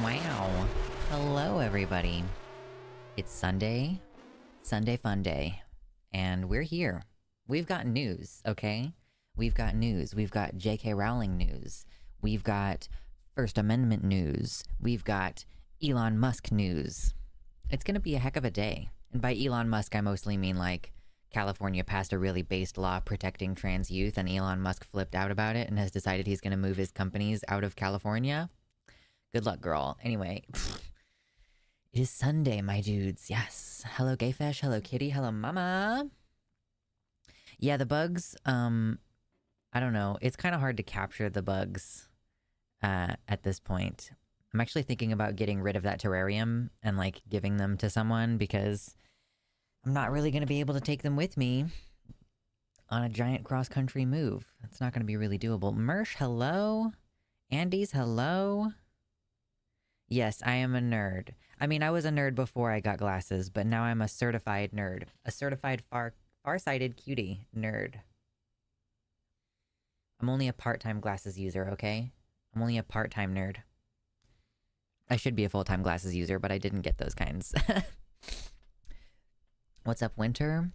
Wow. Hello, everybody. It's Sunday, Sunday Fun Day, and we're here. We've got news, okay? We've got news. We've got J.K. Rowling news. We've got First Amendment news. We've got Elon Musk news. It's gonna be a heck of a day. And by Elon Musk, I mostly mean like California passed a really based law protecting trans youth, and Elon Musk flipped out about it and has decided he's gonna move his companies out of California. Good luck, girl. Anyway, it is Sunday, my dudes. Yes. Hello, Gayfish. Hello, Kitty. Hello, Mama. Yeah, the bugs, I don't know. It's kind of hard to capture the bugs at this point. I'm actually thinking about getting rid of that terrarium and, like, giving them to someone because I'm not really going to be able to take them with me on a giant cross-country move. It's not going to be really doable. Mersh, hello. Andy's, hello. Yes, I am a nerd. I mean, I was a nerd before I got glasses, but now I'm a certified nerd. A certified far-sighted cutie nerd. I'm only a part-time glasses user, okay? I'm only a part-time nerd. I should be a full-time glasses user, but I didn't get those kinds. What's up, Winter?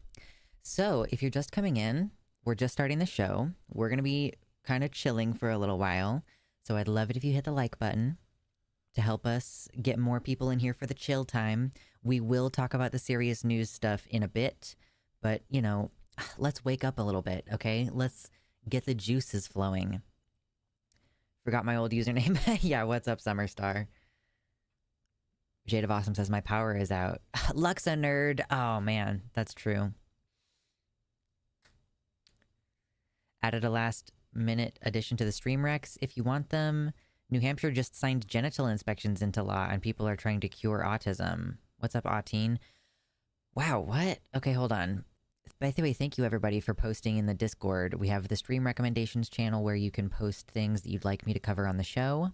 So, if you're just coming in, we're just starting the show. We're gonna be kind of chilling for a little while, so I'd love it if you hit the like button to help us get more people in here for the chill time. We will talk about the serious news stuff in a bit, but, you know, let's wake up a little bit, okay? Let's get the juices flowing. Forgot my old username. Yeah, what's up, Summerstar? Jade of Awesome says, my power is out. Luxander. Oh, man, that's true. Added a last-minute addition to the stream recs if you want them. New Hampshire just signed genital inspections into law, and people are trying to cure autism. What's up, Autine? Wow, what? Okay, hold on. By the way, thank you, everybody, for posting in the Discord. We have the stream recommendations channel where you can post things that you'd like me to cover on the show.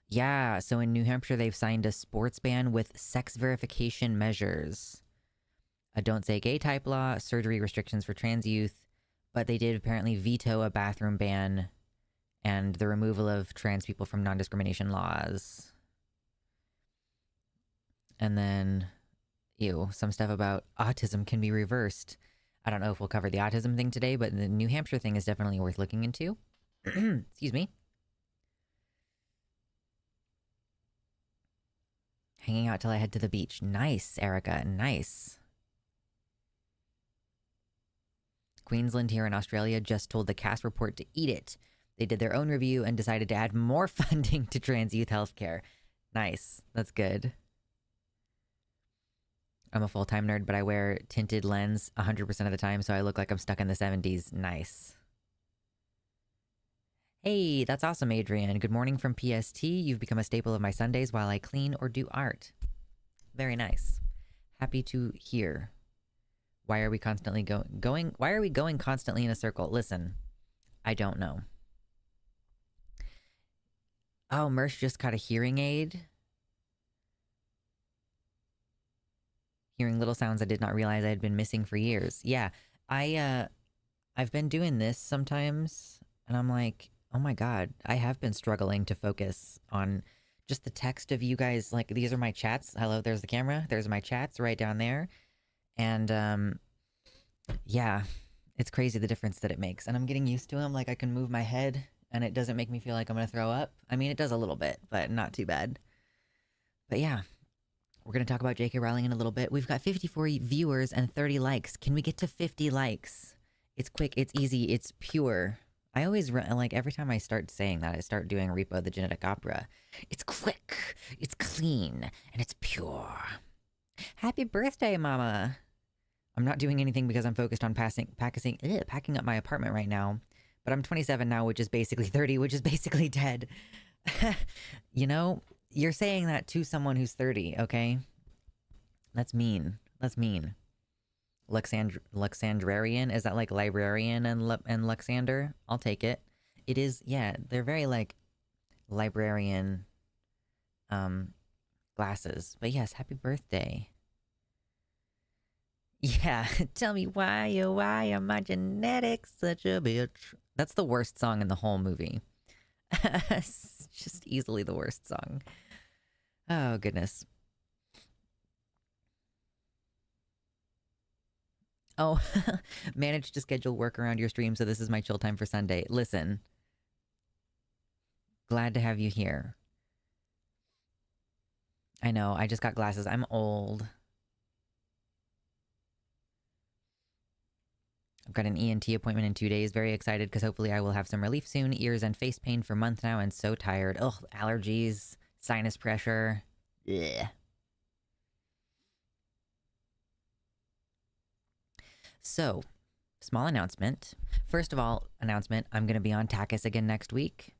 Yeah, so in New Hampshire, they've signed a sports ban with sex verification measures. A don't say gay type law, surgery restrictions for trans youth, but they did apparently veto a bathroom ban and the removal of trans people from non-discrimination laws. And then, some stuff about autism can be reversed. I don't know if we'll cover the autism thing today, but the New Hampshire thing is definitely worth looking into. Excuse me. Hanging out till I head to the beach. Nice, Erica. Nice. Queensland here in Australia just told the Cass Report to eat it. They did their own review and decided to add more funding to trans youth healthcare. Nice. That's good. I'm a full-time nerd, but I wear tinted lens 100% of the time, so I look like I'm stuck in the 70s. Nice. Hey, that's awesome, Adrian. Good morning from PST. You've become a staple of my Sundays while I clean or do art. Very nice. Happy to hear. Why are we constantly why are we going constantly in a circle? Listen, I don't know. Oh, Mersh just got a hearing aid. Hearing little sounds I did not realize I had been missing for years. Yeah, I've been doing this sometimes, and I'm like, oh my god, I have been struggling to focus on just the text of you guys. Like, these are my chats. Hello, there's the camera. There's my chats right down there. And, yeah, it's crazy the difference that it makes. And I'm getting used to them. Like, I can move my head, and it doesn't make me feel like I'm gonna throw up. I mean, it does a little bit, but not too bad. But yeah, we're gonna talk about J.K. Rowling in a little bit. We've got 54 viewers and 30 likes. Can we get to 50 likes? It's quick, it's easy, it's pure. I always, like, every time I start saying that, I start doing Repo the Genetic Opera. It's quick, it's clean, and it's pure. Happy birthday, Mama! I'm not doing anything because I'm focused on packing up my apartment right now. But I'm 27 now, which is basically 30, which is basically dead. You know, you're saying that to someone who's 30, okay? That's mean. That's mean. Luxandrarian? Is that like librarian and Luxander? I'll take it. It is, yeah, they're very like librarian glasses. But yes, happy birthday. Yeah, tell me why am my genetics such a bitch? That's the worst song in the whole movie. It's just easily the worst song. Oh, goodness. Oh, managed to schedule work around your stream, so this is my chill time for Sunday. Listen, glad to have you here. I know, I just got glasses. I'm old. I've got an ENT appointment in 2 days. Very excited because hopefully I will have some relief soon. Ears and face pain for months now and so tired. Ugh, allergies, sinus pressure. Ugh. So, small announcement. First of all, announcement, I'm going to be on Takis again next week.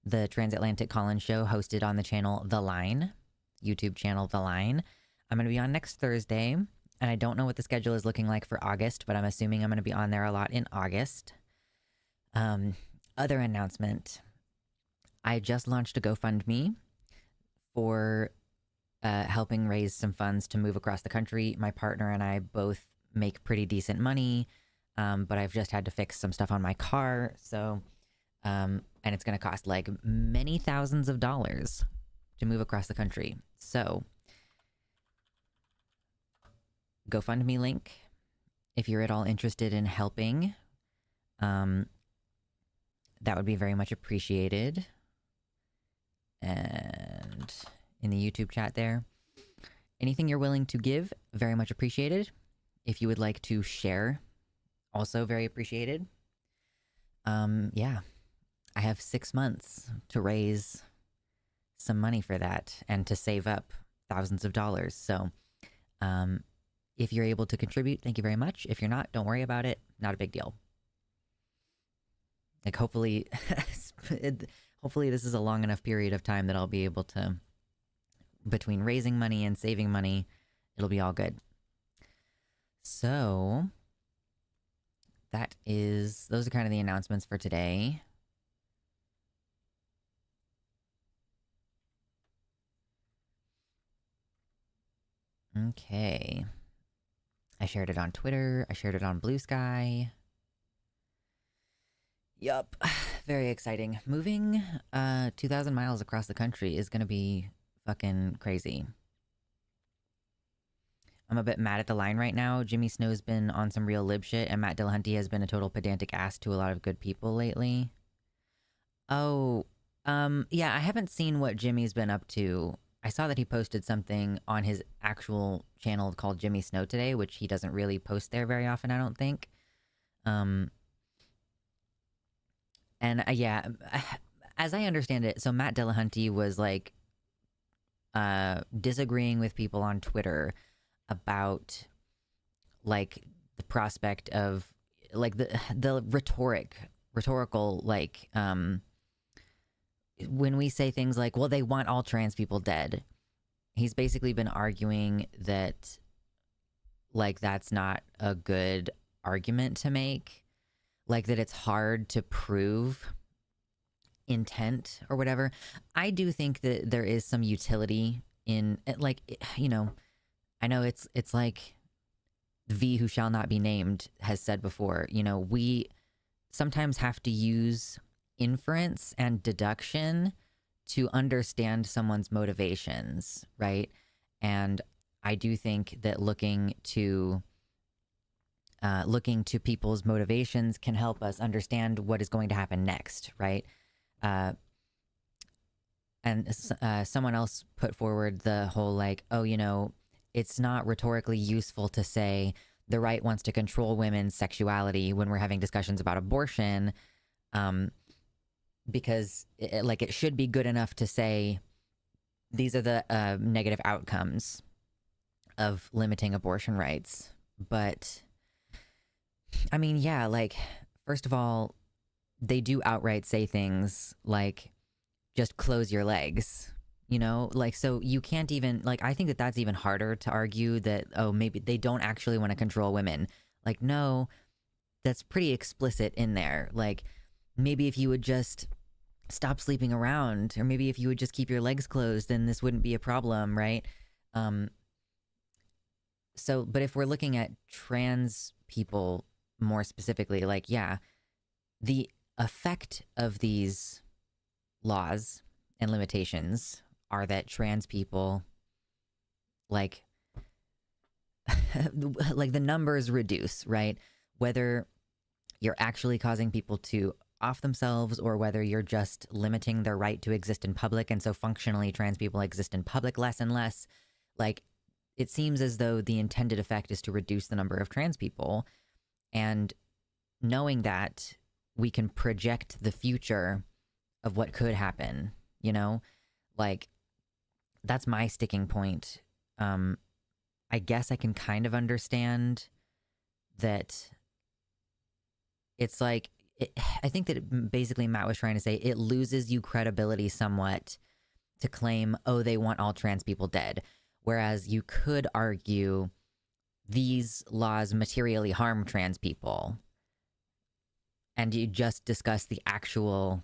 The Transatlantic Call-In show hosted on the channel The Line, YouTube channel The Line. I'm going to be on next Thursday, and I don't know what the schedule is looking like for August, but I'm assuming I'm going to be on there a lot in August. Other announcement. I just launched a GoFundMe for helping raise some funds to move across the country. My partner and I both make pretty decent money, but I've just had to fix some stuff on my car, so and it's going to cost like many thousands of dollars to move across the country. So GoFundMe link if you're at all interested in helping. That would be very much appreciated. And in the YouTube chat there, anything you're willing to give, very much appreciated. If you would like to share, also very appreciated. Yeah, I have 6 months to raise some money for that and to save up thousands of dollars. So, if you're able to contribute, thank you very much. If you're not, don't worry about it. Not a big deal. Like, hopefully, hopefully this is a long enough period of time that I'll be able to, between raising money and saving money, it'll be all good. So, those are kind of the announcements for today. Okay. I shared it on Twitter. I shared it on Blue Sky. Yup. Very exciting. Moving 2,000 miles across the country is going to be fucking crazy. I'm a bit mad at the line right now. Jimmy Snow's been on some real lib shit, and Matt Dillahunty has been a total pedantic ass to a lot of good people lately. Oh, yeah, I haven't seen what Jimmy's been up to. I saw that he posted something on his actual channel called Jimmy Snow today, which he doesn't really post there very often, I don't think. And yeah, as I understand it, so Matt Dillahunty was like disagreeing with people on Twitter about like the prospect of like the rhetorical like when we say things like, well, they want all trans people dead, he's basically been arguing that like that's not a good argument to make, like that it's hard to prove intent or whatever. I do think that there is some utility in like, you know, I know it's like V who shall not be named has said before, you know, we sometimes have to use inference and deduction to understand someone's motivations, right? And I do think that looking to people's motivations can help us understand what is going to happen next, right? And someone else put forward the whole like, oh, you know, it's not rhetorically useful to say the right wants to control women's sexuality when we're having discussions about abortion, because it should be good enough to say these are the negative outcomes of limiting abortion rights. But I mean, yeah, like, first of all, they do outright say things like, just close your legs, you know? Like, so you can't even, like, I think that that's even harder to argue that, oh, maybe they don't actually want to control women. Like, no, that's pretty explicit in there. Like, maybe if you would just stop sleeping around, or maybe if you would just keep your legs closed, then this wouldn't be a problem, right? So, but if we're looking at trans people more specifically, like, yeah, the effect of these laws and limitations are that trans people, like, like the numbers reduce, right? Whether you're actually causing people to off themselves or whether you're just limiting their right to exist in public, and so functionally trans people exist in public less and less, like, it seems as though the intended effect is to reduce the number of trans people. And knowing that, we can project the future of what could happen, you know? Like, that's my sticking point. I guess I can kind of understand that it's like, I think that basically Matt was trying to say it loses you credibility somewhat to claim, oh, they want all trans people dead. Whereas you could argue these laws materially harm trans people. And you just discuss the actual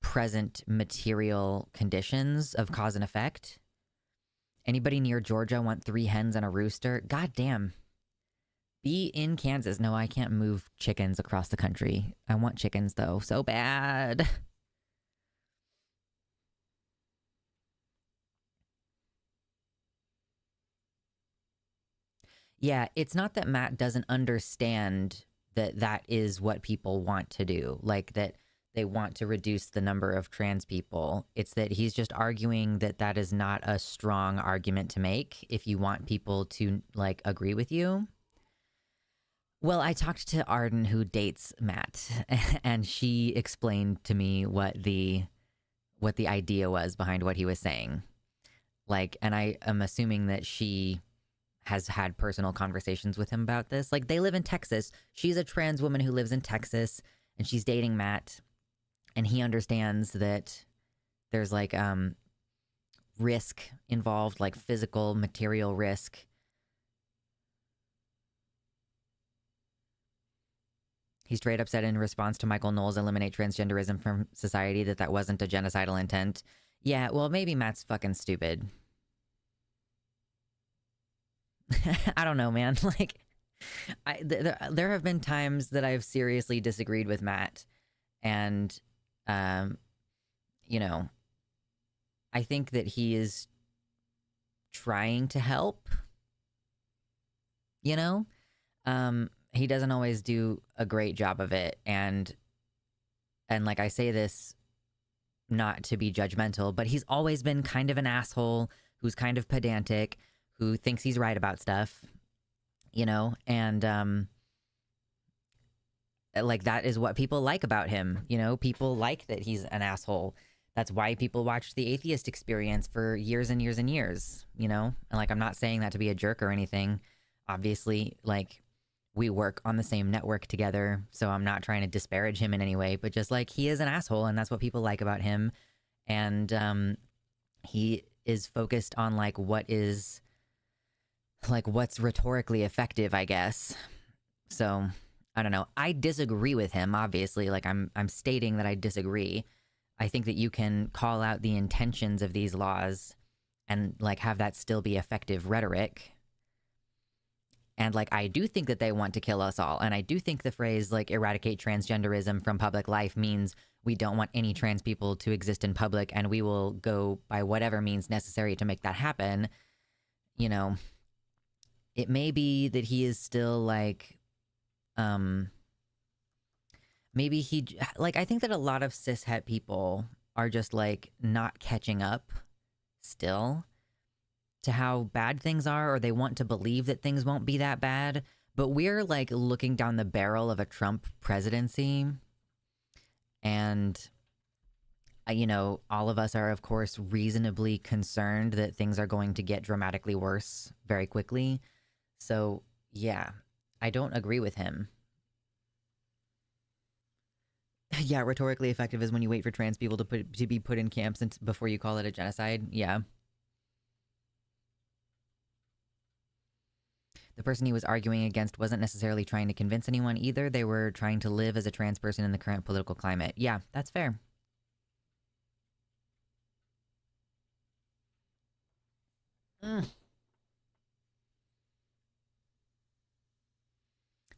present material conditions of cause and effect. Anybody near Georgia want 3 hens and a rooster? God damn. Be in Kansas. No, I can't move chickens across the country. I want chickens, though, so bad. Yeah, it's not that Matt doesn't understand that that is what people want to do, like that they want to reduce the number of trans people. It's that he's just arguing that that is not a strong argument to make if you want people to, like, agree with you. Well, I talked to Arden, who dates Matt, and she explained to me what the idea was behind what he was saying. Like, and I am assuming that she has had personal conversations with him about this. Like, they live in Texas. She's a trans woman who lives in Texas, and she's dating Matt, and he understands that there's like risk involved, like physical, material risk. He straight up said in response to Michael Knowles' eliminate transgenderism from society that wasn't a genocidal intent. Yeah, well, maybe Matt's fucking stupid. I don't know, man. Like, there have been times that I've seriously disagreed with Matt, and, you know, I think that he is trying to help. You know, he doesn't always do a great job of it, and like, I say this not to be judgmental, but he's always been kind of an asshole who's kind of pedantic, who thinks he's right about stuff, you know, and like, that is what people like about him, you know. People like that he's an asshole. That's why people watched The Atheist Experience for years and years and years, you know. And like, I'm not saying that to be a jerk or anything. Obviously, like, we work on the same network together, so I'm not trying to disparage him in any way, but just like, he is an asshole, and that's what people like about him. And he is focused on like what is, like, what's rhetorically effective, I guess. So I don't know. I disagree with him, obviously. Like, I'm stating that I disagree. I think that you can call out the intentions of these laws and like have that still be effective rhetoric. And like, I do think that they want to kill us all. And I do think the phrase like eradicate transgenderism from public life means we don't want any trans people to exist in public, and we will go by whatever means necessary to make that happen. You know, it may be that he is still like, maybe he, like, I think that a lot of cishet people are just like not catching up still to how bad things are, or they want to believe that things won't be that bad. But we're like looking down the barrel of a Trump presidency, and you know, all of us are of course reasonably concerned that things are going to get dramatically worse very quickly. So yeah, I don't agree with him. Yeah, rhetorically effective is when you wait for trans people to be put in camps before you call it a genocide. Yeah. The person he was arguing against wasn't necessarily trying to convince anyone either. They were trying to live as a trans person in the current political climate. Yeah, that's fair.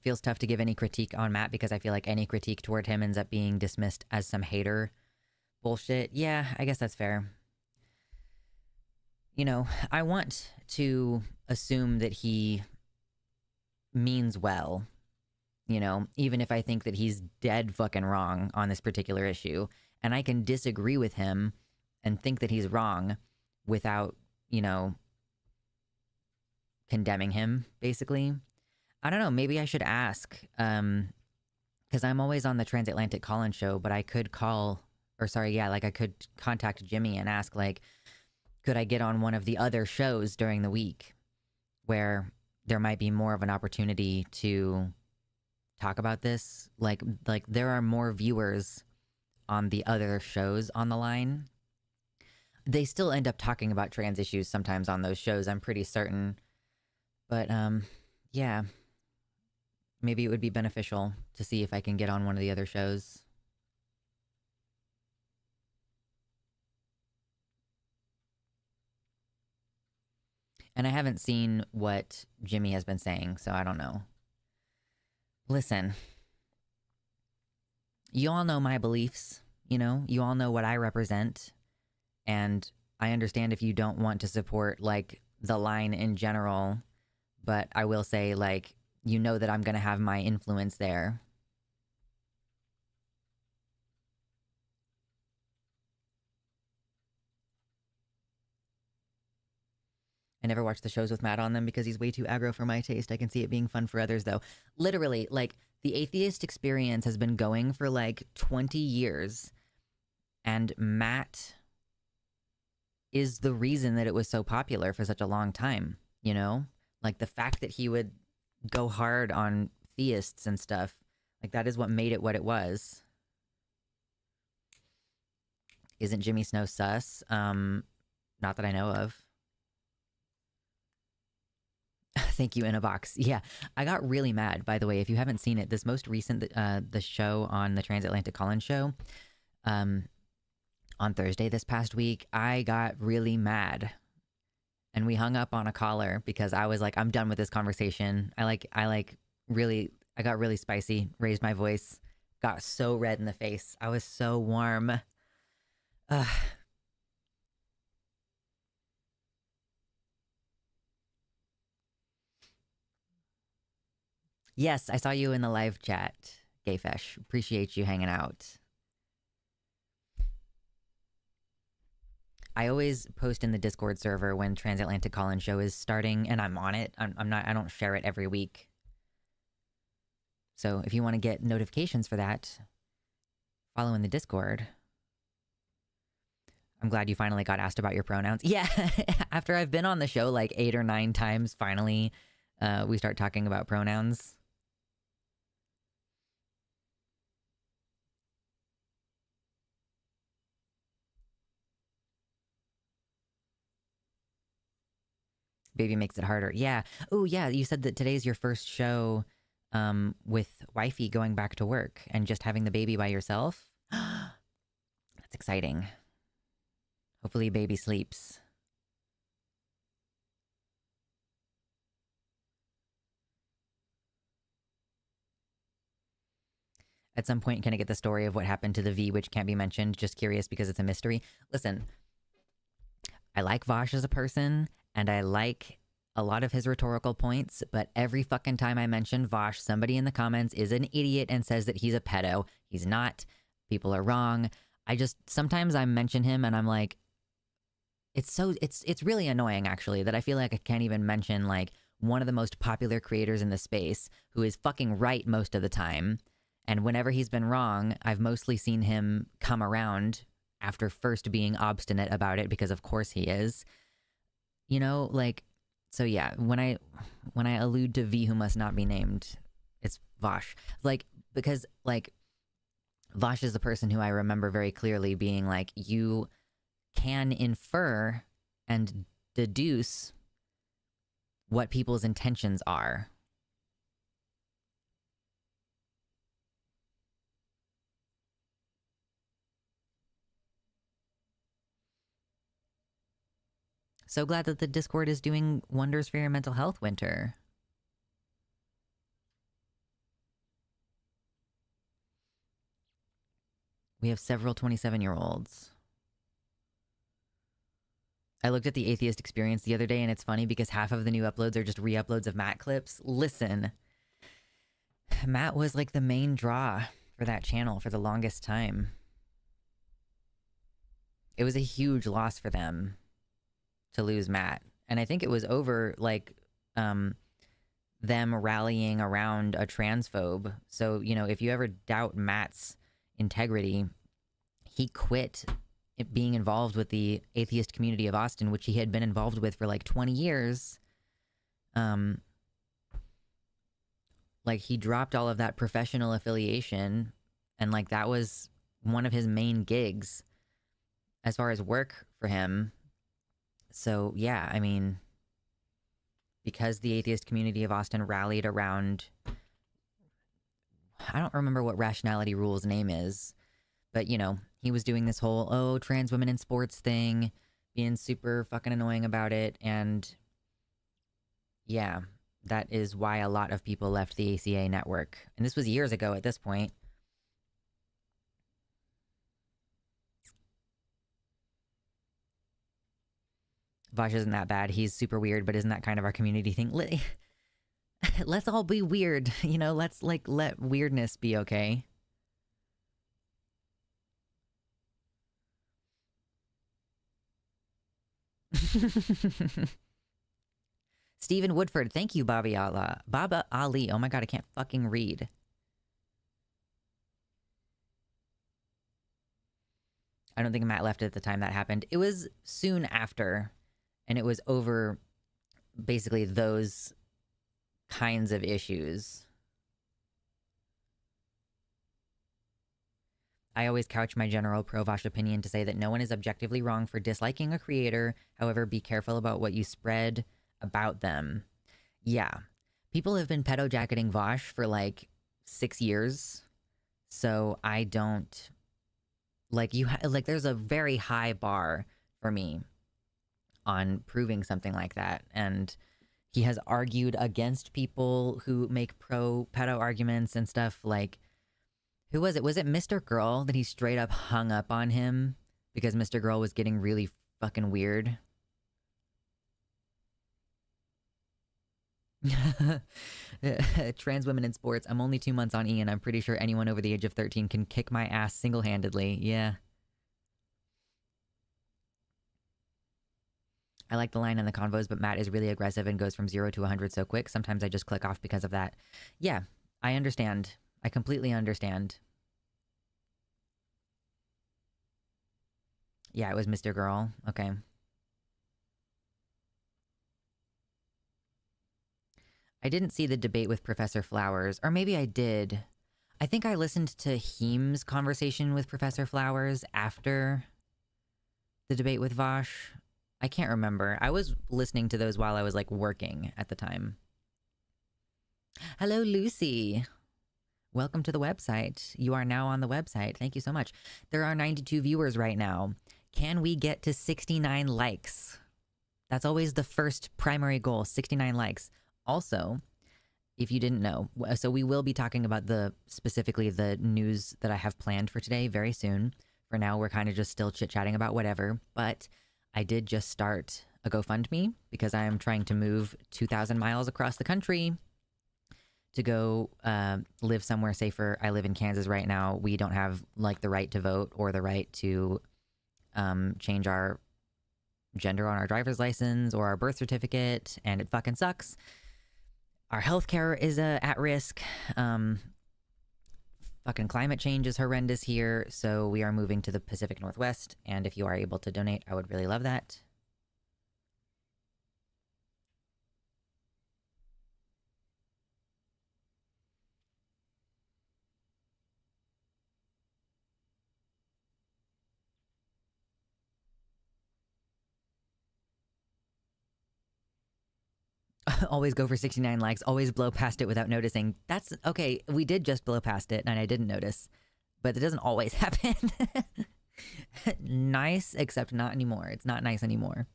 Feels tough to give any critique on Matt because I feel like any critique toward him ends up being dismissed as some hater bullshit. Yeah, I guess that's fair. You know, I want to assume that he means well, you know, even if I think that he's dead fucking wrong on this particular issue. And I can disagree with him and think that he's wrong without, you know, condemning him, basically. I don't know, maybe I should ask, because I'm always on the Transatlantic Call-In show, but I could I could contact Jimmy and ask, like, could I get on one of the other shows during the week where there might be more of an opportunity to talk about this? Like there are more viewers on the other shows on the line. They still end up talking about trans issues sometimes on those shows, I'm pretty certain. But, yeah. Maybe it would be beneficial to see if I can get on one of the other shows. And I haven't seen what Jimmy has been saying, so I don't know. Listen, you all know my beliefs, you know? You all know what I represent. And I understand if you don't want to support, like, the line in general. But I will say, like, you know that I'm going to have my influence there. I never watch the shows with Matt on them because he's way too aggro for my taste. I can see it being fun for others, though. Literally, like, the atheist experience has been going for, like, 20 years. And Matt is the reason that it was so popular for such a long time, you know? Like, the fact that he would go hard on theists and stuff, like, that is what made it what it was. Isn't Jimmy Snow sus? Not that I know of. Thank you, in a box. Yeah, I got really mad, by the way. If you haven't seen it, this most recent, the show on the Transatlantic Call-In show, on Thursday this past week, I got really mad. And we hung up on a caller because I was like, I'm done with this conversation. I got really spicy, raised my voice, got so red in the face. I was so warm. Ugh. Yes, I saw you in the live chat, Gayfesh. Appreciate you hanging out. I always post in the Discord server when Transatlantic Call-In show is starting, and I'm on it. I don't share it every week. So if you want to get notifications for that, follow in the Discord. I'm glad you finally got asked about your pronouns. Yeah, after I've been on the show like 8 or 9 times, finally, we start talking about pronouns. Baby makes it harder. Yeah. Oh, yeah. You said that today's your first show with wifey going back to work and just having the baby by yourself. That's exciting. Hopefully baby sleeps. At some point, can I get the story of what happened to the V, which can't be mentioned? Just curious because it's a mystery. Listen, I like Vosh as a person, and I like a lot of his rhetorical points, but every fucking time I mention Vosh, somebody in the comments is an idiot and says that he's a pedo. He's not. People are wrong. Sometimes I mention him and I'm like, it's really annoying actually that I feel like I can't even mention like one of the most popular creators in the space who is fucking right most of the time. And whenever he's been wrong, I've mostly seen him come around after first being obstinate about it, because of course he is. You know, like, so yeah, when I allude to V who must not be named, it's Vosh. Like, because like Vosh is the person who I remember very clearly being like, you can infer and deduce what people's intentions are. So glad that the Discord is doing wonders for your mental health, Winter. We have several 27-year-olds. I looked at the Atheist Experience the other day, and it's funny because half of the new uploads are just re-uploads of Matt clips. Listen, Matt was like the main draw for that channel for the longest time. It was a huge loss for them to lose Matt. And I think it was over, like, them rallying around a transphobe. So, you know, if you ever doubt Matt's integrity, he quit being involved with the atheist community of Austin, which he had been involved with for like 20 years. Like, he dropped all of that professional affiliation, and like that was one of his main gigs as far as work for him. So yeah, I mean, because the atheist community of Austin rallied around, I don't remember what Rationality Rule's name is, but you know, he was doing this whole, oh, trans women in sports thing, being super fucking annoying about it, and yeah, that is why a lot of people left the ACA network. And this was years ago at this point. Vosh isn't that bad. He's super weird, but isn't that kind of our community thing? Let's all be weird, you know? Let's, like, let weirdness be okay. Stephen Woodford, thank you, Baba Ali. Oh my god, I can't fucking read. I don't think Matt left at the time that happened. It was soon after, and it was over basically those kinds of issues. I always couch my general pro-Vosh opinion to say that no one is objectively wrong for disliking a creator. However, be careful about what you spread about them. Yeah. People have been pedo-jacketing Vosh for like 6 years. So I don't... Like, there's a very high bar for me on proving something like that. And he has argued against people who make pro-pedo arguments and stuff. Like, who was it? Was it Mr. Girl that he straight up hung up on him because Mr. Girl was getting really fucking weird? Trans women in sports. I'm only 2 months on Ian. I'm pretty sure anyone over the age of 13 can kick my ass single-handedly. Yeah. I like the line in the convos, but Matt is really aggressive and goes from 0 to 100 so quick. Sometimes I just click off because of that. Yeah, I understand. I completely understand. Yeah, it was Mr. Girl. Okay. I didn't see the debate with Professor Flowers, or maybe I did. I think I listened to Heem's conversation with Professor Flowers after the debate with Vosh. I can't remember. I was listening to those while I was, like, working at the time. Hello, Lucy. Welcome to the website. You are now on the website. Thank you so much. There are 92 viewers right now. Can we get to 69 likes? That's always the first primary goal, 69 likes. Also, if you didn't know, so we will be talking about specifically the news that I have planned for today very soon. For now, we're kind of just still chit-chatting about whatever, but I did just start a GoFundMe because I am trying to move 2,000 miles across the country to go live somewhere safer. I live in Kansas right now. We don't have, like, the right to vote or the right to change our gender on our driver's license or our birth certificate, and it fucking sucks. Our healthcare is at risk. Fucking climate change is horrendous here, so we are moving to the Pacific Northwest, and if you are able to donate, I would really love that. Always go for 69 likes, always blow past it without noticing. That's okay. We did just blow past it and I didn't notice, but it doesn't always happen. Nice, except not anymore. It's not nice anymore.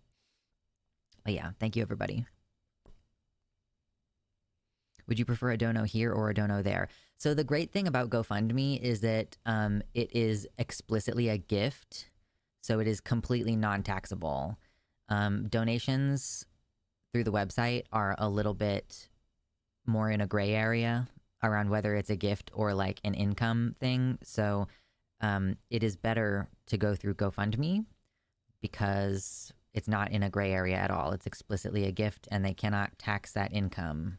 But yeah, thank you, everybody. Would you prefer a dono here or a dono there? So the great thing about GoFundMe is that it is explicitly a gift, so it is completely non-taxable. Donations through the website are a little bit more in a gray area around whether it's a gift or like an income thing. So it is better to go through GoFundMe because it's not in a gray area at all. It's explicitly a gift and they cannot tax that income.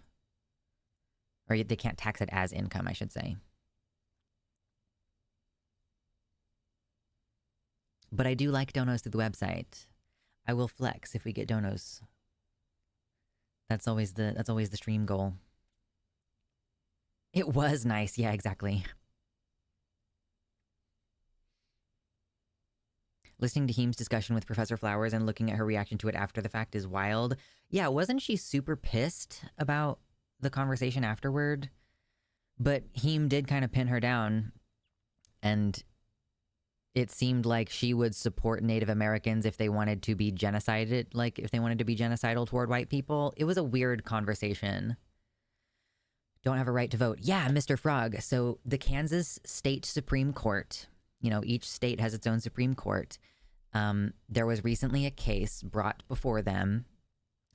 Or they can't tax it as income, I should say. But I do like donos through the website. I will flex if we get donos. That's always the stream goal. It was nice. Yeah, exactly. Listening to Heem's discussion with Professor Flowers and looking at her reaction to it after the fact is wild. Yeah, wasn't she super pissed about the conversation afterward? But Heem did kind of pin her down, and it seemed like she would support Native Americans if they wanted to be genocided, like if they wanted to be genocidal toward white people. It was a weird conversation. Don't have a right to vote. Yeah, Mr. Frog. So the Kansas State Supreme Court, you know, each state has its own Supreme Court. There was recently a case brought before them,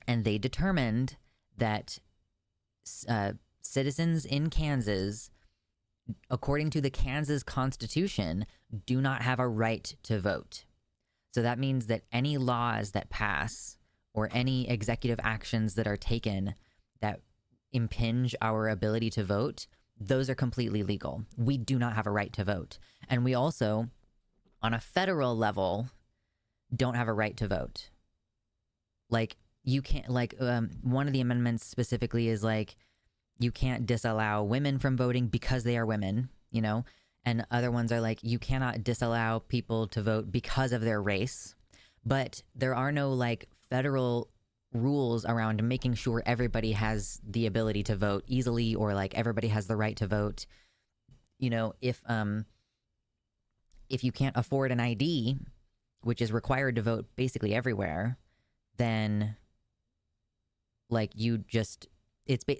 and they determined that citizens in Kansas, according to the Kansas Constitution, do not have a right to vote. So that means that any laws that pass or any executive actions that are taken that impinge our ability to vote, those are completely legal. We do not have a right to vote. And we also, on a federal level, don't have a right to vote. Like, you can't, like, one of the amendments specifically is like, you can't disallow women from voting because they are women, you know? And other ones are like, you cannot disallow people to vote because of their race. But there are no, like, federal rules around making sure everybody has the ability to vote easily, or like everybody has the right to vote. You know, if you can't afford an ID, which is required to vote basically everywhere, then like you just,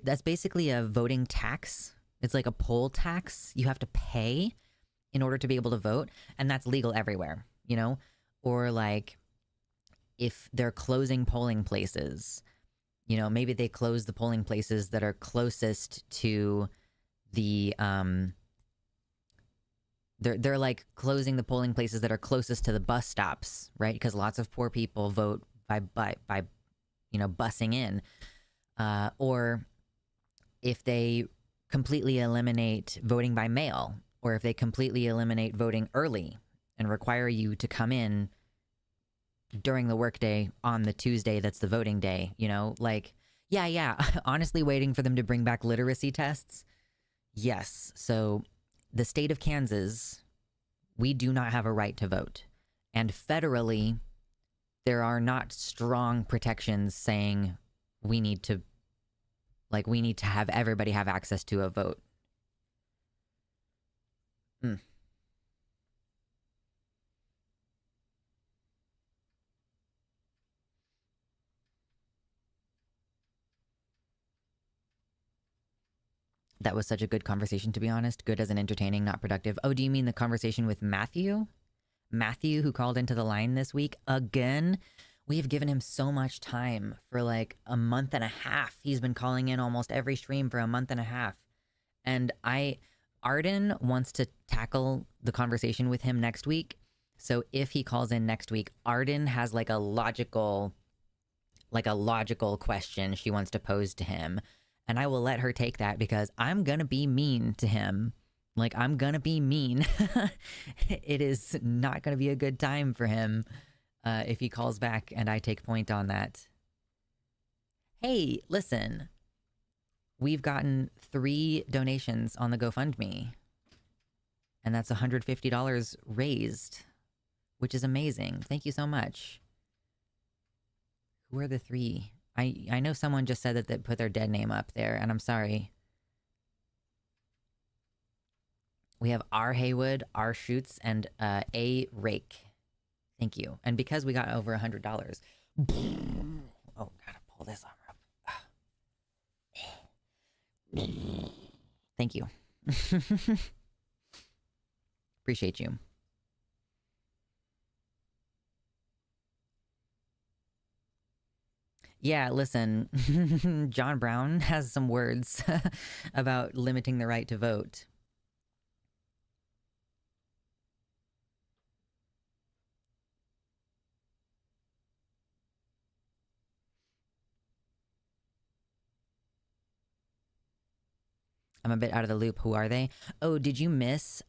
that's basically a voting tax. It's like a poll tax you have to pay in order to be able to vote, and that's legal everywhere, you know? Or like if they're closing polling places, you know, maybe they close the polling places that are closest to the they're like closing the polling places that are closest to the bus stops, right? Because lots of poor people vote by you know, busing in. Or if they completely eliminate voting by mail, or if they completely eliminate voting early and require you to come in during the workday on the Tuesday that's the voting day, you know, like, yeah. Honestly, waiting for them to bring back literacy tests. Yes. So the state of Kansas, we do not have a right to vote. And federally, there are not strong protections saying we need to have everybody have access to a vote. That was such a good conversation, to be honest. Good as in entertaining, not productive. Oh, do you mean the conversation with Matthew? Matthew, who called into the line this week again? We have given him so much time for like a month and a half. He's been calling in almost every stream for a month and a half. And Arden wants to tackle the conversation with him next week. So if he calls in next week, Arden has like a logical question she wants to pose to him. And I will let her take that because I'm going to be mean to him. Like, I'm going to be mean. It is not going to be a good time for him if he calls back and I take point on that. Hey, listen. We've gotten 3 donations on the GoFundMe. And that's $150 raised, which is amazing. Thank you so much. Who are the 3? I know someone just said that they put their dead name up there, and I'm sorry. We have R. Haywood, R. Schutz, and A. Rake. Thank you. And because we got over $100... Oh, gotta pull this armor up. Thank you. Appreciate you. Yeah, listen, John Brown has some words about limiting the right to vote. I'm a bit out of the loop. Who are they? Oh, did you miss?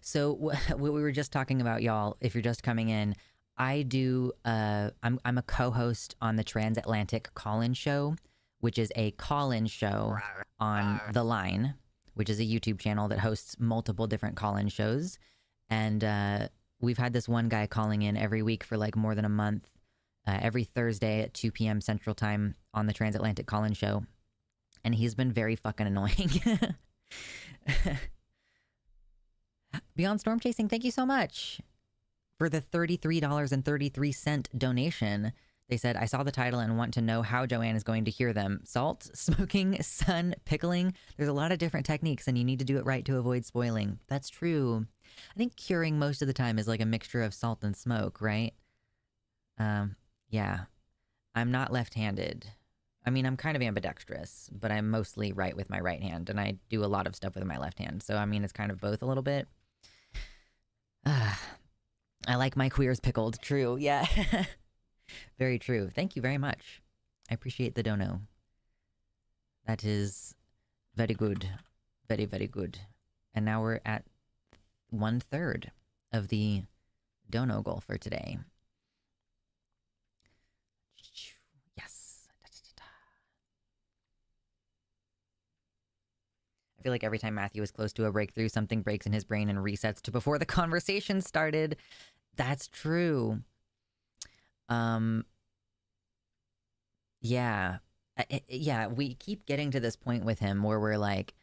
So what we were just talking about, y'all. If you're just coming in, I do. I'm a co-host on the Transatlantic Call-In Show, which is a call-in show on The Line, which is a YouTube channel that hosts multiple different call-in shows. And we've had this one guy calling in every week for like more than a month, every Thursday at 2 p.m. Central Time on the Transatlantic Call-In Show. And he's been very fucking annoying. Beyond Storm Chasing, thank you so much for the $33.33 donation. They said, I saw the title and want to know how Joanne is going to hear them. Salt, smoking, sun, pickling. There's a lot of different techniques and you need to do it right to avoid spoiling. That's true. I think curing most of the time is like a mixture of salt and smoke, right? Yeah. I'm not left-handed. I mean, I'm kind of ambidextrous, but I'm mostly right with my right hand, and I do a lot of stuff with my left hand. So, I mean, it's kind of both a little bit. I like my queers pickled. True. Yeah. Very true. Thank you very much. I appreciate the dono. That is very good. Very, very good. And now we're at 1/3 of the dono goal for today. Yes. I feel like every time Matthew is close to a breakthrough, something breaks in his brain and resets to before the conversation started. That's true. Yeah. Yeah, we keep getting to this point with him where we're like,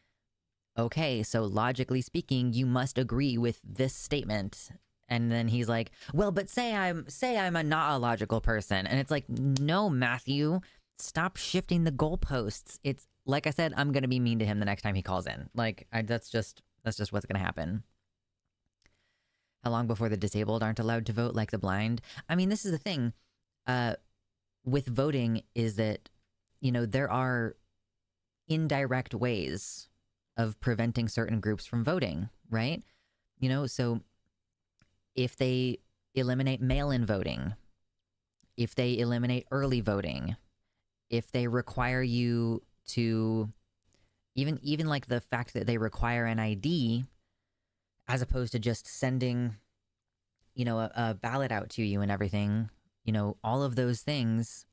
okay, so logically speaking, you must agree with this statement. And then he's like, well, but say I'm a not a logical person. And it's like, no, Matthew, stop shifting the goalposts. It's like I said, I'm gonna be mean to him the next time he calls in. Like, that's just what's gonna happen. How long before the disabled aren't allowed to vote like the blind? I mean, this is the thing with voting is that, you know, there are indirect ways of preventing certain groups from voting, right? You know, so if they eliminate mail-in voting, if they eliminate early voting, if they require you to even like the fact that they require an ID as opposed to just sending, you know, a ballot out to you and everything, you know, all of those things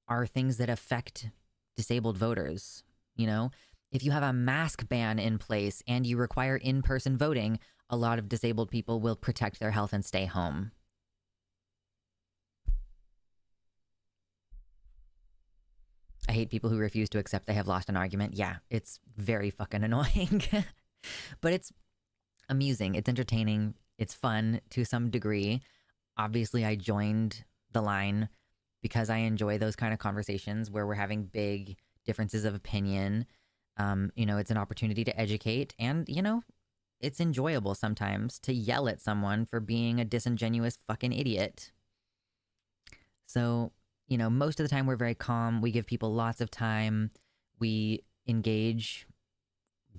are things that affect disabled voters, you know? If you have a mask ban in place and you require in-person voting, a lot of disabled people will protect their health and stay home. I hate people who refuse to accept they have lost an argument. Yeah, it's very fucking annoying. But it's amusing. It's entertaining. It's fun to some degree. Obviously, I joined the line because I enjoy those kind of conversations where we're having big differences of opinion. You know, it's an opportunity to educate, and, you know, it's enjoyable sometimes to yell at someone for being a disingenuous fucking idiot. So, you know, most of the time we're very calm. We give people lots of time. We engage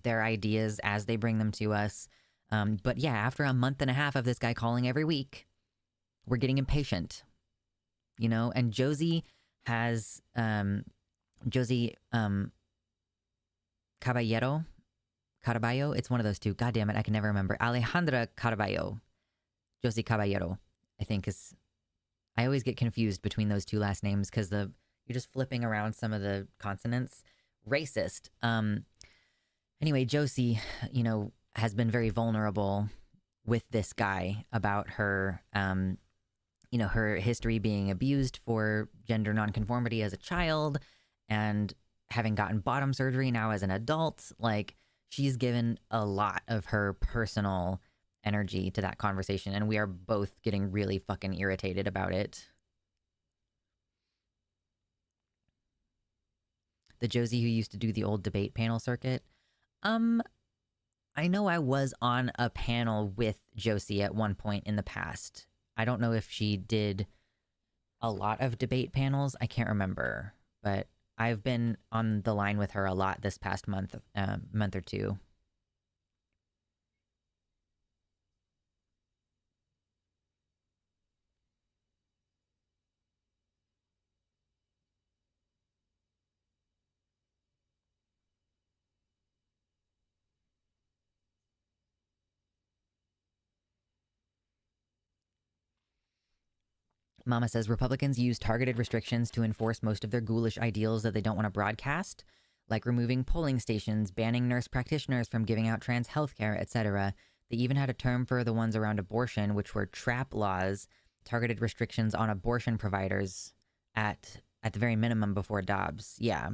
their ideas as they bring them to us. But yeah, after a month and a half of this guy calling every week, we're getting impatient, you know? And Josie has, Josie, Caraballo, it's one of those two. God damn it, I can never remember. Alejandra Caraballo. Josie Caballero, I think is... I always get confused between those two last names because you're just flipping around some of the consonants. Racist. Anyway, Josie, you know, has been very vulnerable with this guy about her, you know, her history being abused for gender nonconformity as a child and having gotten bottom surgery now as an adult. Like, she's given a lot of her personal energy to that conversation, and we are both getting really fucking irritated about it. The Josie who used to do the old debate panel circuit. Um, I know I was on a panel with Josie at one point in the past. I don't know if she did a lot of debate panels. I can't remember, but I've been on the line with her a lot this past month or two. Mama says Republicans use targeted restrictions to enforce most of their ghoulish ideals that they don't want to broadcast, like removing polling stations, banning nurse practitioners from giving out trans health care, etc. They even had a term for the ones around abortion, which were trap laws, targeted restrictions on abortion providers at the very minimum before Dobbs. Yeah.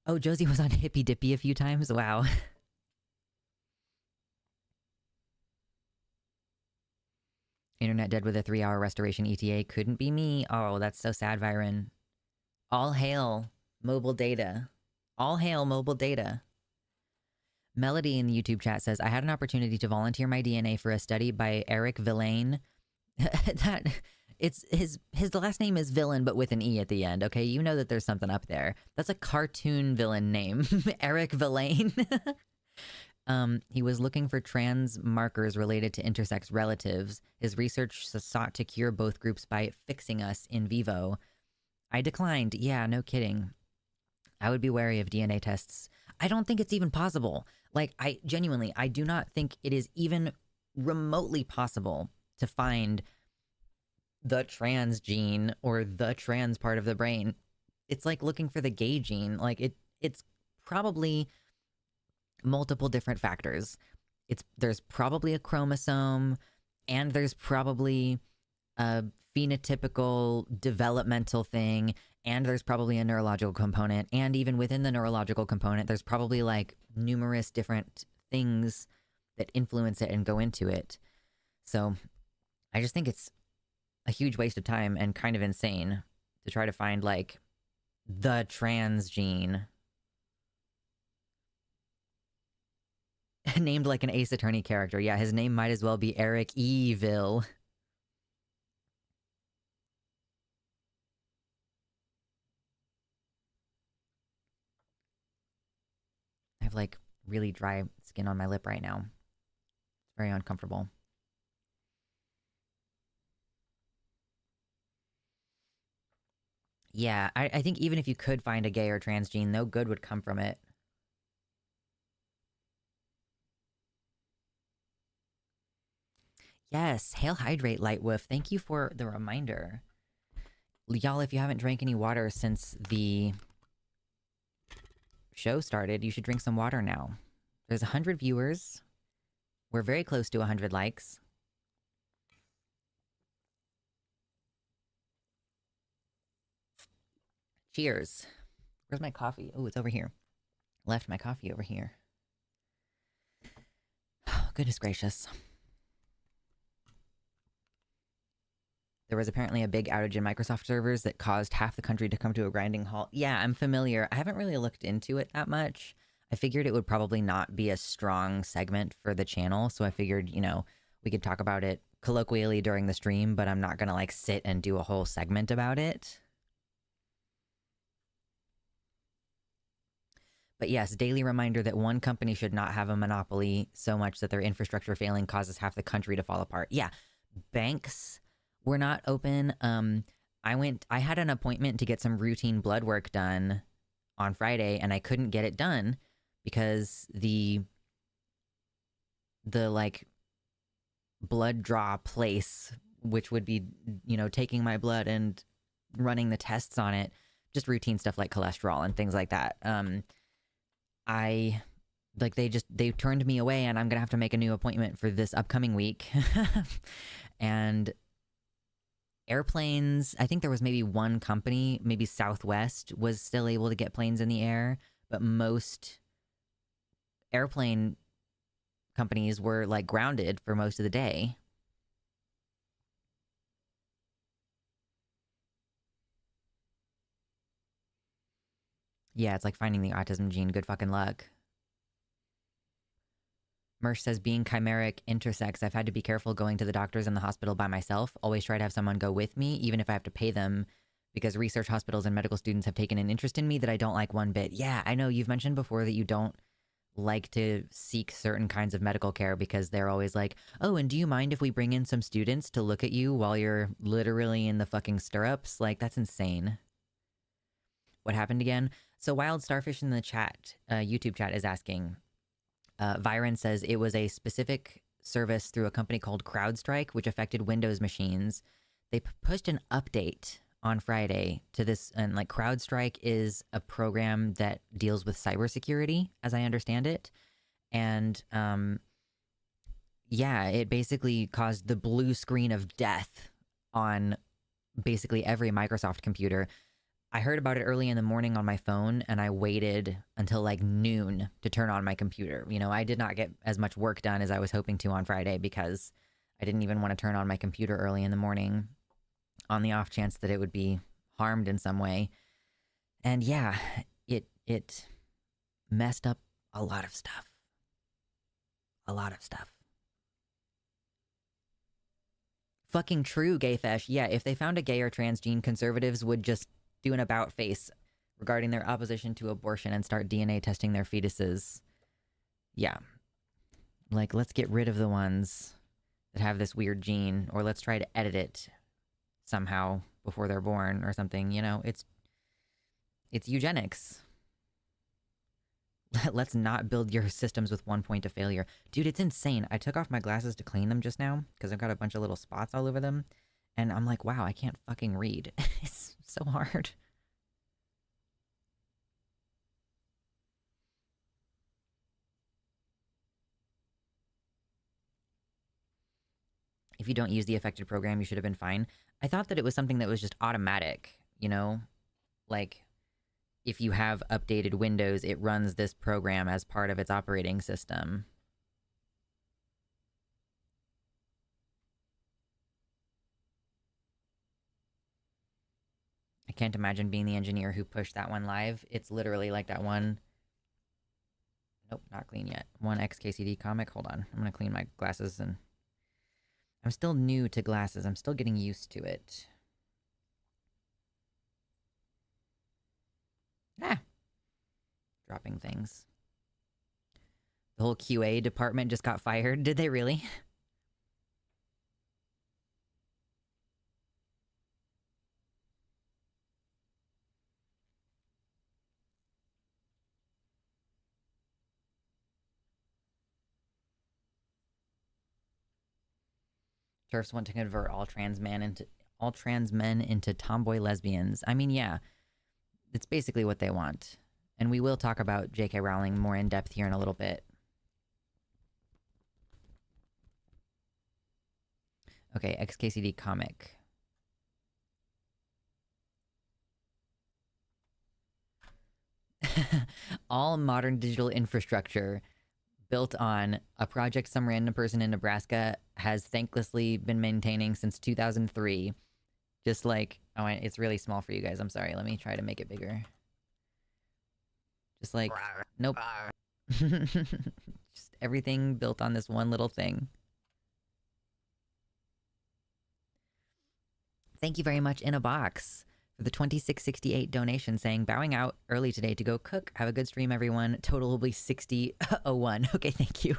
Oh, Josie was on Hippy Dippy a few times? Wow. Internet dead with a 3-hour restoration ETA. Couldn't be me. Oh, that's so sad, Viren. All hail mobile data. All hail mobile data. Melody in the YouTube chat says, I had an opportunity to volunteer my DNA for a study by Eric Villain. That it's his last name is Villain, but with an E at the end. Okay, you know that there's something up there. That's a cartoon villain name. Eric Villain. He was looking for trans markers related to intersex relatives. His research sought to cure both groups by fixing us in vivo. I declined. Yeah, no kidding. I would be wary of DNA tests. I don't think it's even possible. Like, I do not think it is even remotely possible to find the trans gene or the trans part of the brain. It's like looking for the gay gene. Like, it's probably multiple different factors. There's probably a chromosome, and there's probably a phenotypical developmental thing, and there's probably a neurological component, and even within the neurological component, there's probably like numerous different things that influence it and go into it. So I just think it's a huge waste of time and kind of insane to try to find like the trans gene. Named like an Ace Attorney character. Yeah, his name might as well be Eric Evil. I have like really dry skin on my lip right now. It's very uncomfortable. Yeah, I think even if you could find a gay or trans gene, no good would come from it. Yes, Hail Hydrate, Lightwolf. Thank you for the reminder. Y'all, if you haven't drank any water since the show started, you should drink some water now. There's 100 viewers. We're very close to 100 likes. Cheers. Where's my coffee? Oh, it's over here. Left my coffee over here. Oh, goodness gracious. There was apparently a big outage in Microsoft servers that caused half the country to come to a grinding halt. Yeah, I'm familiar. I haven't really looked into it that much. I figured it would probably not be a strong segment for the channel, so I figured, you know, we could talk about it colloquially during the stream, but I'm not gonna like sit and do a whole segment about it. But yes, daily reminder that one company should not have a monopoly so much that their infrastructure failing causes half the country to fall apart. Yeah, banks were not open. I had an appointment to get some routine blood work done on Friday, and I couldn't get it done because the like blood draw place, which would be, you know, taking my blood and running the tests on it, just routine stuff like cholesterol and things like that. They turned me away, and I'm gonna have to make a new appointment for this upcoming week. And airplanes, I think there was maybe one company, maybe Southwest, was still able to get planes in the air, but most airplane companies were like grounded for most of the day. Yeah, it's like finding the autism gene. Good fucking luck. Mersh says, being chimeric intersex, I've had to be careful going to the doctors and the hospital by myself. Always try to have someone go with me, even if I have to pay them, because research hospitals and medical students have taken an interest in me that I don't like one bit. Yeah, I know you've mentioned before that you don't like to seek certain kinds of medical care because they're always like, oh, and do you mind if we bring in some students to look at you while you're literally in the fucking stirrups? Like, that's insane. What happened again? So Wild Starfish in the chat, YouTube chat, is asking, Viren says it was a specific service through a company called CrowdStrike, which affected Windows machines. They pushed an update on Friday to this, and like CrowdStrike is a program that deals with cybersecurity, as I understand it. And yeah, it basically caused the blue screen of death on basically every Microsoft computer. I heard about it early in the morning on my phone, and I waited until like noon to turn on my computer. You know, I did not get as much work done as I was hoping to on Friday because I didn't even want to turn on my computer early in the morning on the off chance that it would be harmed in some way. And yeah, it messed up a lot of stuff. A lot of stuff. Fucking true, Gayfesh. Yeah, if they found a gay or trans gene, conservatives would just do an about face regarding their opposition to abortion and start DNA testing their fetuses. Yeah. Like, let's get rid of the ones that have this weird gene, or let's try to edit it somehow before they're born or something. You know, it's eugenics. Let's not build your systems with one point of failure. Dude, it's insane. I took off my glasses to clean them just now because I've got a bunch of little spots all over them. And I'm like, wow, I can't fucking read. It's so hard. If you don't use the affected program, you should have been fine. I thought that it was something that was just automatic, you know? Like, if you have updated Windows, it runs this program as part of its operating system. I can't imagine being the engineer who pushed that one live. It's literally like that one... Nope, not clean yet. One XKCD comic. Hold on. I'm gonna clean my glasses and... I'm still new to glasses. I'm still getting used to it. Ah! Dropping things. The whole QA department just got fired. Did they really? Turfs want to convert all trans men into tomboy lesbians. I mean, yeah, it's basically what they want. And we will talk about J.K. Rowling more in depth here in a little bit. Okay, XKCD comic. All modern digital infrastructure built on a project some random person in Nebraska has thanklessly been maintaining since 2003. Just like, oh, it's really small for you guys. I'm sorry. Let me try to make it bigger. Just like, nope. Just everything built on this one little thing. Thank you very much, In a Box, for the 2668 donation, saying, bowing out early today to go cook. Have a good stream, everyone. Total will be 6001. Okay, thank you.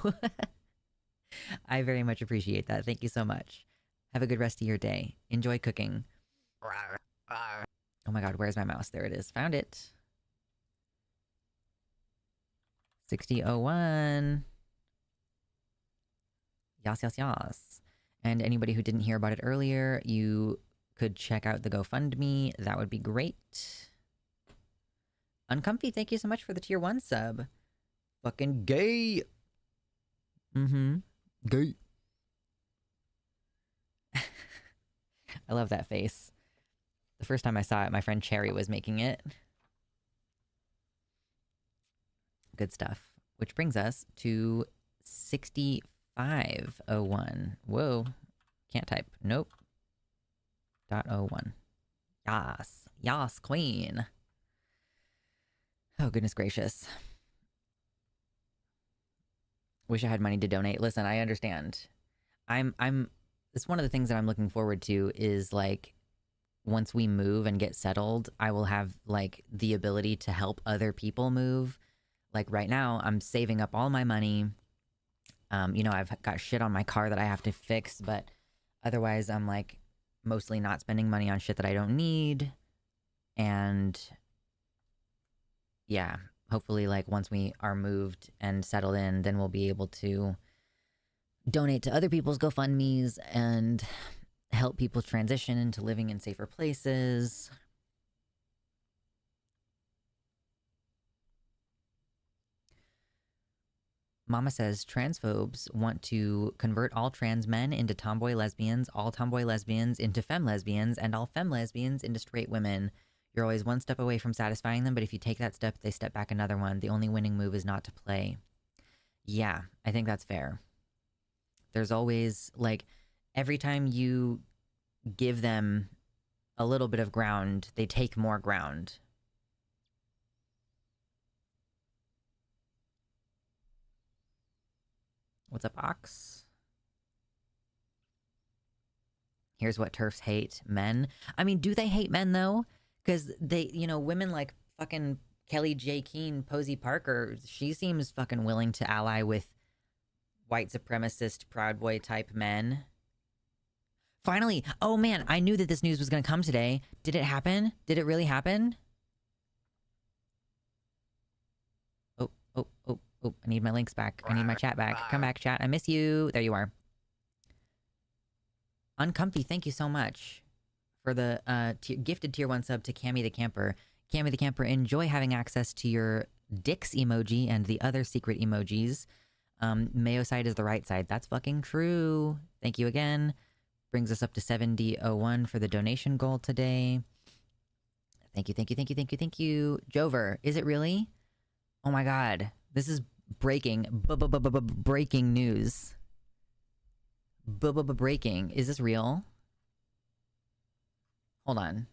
I very much appreciate that. Thank you so much. Have a good rest of your day. Enjoy cooking. Oh my god, where's my mouse? There it is. Found it. 6001. Yas, yas, yas. And anybody who didn't hear about it earlier, you could check out the GoFundMe. That would be great. Uncomfy, thank you so much for the tier 1 sub. Fucking gay. Gay. I love that face. The first time I saw it, my friend Cherry was making it. Good stuff. Which brings us to 6501. Whoa. Can't type. Nope. .01. Yas. Yas, queen. Oh, goodness gracious. Wish I had money to donate. Listen, I understand. It's one of the things that I'm looking forward to is like once we move and get settled, I will have like the ability to help other people move. Like right now, I'm saving up all my money. I've got shit on my car that I have to fix, but otherwise I'm like mostly not spending money on shit that I don't need. And yeah, hopefully like once we are moved and settled in, then we'll be able to donate to other people's GoFundMes and help people transition into living in safer places. Mama says transphobes want to convert all trans men into tomboy lesbians, all tomboy lesbians into femme lesbians, and all femme lesbians into straight women. You're always one step away from satisfying them, but if you take that step, they step back another one. The only winning move is not to play. Yeah, I think that's fair. There's always, like, every time you give them a little bit of ground, they take more ground. What's up, Ox? Here's what TERFs hate. Men. I mean, do they hate men, though? Because they, women like fucking Kelly J. Keene, Posey Parker, she seems fucking willing to ally with white supremacist, Proud Boy type men. Finally! Oh man, I knew that this news was gonna come today. Did it happen? Did it really happen? Oh, I need my links back. I need my chat back. Come back, chat. I miss you. There you are. Uncomfy, thank you so much for the gifted tier 1 sub to Cammy the Camper. Cammy the Camper, enjoy having access to your dicks emoji and the other secret emojis. Mayo side is the right side. That's fucking true. Thank you again. Brings us up to 7001 for the donation goal today. Thank you. Jover, is it really? Oh my god. This is breaking news. Breaking. Is this real? Hold on.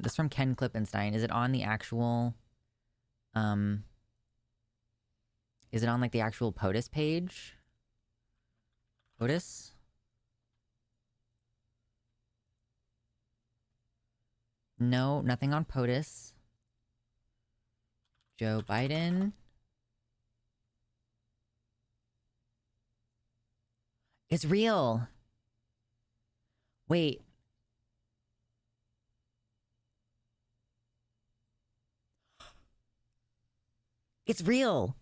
This is from Ken Klippenstein. Is it on the actual... Is it on, like, the actual POTUS page? POTUS? No, nothing on POTUS. Joe Biden. It's real. Wait. It's real.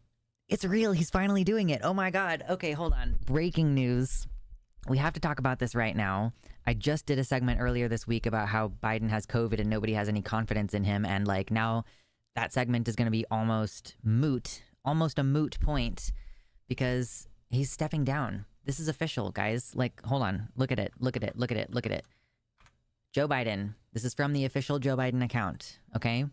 It's real. He's finally doing it. Oh my god. Okay, hold on. Breaking news. We have to talk about this right now. I just did a segment earlier this week about how Biden has COVID and nobody has any confidence in him. And like now that segment is going to be almost a moot point because he's stepping down. This is official, guys. Like, hold on. Look at it. Joe Biden. This is from the official Joe Biden account. Okay.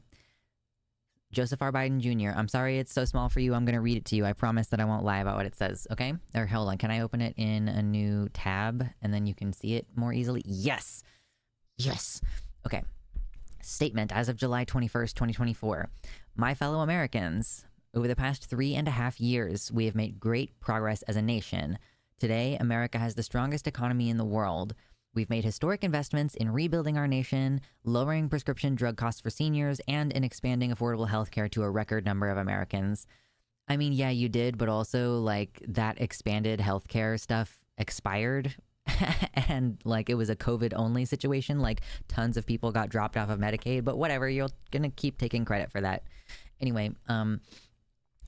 Joseph R. Biden Jr. I'm sorry it's so small for you. I'm going to read it to you. I promise that I won't lie about what it says, okay? Or hold on. Can I open it in a new tab and then you can see it more easily? Yes. Okay. Statement as of July 21st, 2024. My fellow Americans, over the past 3.5 years, we have made great progress as a nation. Today, America has the strongest economy in the world. We've made historic investments in rebuilding our nation, lowering prescription drug costs for seniors, and in expanding affordable healthcare to a record number of Americans. I mean, yeah, you did, but also, like, that expanded healthcare stuff expired. And, like, it was a COVID-only situation. Like, tons of people got dropped off of Medicaid, but whatever, you're gonna keep taking credit for that. Anyway,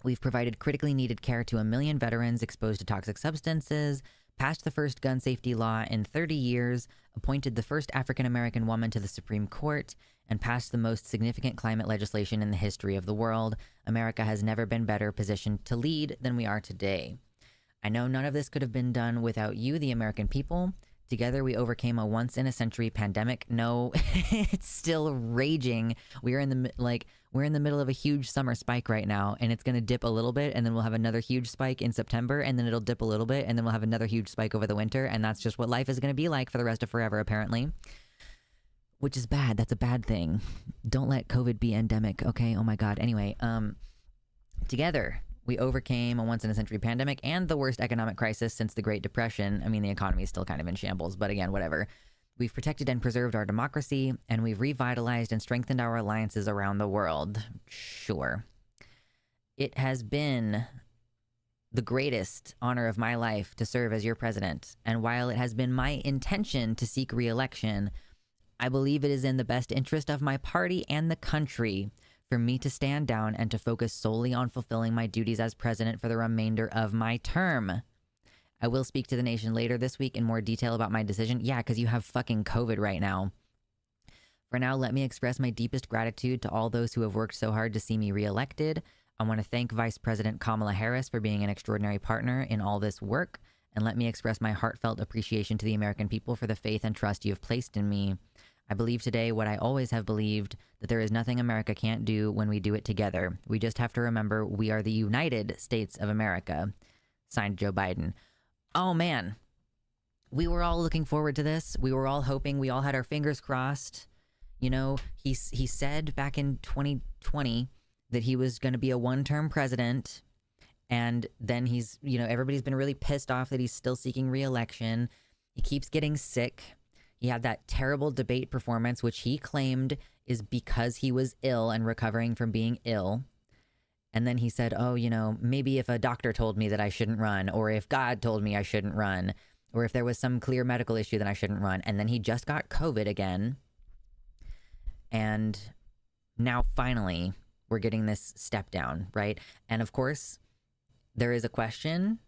we've provided critically needed care to 1 million veterans exposed to toxic substances, passed the first gun safety law in 30 years, appointed the first African-American woman to the Supreme Court, and passed the most significant climate legislation in the history of the world. America has never been better positioned to lead than we are today. I know none of this could have been done without you, the American people. Together, we overcame a once-in-a-century pandemic. No, it's still raging. We're in the middle of a huge summer spike right now, and it's going to dip a little bit, and then we'll have another huge spike in September, and then it'll dip a little bit, and then we'll have another huge spike over the winter, and that's just what life is going to be like for the rest of forever, apparently. which is bad. That's a bad thing. Don't let COVID be endemic, okay? Oh my God. Anyway, together, we overcame a once-in-a-century pandemic and the worst economic crisis since the Great Depression. I mean, the economy is still kind of in shambles, but again, whatever. We've protected and preserved our democracy, and we've revitalized and strengthened our alliances around the world. Sure. It has been the greatest honor of my life to serve as your president, and while it has been my intention to seek re-election, I believe it is in the best interest of my party and the country for me to stand down and to focus solely on fulfilling my duties as president for the remainder of my term. I will speak to the nation later this week in more detail about my decision. Yeah, because you have fucking COVID right now. For now, let me express my deepest gratitude to all those who have worked so hard to see me reelected. I want to thank Vice President Kamala Harris for being an extraordinary partner in all this work. And let me express my heartfelt appreciation to the American people for the faith and trust you have placed in me. I believe today what I always have believed, that there is nothing America can't do when we do it together. We just have to remember we are the United States of America. Signed, Joe Biden. Oh man, we were all looking forward to this. We were all hoping, we all had our fingers crossed. You know, he said back in 2020 that he was going to be a one-term president. And then he's, you know, everybody's been really pissed off that he's still seeking re-election. He keeps getting sick. He had that terrible debate performance, which he claimed is because he was ill and recovering from being ill. And then he said, oh, you know, maybe if a doctor told me that I shouldn't run, or if God told me I shouldn't run, or if there was some clear medical issue, then I shouldn't run. And then he just got COVID again. And now finally we're getting this step down, right? And of course, there is a question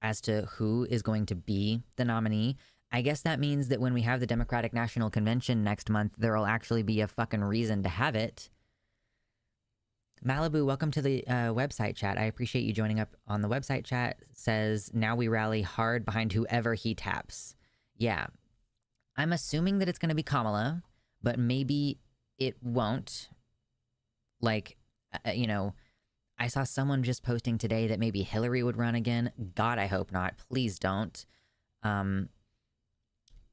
as to who is going to be the nominee. I guess that means that when we have the Democratic National Convention next month, there will actually be a fucking reason to have it. Malibu, welcome to the website chat. I appreciate you joining up on the website chat. Says, now we rally hard behind whoever he taps. Yeah. I'm assuming that it's going to be Kamala, but maybe it won't. Like, you know, I saw someone just posting today that maybe Hillary would run again. God, I hope not. Please don't.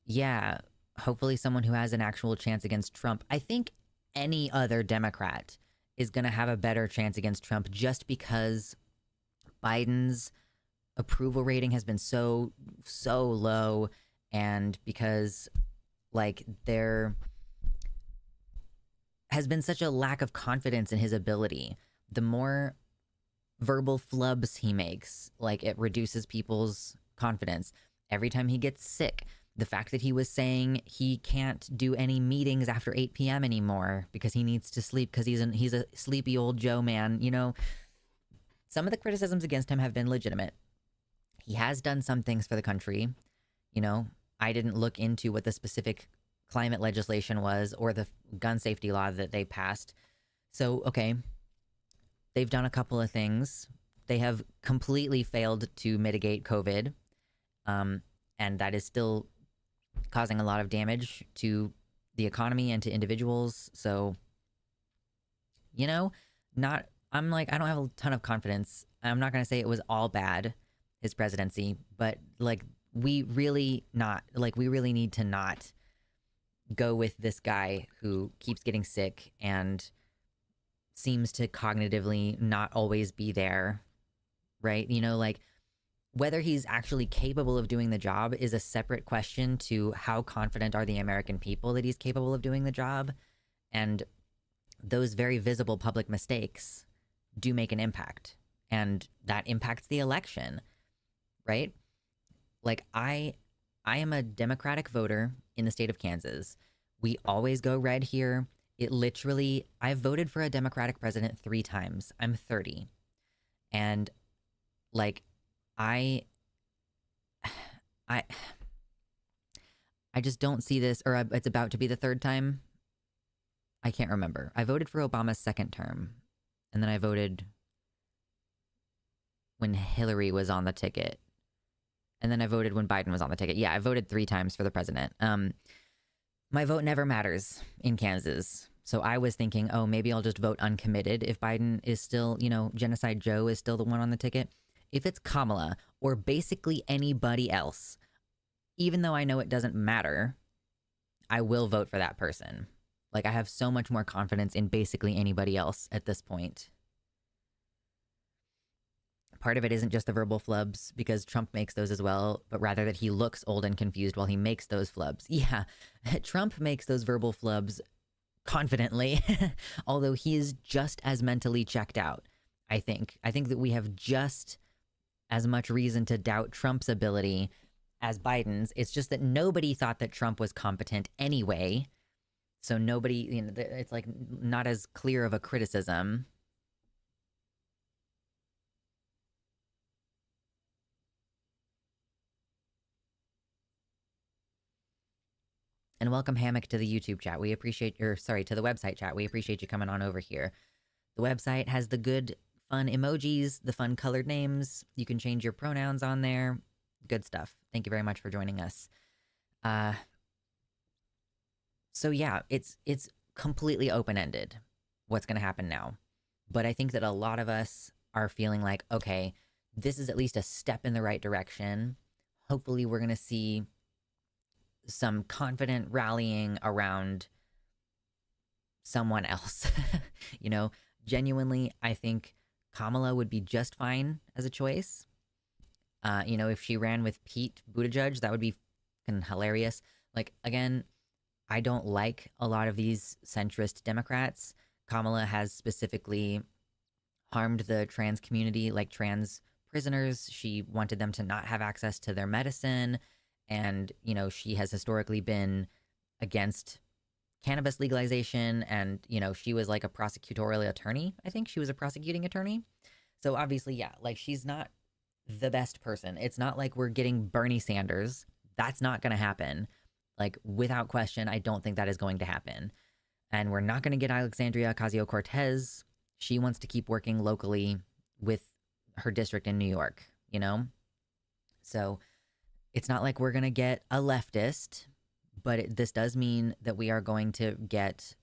Yeah, hopefully someone who has an actual chance against Trump. I think any other Democrat is going to have a better chance against Trump just because Biden's approval rating has been so low, and because, like, there has been such a lack of confidence in his ability. The more verbal flubs he makes, like, it reduces people's confidence. Every time he gets sick, the fact that he was saying he can't do any meetings after 8 p.m. anymore because he needs to sleep because he's a sleepy old Joe man, you know. Some of the criticisms against him have been legitimate. He has done some things for the country. You know, I didn't look into what the specific climate legislation was or the gun safety law that they passed. So, okay, they've done a couple of things. They have completely failed to mitigate COVID, and that is still causing a lot of damage to the economy and to individuals. So, you know, I don't have a ton of confidence. I'm not going to say it was all bad, his presidency, but like, we really need to not go with this guy who keeps getting sick and seems to cognitively not always be there, right? You know, like, whether he's actually capable of doing the job is a separate question to how confident are the American people that he's capable of doing the job. And those very visible public mistakes do make an impact, and that impacts the election, right? Like, I am a Democratic voter in the state of Kansas. We always go red here. I've voted for a Democratic president 3 times. I'm 30. And like, I just don't see this, or it's about to be the 3rd time. I can't remember. I voted for Obama's 2nd term, and then I voted when Hillary was on the ticket, and then I voted when Biden was on the ticket. Yeah, I voted 3 times for the president. My vote never matters in Kansas. So I was thinking, oh, maybe I'll just vote uncommitted if Biden is still, you know, Genocide Joe is still the one on the ticket. If it's Kamala or basically anybody else, even though I know it doesn't matter, I will vote for that person. Like, I have so much more confidence in basically anybody else at this point. Part of it isn't just the verbal flubs, because Trump makes those as well, but rather that he looks old and confused while he makes those flubs. Yeah, Trump makes those verbal flubs confidently, although he is just as mentally checked out, I think. I think that we have just as much reason to doubt Trump's ability as Biden's. It's just that nobody thought that Trump was competent anyway. So nobody, it's like not as clear of a criticism. And welcome Hammock to the YouTube chat. We appreciate your, sorry, to the website chat. We appreciate you coming on over here. The website has the good, fun emojis, the fun colored names. You can change your pronouns on there. Good stuff. Thank you very much for joining us. So yeah, it's completely open-ended what's going to happen now. But I think that a lot of us are feeling like, okay, this is at least a step in the right direction. Hopefully we're going to see some confident rallying around someone else. You know, genuinely, I think Kamala would be just fine as a choice. You know, if she ran with Pete Buttigieg, that would be fucking hilarious. Like, again, I don't like a lot of these centrist Democrats. Kamala has specifically harmed the trans community, like trans prisoners. She wanted them to not have access to their medicine. And, you know, she has historically been against cannabis legalization. And, you know, she was like a prosecutorial attorney. I think she was a prosecuting attorney. So obviously, yeah, like she's not the best person. It's not like we're getting Bernie Sanders. That's not going to happen. Like, without question, I don't think that is going to happen. And we're not going to get Alexandria Ocasio-Cortez. She wants to keep working locally with her district in New York, you know? So it's not like we're going to get a leftist, but this does mean that we are going to get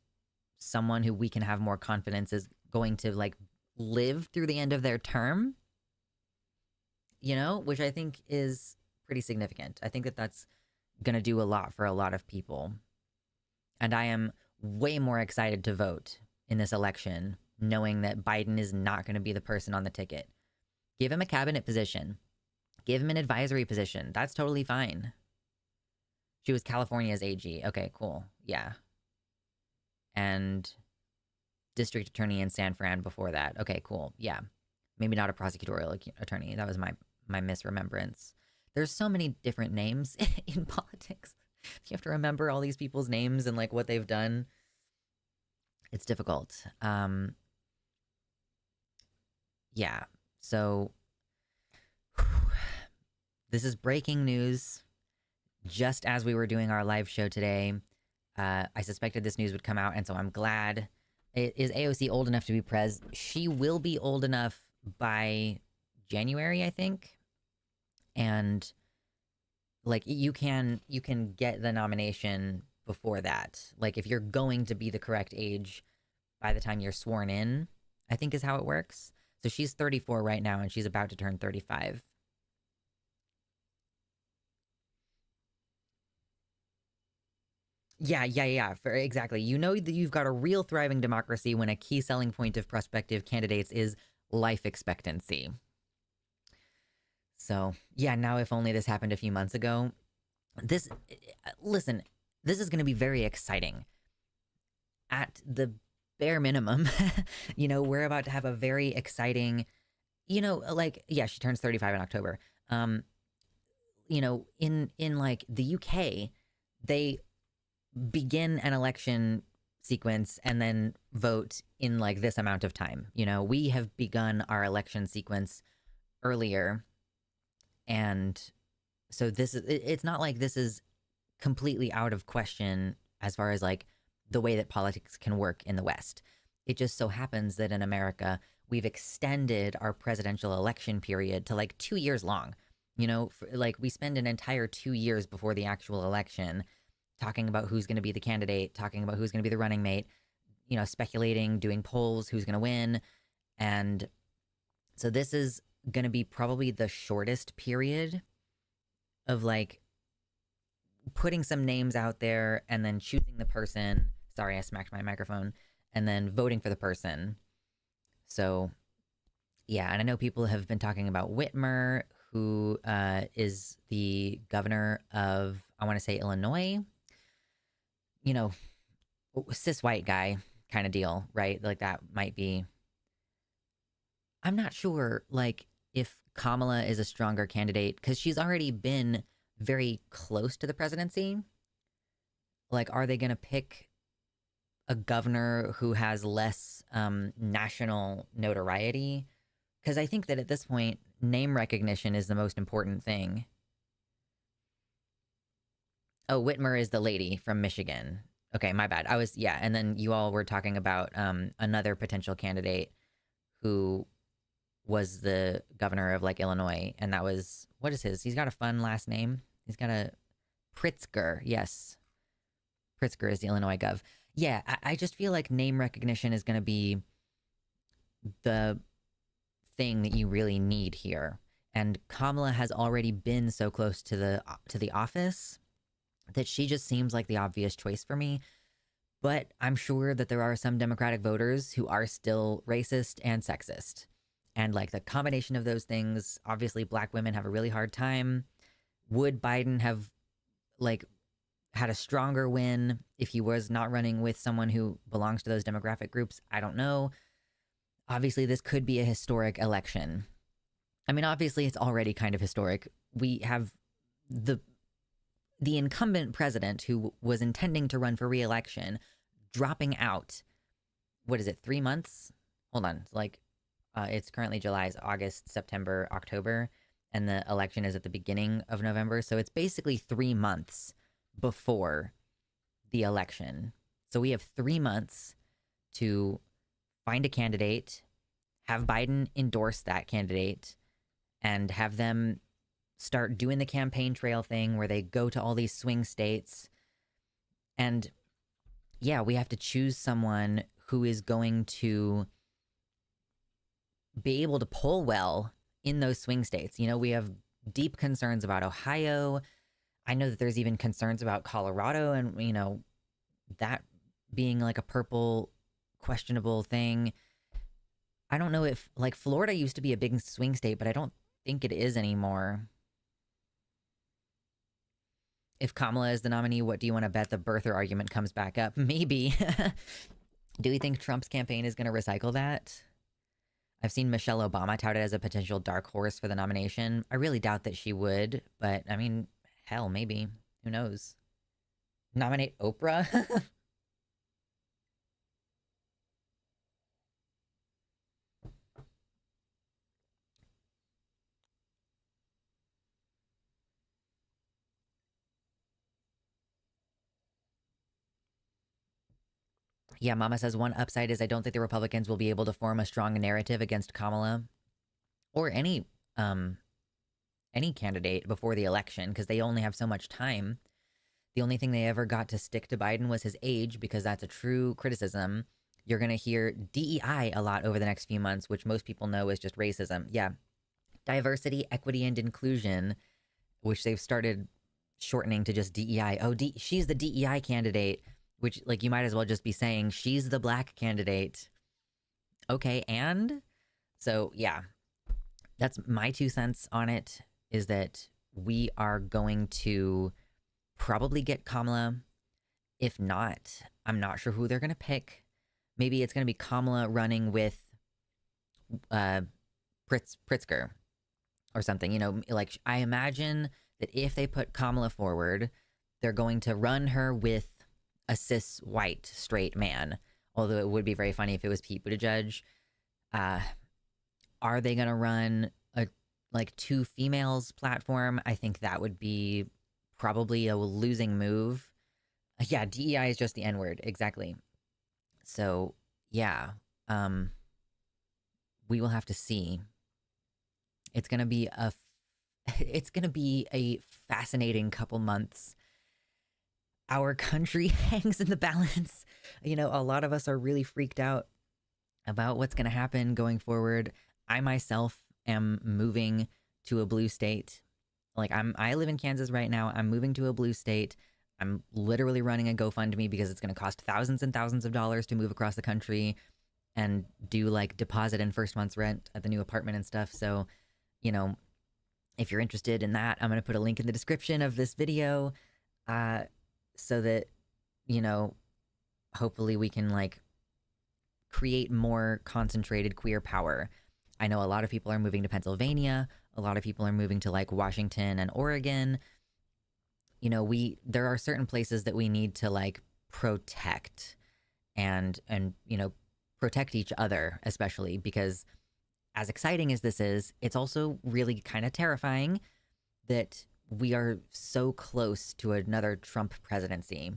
someone who we can have more confidence is going to, like, live through the end of their term, you know, which I think is pretty significant. I think that that's going to do a lot for a lot of people. And I am way more excited to vote in this election, knowing that Biden is not going to be the person on the ticket. Give him a cabinet position. Give him an advisory position. That's totally fine. She was California's AG. Okay, cool. Yeah. And district attorney in San Fran before that. Okay, cool. Yeah. Maybe not a prosecutorial attorney. That was my misremembrance. There's so many different names in politics. You have to remember all these people's names and like what they've done. It's difficult. Yeah. So this is breaking news. Just as we were doing our live show today, I suspected this news would come out, and so I'm glad. Is AOC old enough to be pres? She will be old enough by January, I think. And like you can get the nomination before that. Like if you're going to be the correct age by the time you're sworn in, I think is how it works. So she's 34 right now and she's about to turn 35. Yeah. Exactly. You know that you've got a real thriving democracy when a key selling point of prospective candidates is life expectancy. So, yeah, now if only this happened a few months ago. Listen, this is going to be very exciting. At the bare minimum, you know, we're about to have a very exciting, you know, like, yeah, she turns 35 in October. You know, in like the UK, they begin an election sequence and then vote in like this amount of time. You know, we have begun our election sequence earlier. And so this is, it's not like this is completely out of question as far as like the way that politics can work in the West. It just so happens that in America, we've extended our presidential election period to like 2 years long. You know, like we spend an entire 2 years before the actual election talking about who's going to be the candidate, talking about who's going to be the running mate, you know, speculating, doing polls, who's going to win. And so this is going to be probably the shortest period of like putting some names out there and then choosing the person. Sorry, I smacked my microphone. And then voting for the person. So, yeah, and I know people have been talking about Whitmer, who is the governor of, I want to say, Illinois. You know, cis white guy kind of deal, right? Like that might be. I'm not sure, like, if Kamala is a stronger candidate because she's already been very close to the presidency. Like, are they going to pick a governor who has less national notoriety? Because I think that at this point, name recognition is the most important thing. Oh, Whitmer is the lady from Michigan. Okay, my bad. Yeah, and then you all were talking about another potential candidate who was the governor of like Illinois, and that was, what is his? He's got a fun last name. He's got a Pritzker. Yes, Pritzker is the Illinois gov. Yeah, I just feel like name recognition is going to be the thing that you really need here. And Kamala has already been so close to the office that she just seems like the obvious choice for me. But I'm sure that there are some Democratic voters who are still racist and sexist. And like the combination of those things, obviously black women have a really hard time. Would Biden have like had a stronger win if he was not running with someone who belongs to those demographic groups? I don't know. Obviously, this could be a historic election. I mean, obviously, it's already kind of historic. We have the incumbent president who was intending to run for re-election dropping out. What is it, 3 months? Hold on. Like, it's currently July, it's August, September, October, and the election is at the beginning of November. So it's basically 3 months before the election. So we have 3 months to find a candidate, have Biden endorse that candidate, and have them start doing the campaign trail thing where they go to all these swing states. And yeah, we have to choose someone who is going to be able to poll well in those swing states. You know, we have deep concerns about Ohio. I know that there's even concerns about Colorado and, you know, that being like a purple questionable thing. I don't know if, like, Florida used to be a big swing state, but I don't think it is anymore. If Kamala is the nominee, what do you want to bet the birther argument comes back up? Maybe. Do we think Trump's campaign is going to recycle that? I've seen Michelle Obama touted as a potential dark horse for the nomination. I really doubt that she would, but I mean, hell, maybe. Who knows? Nominate Oprah? Yeah, Mama says one upside is I don't think the Republicans will be able to form a strong narrative against Kamala or any candidate before the election because they only have so much time. The only thing they ever got to stick to Biden was his age because that's a true criticism. You're going to hear DEI a lot over the next few months, which most people know is just racism. Yeah. Diversity, equity, and inclusion, which they've started shortening to just DEI. Oh, she's the DEI candidate, which, like, you might as well just be saying she's the black candidate. Okay, and? So, yeah. That's my 2 cents on it, is that we are going to probably get Kamala. If not, I'm not sure who they're going to pick. Maybe it's going to be Kamala running with Pritzker or something. You know, like, I imagine that if they put Kamala forward, they're going to run her with a cis white straight man. Although it would be very funny if it was Pete Buttigieg. Are they going to run a like 2 females platform? I think that would be probably a losing move. Yeah, DEI is just the N-word. Exactly. So, yeah. We will have to see. It's going to be a fascinating couple months. Our country hangs in the balance. You know, a lot of us are really freaked out about what's going to happen going forward. I myself am moving to a blue state Like I live in Kansas right now. I'm moving to a blue state. I'm literally running a GoFundMe because it's going to cost thousands and thousands of dollars to move across the country and do like deposit and first month's rent at the new apartment and stuff. So, you know, if you're interested in that, I'm going to put a link in the description of this video uh, so that, you know, hopefully we can like create more concentrated queer power. I know a lot of people are moving to Pennsylvania. A lot of people are moving to like Washington and Oregon. You know, there are certain places that we need to like protect and you know, protect each other, especially because as exciting as this is, it's also really kind of terrifying that we are so close to another Trump presidency.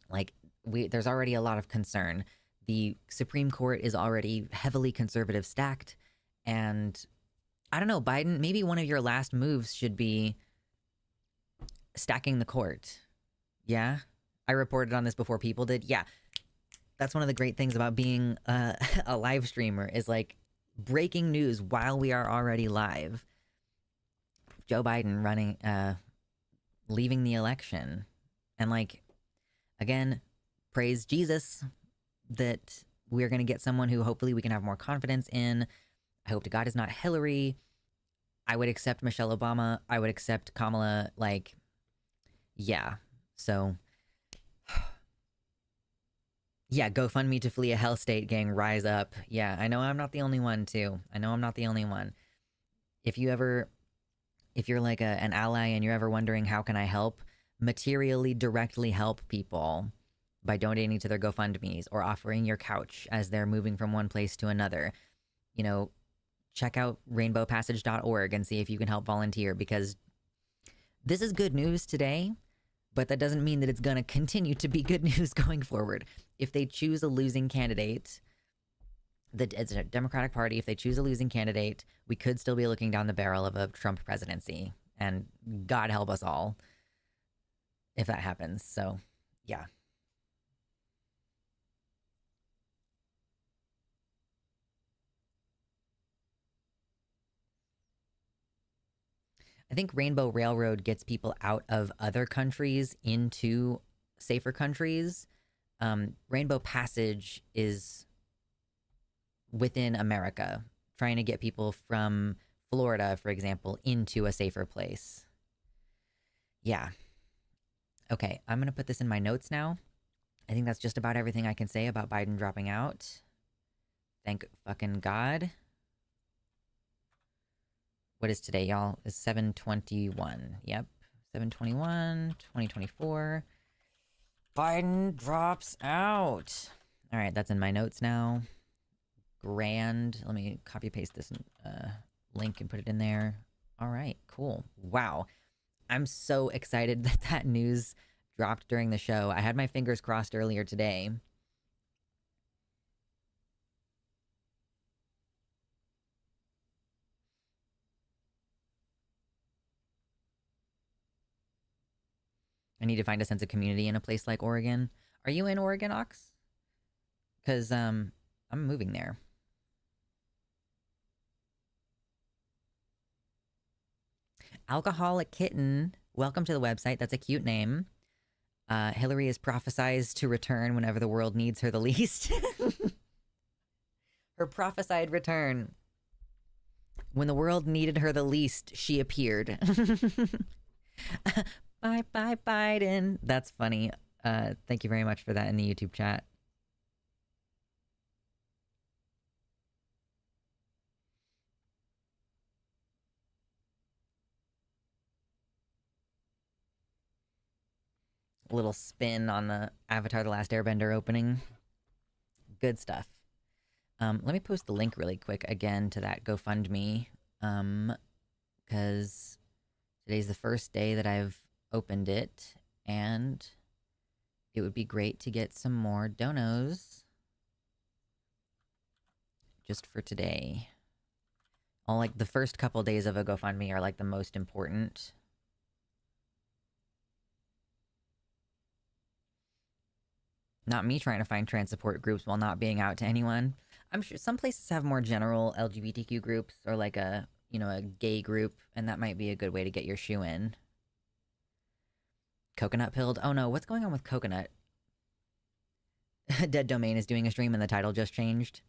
Like there's already a lot of concern. The Supreme Court is already heavily conservative stacked, and I don't know, Biden, maybe one of your last moves should be stacking the court. Yeah? I reported on this before people did. Yeah. That's one of the great things about being a live streamer is like breaking news while we are already live. Joe Biden running, leaving the election. And like, again, praise Jesus that we're going to get someone who hopefully we can have more confidence in. I hope to God is not Hillary. I would accept Michelle Obama. I would accept Kamala. Like, yeah. So, yeah, GoFundMe to flee a hell state, gang, rise up. Yeah, I know I'm not the only one, too. I know I'm not the only one. If you're like an ally and you're ever wondering how can I help, materially directly help people by donating to their GoFundMes or offering your couch as they're moving from one place to another. You know, check out rainbowpassage.org and see if you can help volunteer, because this is good news today, but that doesn't mean that it's going to continue to be good news going forward. If they choose a losing candidate, it's a Democratic Party, if they choose a losing candidate, we could still be looking down the barrel of a Trump presidency. And God help us all if that happens. So, yeah. I think Rainbow Railroad gets people out of other countries into safer countries. Rainbow Passage is within America, trying to get people from Florida, for example, into a safer place. Yeah. Okay, I'm going to put this in my notes now. I think that's just about everything I can say about Biden dropping out. Thank fucking God. What is today, y'all? It's 7/21. Yep. 7/21, 2024. Biden drops out. All right, that's in my notes now. Grand. Let me copy paste this link and put it in there. All right, cool. Wow. I'm so excited that that news dropped during the show. I had my fingers crossed earlier today. I need to find a sense of community in a place like Oregon. Are you in Oregon, Ox? Because I'm moving there. Alcoholic Kitten, welcome to the website. That's a cute name. Hillary is prophesized to return whenever the world needs her the least. Her prophesied return. When the world needed her the least, she appeared. Bye, bye, Biden. That's funny. Thank you very much for that in the YouTube chat. A little spin on the Avatar The Last Airbender opening. Good stuff. Let me post the link really quick again to that GoFundMe. Because today's the first day that I've opened it, and it would be great to get some more donos just for today. All like the first couple days of a GoFundMe are like the most important. Not me trying to find trans support groups while not being out to anyone. I'm sure some places have more general LGBTQ groups or like a a gay group, and that might be a good way to get your shoe in. Coconut pilled? Oh no, what's going on with coconut? Dead Domain is doing a stream and the title just changed.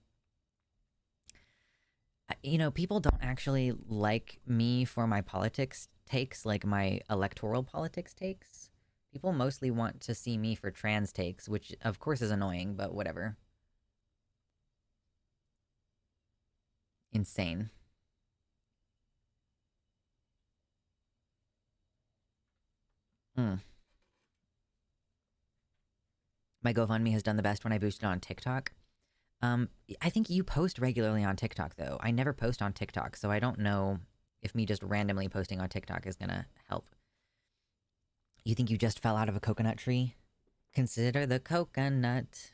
People don't actually like me for my politics takes, like my electoral politics takes. People mostly want to see me for trans takes, which of course is annoying, but whatever. Insane. Mm. My GoFundMe has done the best when I boosted on TikTok. I think you post regularly on TikTok, though. I never post on TikTok, so I don't know if me just randomly posting on TikTok is gonna help. You think you just fell out of a coconut tree? Consider the coconut.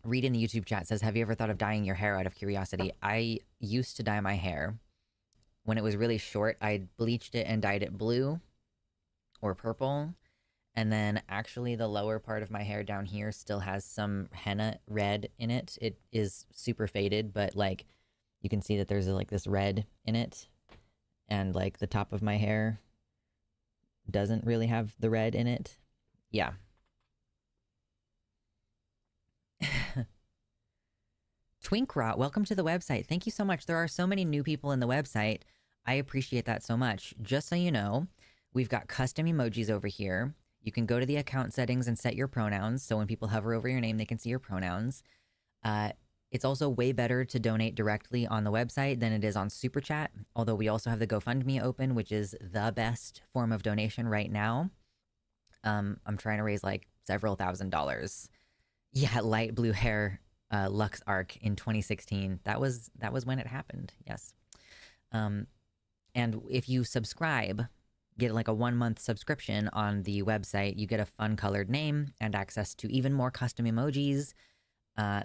Reed in the YouTube chat says, have you ever thought of dyeing your hair out of curiosity? I used to dye my hair. When it was really short, I bleached it and dyed it blue or purple. And then actually the lower part of my hair down here still has some henna red in it. It is super faded, but like you can see that there's like this red in it. And like the top of my hair doesn't really have the red in it. Yeah. Twinkrot, welcome to the website. Thank you so much. There are so many new people in the website. I appreciate that so much. Just so you know, we've got custom emojis over here. You can go to the account settings and set your pronouns. So when people hover over your name, they can see your pronouns. It's also way better to donate directly on the website than it is on Super Chat. Although we also have the GoFundMe open, which is the best form of donation right now. I'm trying to raise like several $1,000s. Yeah, light blue hair, Lux Arc in 2016. That was when it happened. Yes. And if you subscribe, get like a 1-month subscription on the website, you get a fun colored name and access to even more custom emojis.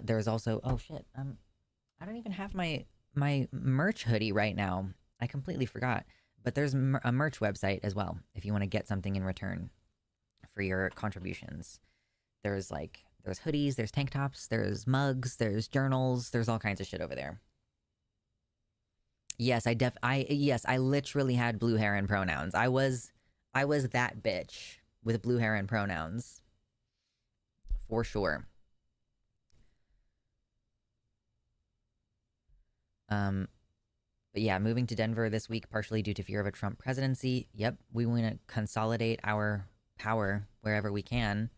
There's also, oh shit, I don't even have my merch hoodie right now. I completely forgot. But there's a merch website as well if you want to get something in return for your contributions. There's hoodies, there's tank tops, there's mugs, there's journals, there's all kinds of shit over there. Yes, I literally had blue hair and pronouns. I was that bitch with blue hair and pronouns. For sure. But yeah, moving to Denver this week partially due to fear of a Trump presidency. Yep, we want to consolidate our power wherever we can.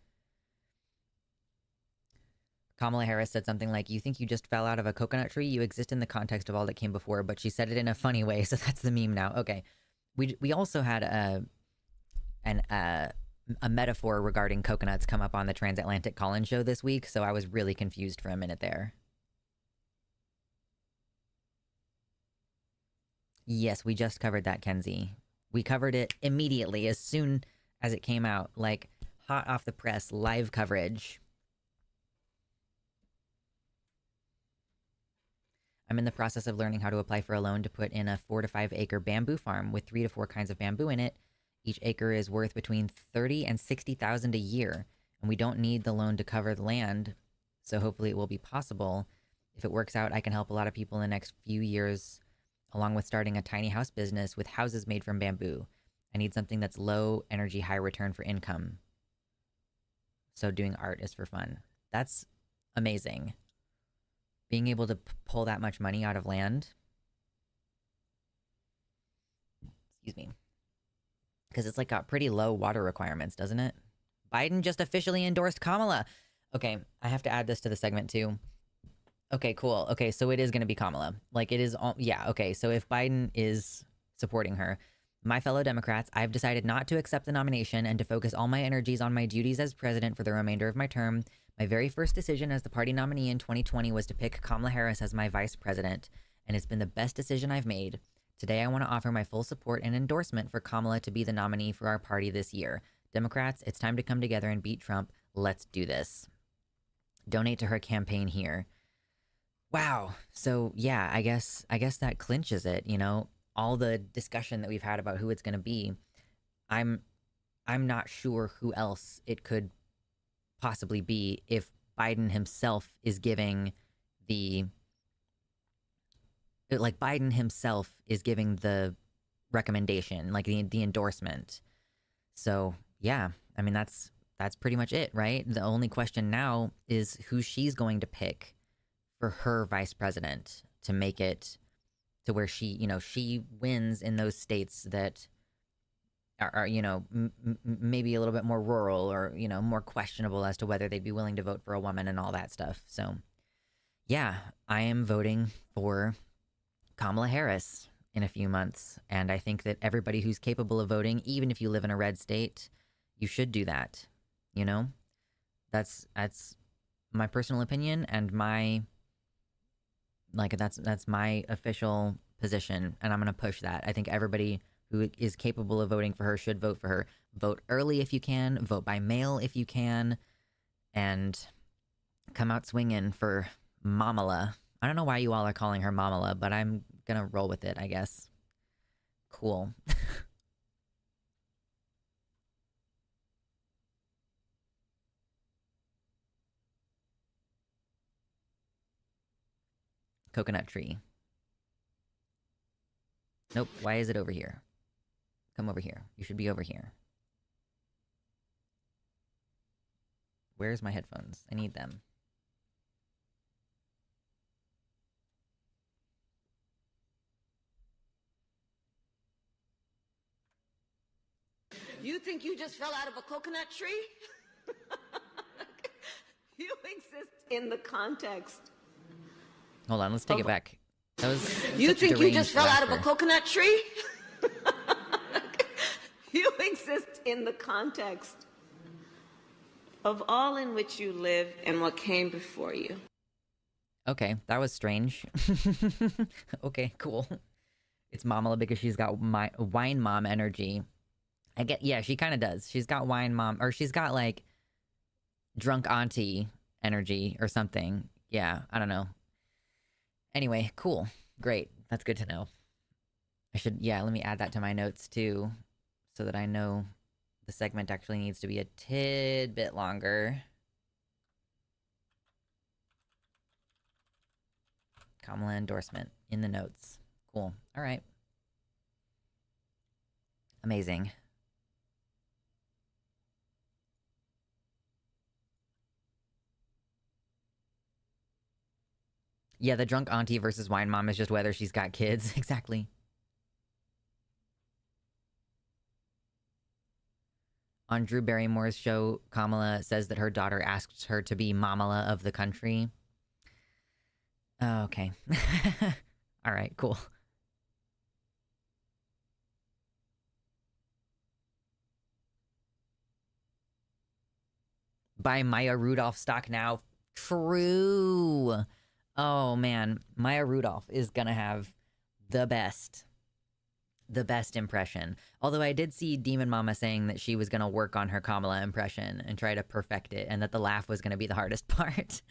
Kamala Harris said something like, you think you just fell out of a coconut tree? You exist in the context of all that came before, but she said it in a funny way, so that's the meme now. Okay. We also had a metaphor regarding coconuts come up on the Transatlantic Call-In show this week, so I was really confused for a minute there. Yes, we just covered that, Kenzie. We covered it immediately, as soon as it came out. Like, hot off the press, live coverage. I'm in the process of learning how to apply for a loan to put in a 4 to 5 acre bamboo farm with 3 to 4 kinds of bamboo in it. Each acre is worth between $30,000 and $60,000 a year, and we don't need the loan to cover the land, so hopefully it will be possible. If it works out, I can help a lot of people in the next few years, along with starting a tiny house business with houses made from bamboo. I need something that's low energy, high return for income. So doing art is for fun. That's amazing. Being able to pull that much money out of land. Excuse me. Because it's like got pretty low water requirements, doesn't it? Biden just officially endorsed Kamala. Okay, I have to add this to the segment too. Okay, cool. Okay, so it is going to be Kamala. Like it is all, yeah, okay. So if Biden is supporting her, my fellow Democrats, I've decided not to accept the nomination and to focus all my energies on my duties as president for the remainder of my term. My very first decision as the party nominee in 2020 was to pick Kamala Harris as my vice president, and it's been the best decision I've made. Today, I want to offer my full support and endorsement for Kamala to be the nominee for our party this year. Democrats, it's time to come together and beat Trump. Let's do this. Donate to her campaign here. Wow. So yeah, I guess that clinches it, you know, all the discussion that we've had about who it's going to be. I'm I'm not sure who else it could possibly be if Biden himself is giving the like Biden himself is giving the recommendation, like the endorsement. So yeah, I mean that's pretty much it, right? The only question now is who she's going to pick for her vice president to make it to where she, she wins in those states that are maybe a little bit more rural or, more questionable as to whether they'd be willing to vote for a woman and all that stuff. So, yeah, I am voting for Kamala Harris in a few months. And I think that everybody who's capable of voting, even if you live in a red state, you should do that. You know, that's my personal opinion and that's my official position, and I'm gonna push that. I think everybody who is capable of voting for her should vote for her. Vote early if you can. Vote by mail if you can, and come out swinging for Mamala. I don't know why you all are calling her Mamala, but I'm gonna roll with it, I guess. Cool. Coconut tree. Nope, why is it over here? Come over here. You should be over here. Where's my headphones? I need them. You think you just fell out of a coconut tree? You exist in the context. Hold on, let's take it back. That was You think you just fell laughter. out of a coconut tree? You exist in the context of all in which you live and what came before you. Okay, that was strange. Okay, cool. It's Mamala because she's got my wine mom energy. Yeah, she kind of does. She's got wine mom, or she's got like drunk auntie energy or something. Yeah, I don't know. Anyway, cool. Great. That's good to know. Let me add that to my notes too, so that I know the segment actually needs to be a tidbit longer. Kamala endorsement in the notes. Cool. All right. Amazing. Yeah, the drunk auntie versus wine mom is just whether she's got kids. Exactly. On Drew Barrymore's show, Kamala says that her daughter asked her to be Mamala of the country. Oh, okay. All right, cool. Buy Maya Rudolph stock now. True. Oh, man. Maya Rudolph is gonna have the best impression. Although I did see Demon Mama saying that she was gonna work on her Kamala impression and try to perfect it, and that the laugh was gonna be the hardest part.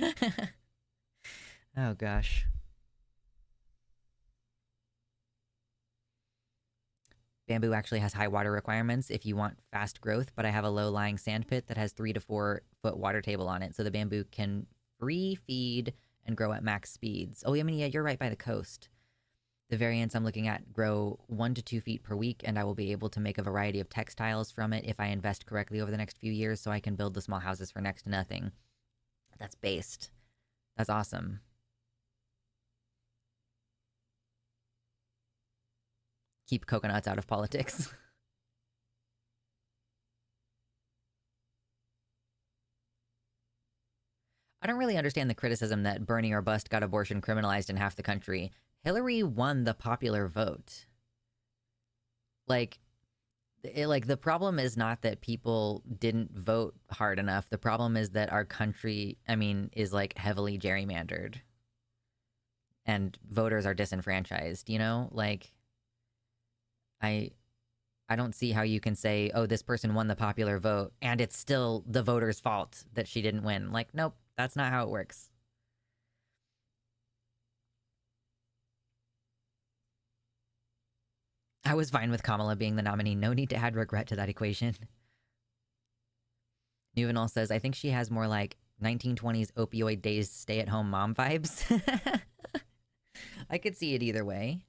Oh, gosh. Bamboo actually has high water requirements if you want fast growth, but I have a low-lying sand pit that has 3 to 4 foot water table on it, so the bamboo can free feed and grow at max speeds. Oh, I mean, yeah, you're right by the coast. The variants I'm looking at grow 1 to 2 feet per week, and I will be able to make a variety of textiles from it if I invest correctly over the next few years, so I can build the small houses for next to nothing. That's based. That's awesome. Keep coconuts out of politics. I don't really understand the criticism that Bernie or bust got abortion criminalized in half the country. Hillary won the popular vote. Like the problem is not that people didn't vote hard enough. The problem is that our country, is like heavily gerrymandered. And voters are disenfranchised, Like, I don't see how you can say, oh, this person won the popular vote, and it's still the voter's fault that she didn't win. Like, nope, that's not how it works. I was fine with Kamala being the nominee. No need to add regret to that equation. Nuvenal says, I think she has more like 1920s opioid days stay-at-home mom vibes. I could see it either way.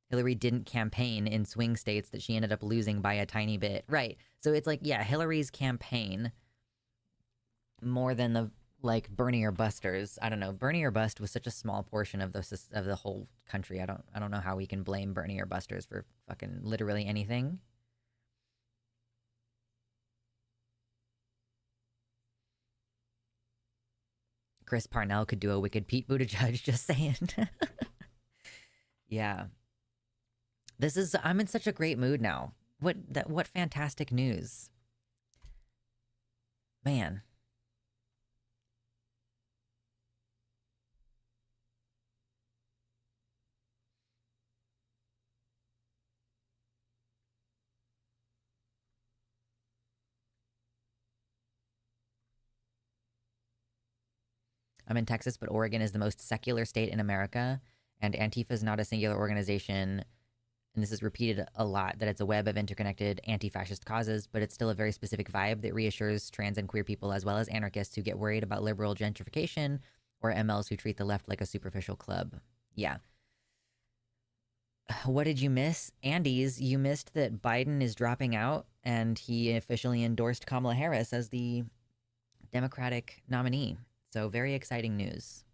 Hillary didn't campaign in swing states that she ended up losing by a tiny bit. Right. So it's like, yeah, Hillary's campaign more than the like Bernie or Busters. I don't know. Bernie or Bust was such a small portion of the whole country. I don't know how we can blame Bernie or Busters for fucking literally anything. Chris Parnell could do a wicked Pete Buttigieg, just saying. Yeah. I'm in such a great mood now. What fantastic news. Man. I'm in Texas, but Oregon is the most secular state in America, and Antifa is not a singular organization. And this is repeated a lot, that it's a web of interconnected anti-fascist causes, but it's still a very specific vibe that reassures trans and queer people as well as anarchists who get worried about liberal gentrification or MLs who treat the left like a superficial club. Yeah. What did you miss? Andes, you missed that Biden is dropping out and he officially endorsed Kamala Harris as the Democratic nominee. So very exciting news.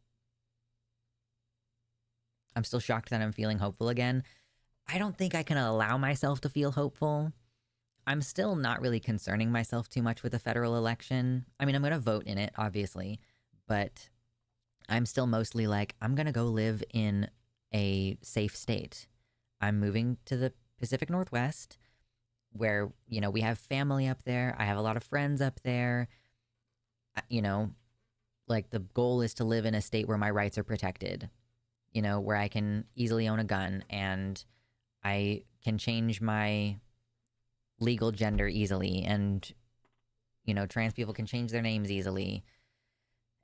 I'm still shocked that I'm feeling hopeful again. I don't think I can allow myself to feel hopeful. I'm still not really concerning myself too much with the federal election. I mean, I'm going to vote in it, obviously, but I'm still mostly like, I'm going to go live in a safe state. I'm moving to the Pacific Northwest where, you know, we have family up there. I have a lot of friends up there. You know, like the goal is to live in a state where my rights are protected, you know, where I can easily own a gun and I can change my legal gender easily, and, you know, trans people can change their names easily,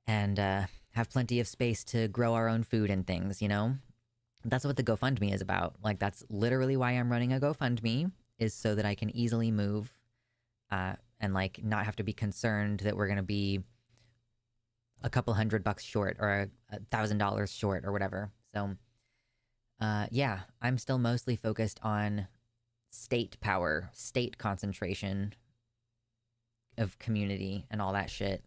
and have plenty of space to grow our own food and things, you know? That's what the GoFundMe is about. Like, that's literally why I'm running a GoFundMe, is so that I can easily move and, like, not have to be concerned that we're going to be a couple $100 short or $1,000 short or whatever. So, yeah, I'm still mostly focused on state power, state concentration of community and all that shit.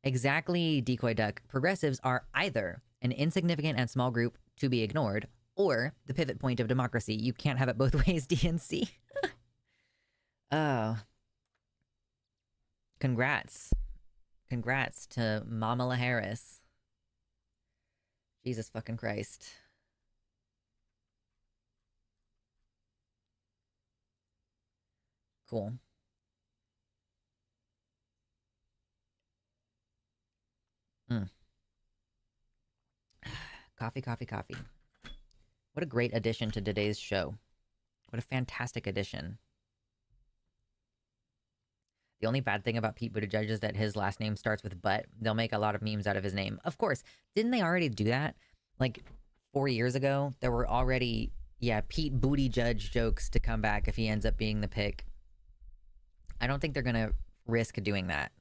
Exactly, Decoy Duck. Progressives are either an insignificant and small group to be ignored or the pivot point of democracy. You can't have it both ways, DNC. Oh. Congrats. Congrats to Kamala Harris. Jesus fucking Christ. Cool. Mm. Coffee, coffee, coffee. What a great addition to today's show. What a fantastic addition. The only bad thing about Pete Buttigieg is that his last name starts with butt. They'll make a lot of memes out of his name. Of course. Didn't they already do that? Like 4 years ago, there were already, yeah, Pete Buttigieg jokes to come back if he ends up being the pick. I don't think they're going to risk doing that.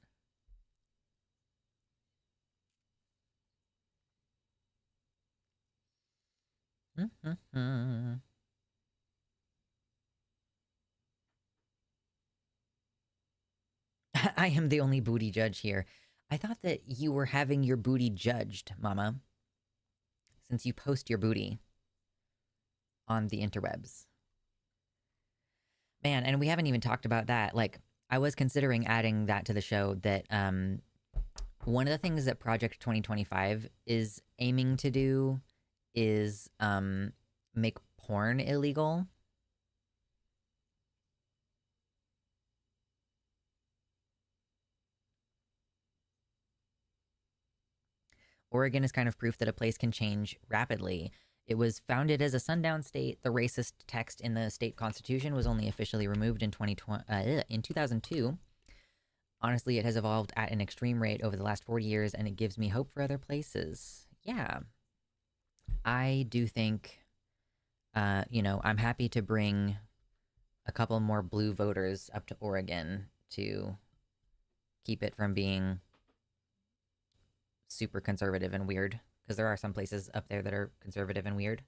I am the only booty judge here. I thought that you were having your booty judged, Mama, since you post your booty on the interwebs. Man, and we haven't even talked about that. Like, I was considering adding that to the show, that one of the things that Project 2025 is aiming to do is make porn illegal. Oregon is kind of proof that a place can change rapidly. It was founded as a sundown state. The racist text in the state constitution was only officially removed in 2002. Honestly, it has evolved at an extreme rate over the last 40 years, and it gives me hope for other places. Yeah. I do think, I'm happy to bring a couple more blue voters up to Oregon to keep it from being super conservative and weird. Because there are some places up there that are conservative and weird.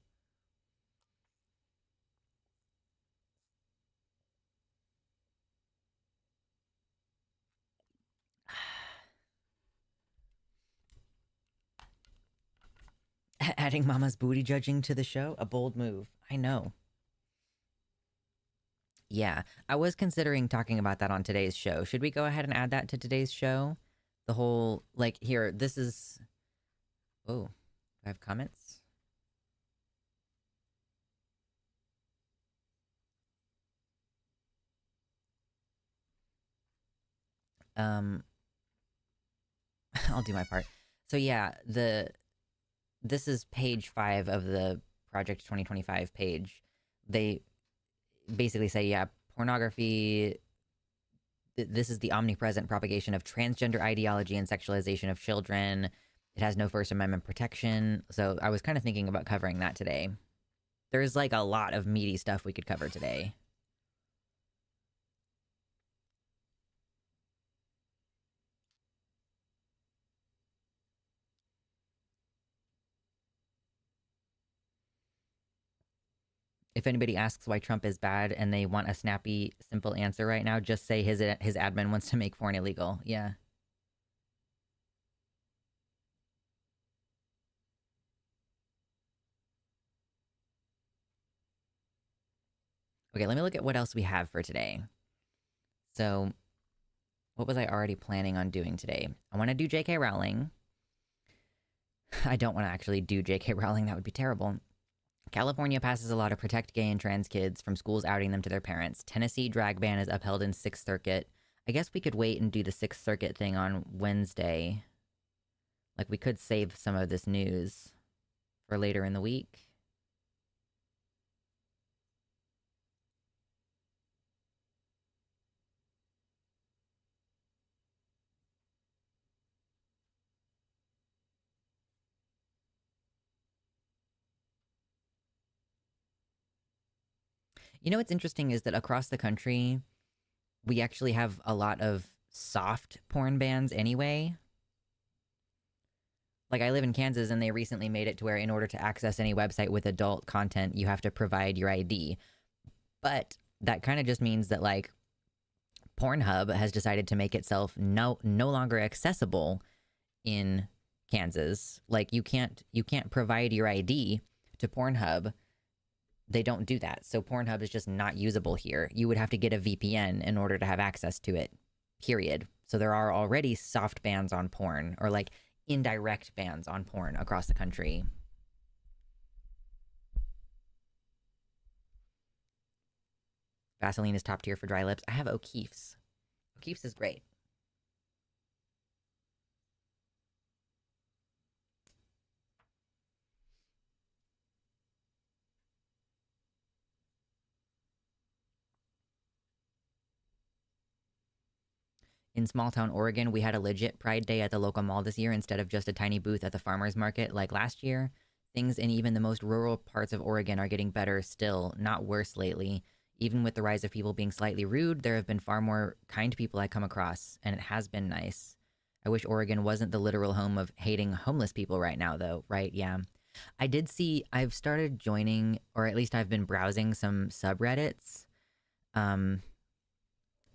Adding Mama's booty judging to the show? A bold move. I know. Yeah, I was considering talking about that on today's show. Should we go ahead and add that to today's show? The whole, like, here, this is. Oh, I have comments? Um, I'll do my part. So yeah, this is page 5 of the Project 2025 page. They basically say, yeah, pornography. This is the omnipresent propagation of transgender ideology and sexualization of children. It has no First Amendment protection. So I was kind of thinking about covering that today. There's like a lot of meaty stuff we could cover today. If anybody asks why Trump is bad and they want a snappy, simple answer right now, just say his admin wants to make porn illegal. Yeah. Okay, let me look at what else we have for today. So, what was I already planning on doing today? I want to do J.K. Rowling. I don't want to actually do J.K. Rowling. That would be terrible. California passes a law to protect gay and trans kids from schools outing them to their parents. Tennessee drag ban is upheld in Sixth Circuit. I guess we could wait and do the Sixth Circuit thing on Wednesday. Like, we could save some of this news for later in the week. You know what's interesting is that across the country, we actually have a lot of soft porn bans anyway. Like, I live in Kansas and they recently made it to where in order to access any website with adult content, you have to provide your ID. But that kind of just means that, like, Pornhub has decided to make itself no longer accessible in Kansas. Like, you can't provide your ID to Pornhub. They don't do that. So Pornhub is just not usable here. You would have to get a VPN in order to have access to it. Period. So there are already soft bans on porn, or like indirect bans on porn across the country. Vaseline is top tier for dry lips. I have O'Keeffe's. O'Keeffe's is great. In small town Oregon, we had a legit Pride Day at the local mall this year instead of just a tiny booth at the farmer's market like last year. Things in even the most rural parts of Oregon are getting better still, not worse lately. Even with the rise of people being slightly rude, there have been far more kind people I come across, and it has been nice. I wish Oregon wasn't the literal home of hating homeless people right now, though, right? Yeah. I did see, I've started joining, or at least I've been browsing some subreddits. Um,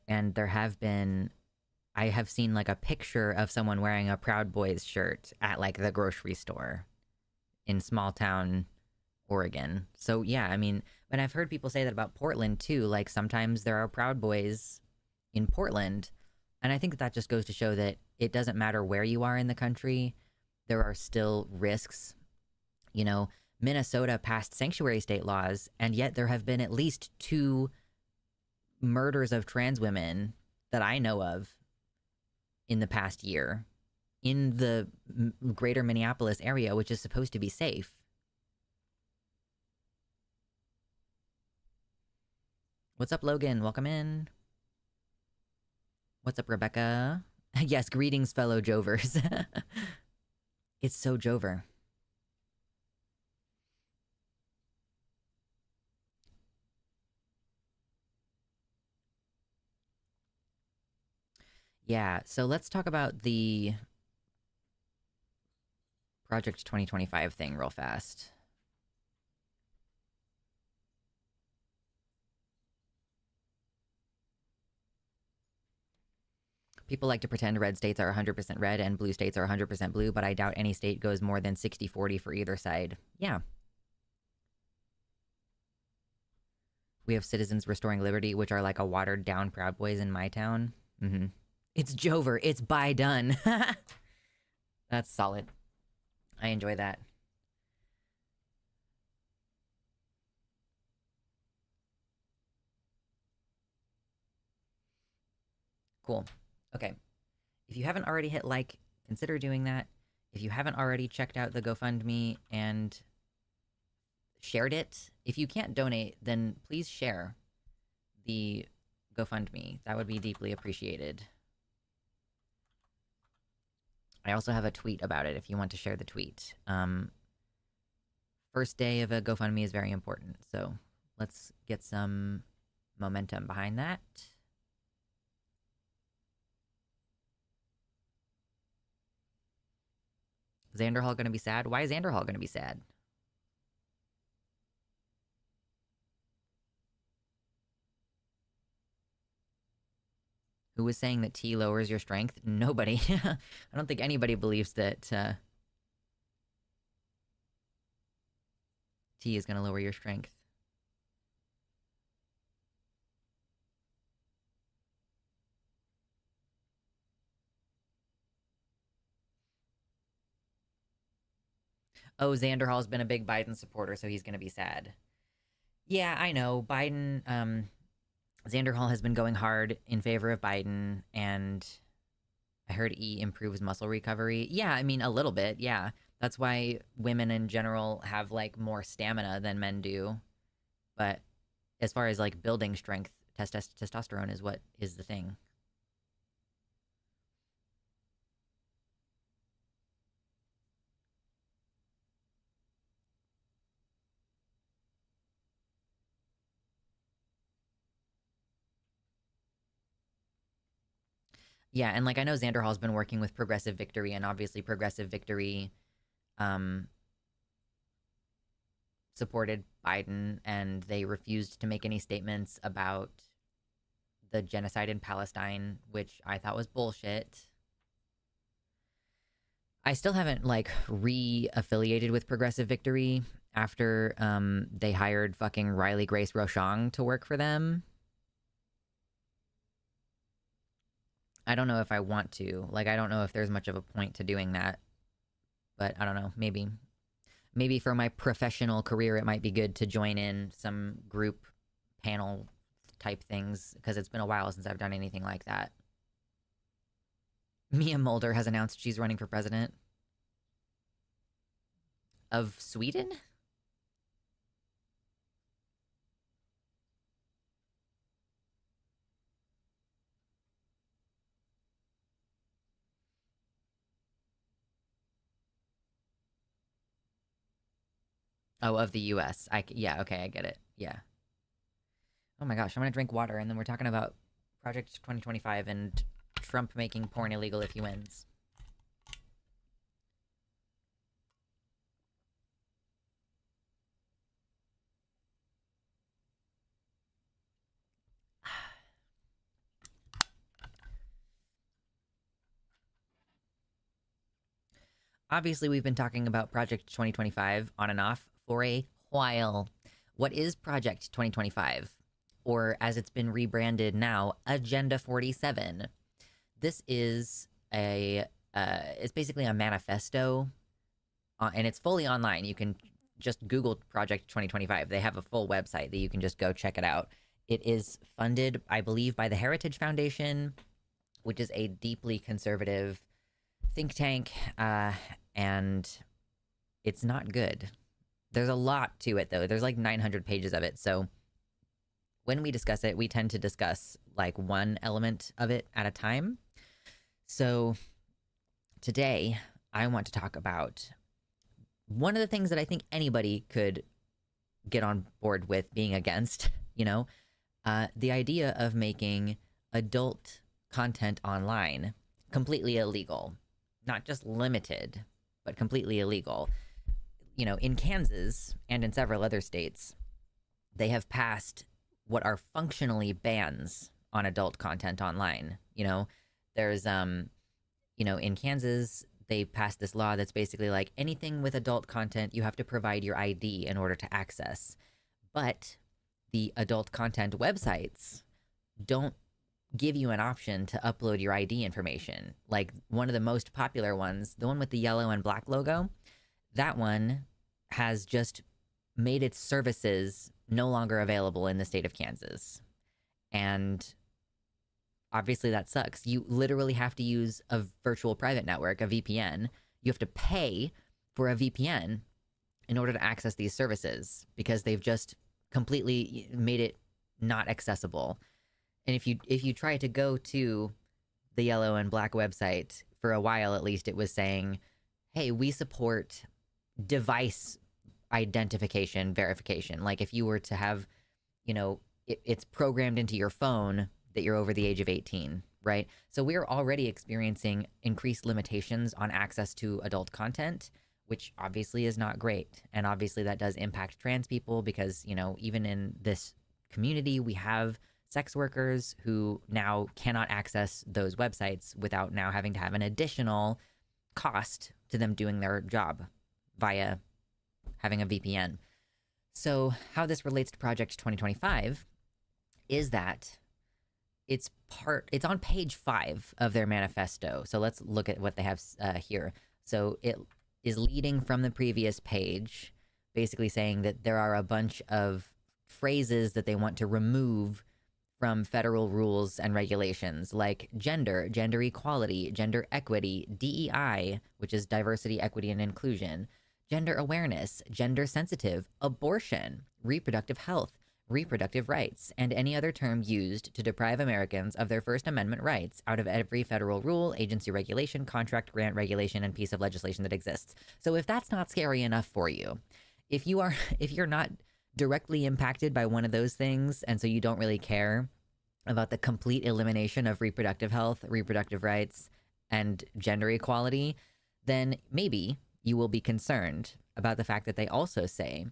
and there have been I have seen like a picture of someone wearing a Proud Boys shirt at like the grocery store in small town Oregon. So yeah, I mean, and I've heard people say that about Portland too. Like sometimes there are Proud Boys in Portland. And I think that just goes to show that it doesn't matter where you are in the country, there are still risks. You know, Minnesota passed sanctuary state laws, and yet there have been at least 2 murders of trans women that I know of in the past year in the greater Minneapolis area, which is supposed to be safe. What's up, Logan? Welcome in. What's up, Rebecca? Yes, greetings, fellow Jovers. It's so Jover. Yeah, so let's talk about the Project 2025 thing real fast. People like to pretend red states are 100% red and blue states are 100% blue, but I doubt any state goes more than 60-40 for either side. Yeah. We have Citizens Restoring Liberty, which are like a watered down Proud Boys in my town. Mm-hmm. It's Jover. It's by done. That's solid. I enjoy that. Cool. Okay. If you haven't already hit like, consider doing that. If you haven't already checked out the GoFundMe and shared it, if you can't donate, then please share the GoFundMe. That would be deeply appreciated. I also have a tweet about it if you want to share the tweet. First day of a GoFundMe is very important, so let's get some momentum behind that. Xanderhall gonna be sad? Why is Xanderhall gonna be sad? Who was saying that tea lowers your strength? Nobody. I don't think anybody believes that tea is gonna lower your strength. Oh, Xanderhall's been a big Biden supporter, so he's gonna be sad. Yeah, I know. Biden, Xanderhall has been going hard in favor of Biden, and I heard E improves muscle recovery. Yeah, I mean, a little bit, yeah. That's why women in general have, like, more stamina than men do. But as far as, like, building strength, testosterone is what is the thing. Yeah, and, like, I know Xanderhall's been working with Progressive Victory, and obviously Progressive Victory, um, supported Biden, and they refused to make any statements about the genocide in Palestine, which I thought was bullshit. I still haven't like re-affiliated with Progressive Victory after they hired fucking Riley Grace Rochong to work for them. I don't know if I want to. Like, I don't know if there's much of a point to doing that. But I don't know. Maybe for my professional career, it might be good to join in some group panel type things because it's been a while since I've done anything like that. Mia Mulder has announced she's running for president of Sweden? Oh, of the US. Yeah, okay, I get it. Yeah. Oh my gosh, I'm gonna drink water and then we're talking about Project 2025 and Trump making porn illegal if he wins. Obviously, we've been talking about Project 2025 on and off for a while. What is Project 2025? Or as it's been rebranded now, Agenda 47. This is it's basically a manifesto, and it's fully online. You can just Google Project 2025. They have a full website that you can just go check it out. It is funded, I believe, by the Heritage Foundation, which is a deeply conservative think tank, and it's not good. There's a lot to it, though. There's like 900 pages of it, so when we discuss it, we tend to discuss like one element of it at a time. So today, I want to talk about one of the things that I think anybody could get on board with being against, the idea of making adult content online completely illegal. Not just limited, but completely illegal. You know, in Kansas and in several other states, they have passed what are functionally bans on adult content online. You know, there's in Kansas, they passed this law that's basically like anything with adult content, you have to provide your ID in order to access. But the adult content websites don't give you an option to upload your ID information. Like one of the most popular ones, the one with the yellow and black logo, that one has just made its services no longer available in the state of Kansas. And obviously that sucks. You literally have to use a virtual private network, a VPN. You have to pay for a VPN in order to access these services because they've just completely made it not accessible. And if you try to go to the yellow and black website, for a while at least, it was saying, hey, we support device identification verification. Like if you were to have, it's programmed into your phone that you're over the age of 18, right? So we're already experiencing increased limitations on access to adult content, which obviously is not great. And obviously that does impact trans people because, even in this community, we have sex workers who now cannot access those websites without now having to have an additional cost to them doing their job via having a VPN. So how this relates to Project 2025 is that it's on page 5 of their manifesto. So let's look at what they have here. So it is leading from the previous page, basically saying that there are a bunch of phrases that they want to remove from federal rules and regulations, like gender equality, gender equity, DEI, which is diversity, equity, and inclusion, gender awareness, gender sensitive, abortion, reproductive health, reproductive rights, and any other term used to deprive Americans of their First Amendment rights out of every federal rule, agency regulation, contract, grant regulation, and piece of legislation that exists. So if that's not scary enough for you, if you're not directly impacted by one of those things, and so you don't really care about the complete elimination of reproductive health, reproductive rights, and gender equality, then maybe you will be concerned about the fact that they also say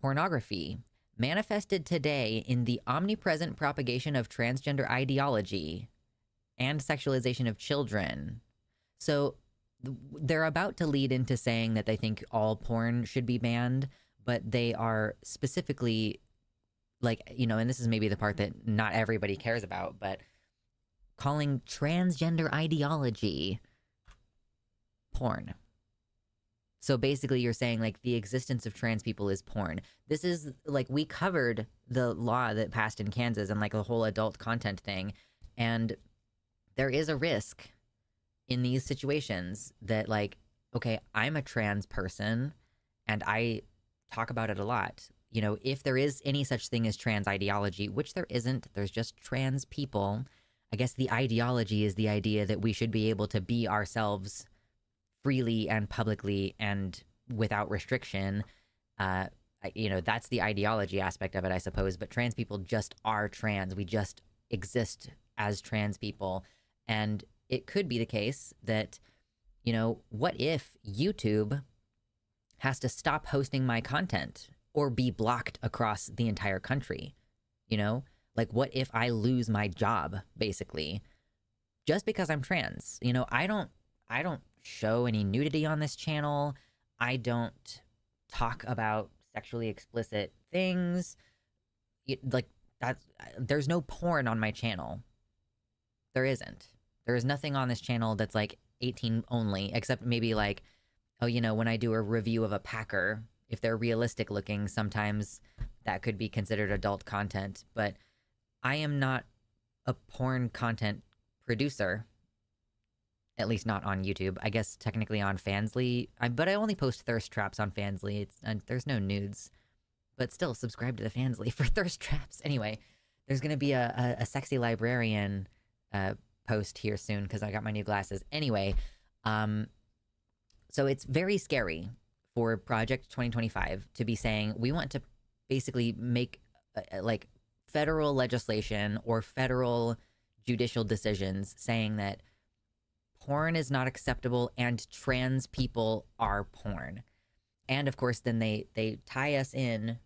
pornography manifested today in the omnipresent propagation of transgender ideology and sexualization of children. So they're about to lead into saying that they think all porn should be banned, but they are specifically and this is maybe the part that not everybody cares about, but calling transgender ideology porn. So basically you're saying like the existence of trans people is porn. This is like, we covered the law that passed in Kansas and like the whole adult content thing. And there is a risk in these situations that like, okay, I'm a trans person and I talk about it a lot. If there is any such thing as trans ideology, which there isn't, there's just trans people. I guess the ideology is the idea that we should be able to be ourselves freely and publicly and without restriction. That's the ideology aspect of it, I suppose. But trans people just are trans. We just exist as trans people. And it could be the case that, what if YouTube has to stop hosting my content or be blocked across the entire country? Like what if I lose my job basically just because I'm trans? I don't show any nudity on this channel. I don't talk about sexually explicit things. There's no porn on my channel. There isn't. There is nothing on this channel that's like 18 only, except maybe like, when I do a review of a Packer, if they're realistic looking, sometimes that could be considered adult content. But I am not a porn content producer, at least not on YouTube. I guess technically on Fansly, but I only post thirst traps on Fansly. There's no nudes, but still subscribe to the Fansly for thirst traps. Anyway, there's going to be a sexy librarian post here soon because I got my new glasses. Anyway, so it's very scary for Project 2025 to be saying we want to basically make like federal legislation or federal judicial decisions saying that porn is not acceptable and trans people are porn. And of course, then they tie us in,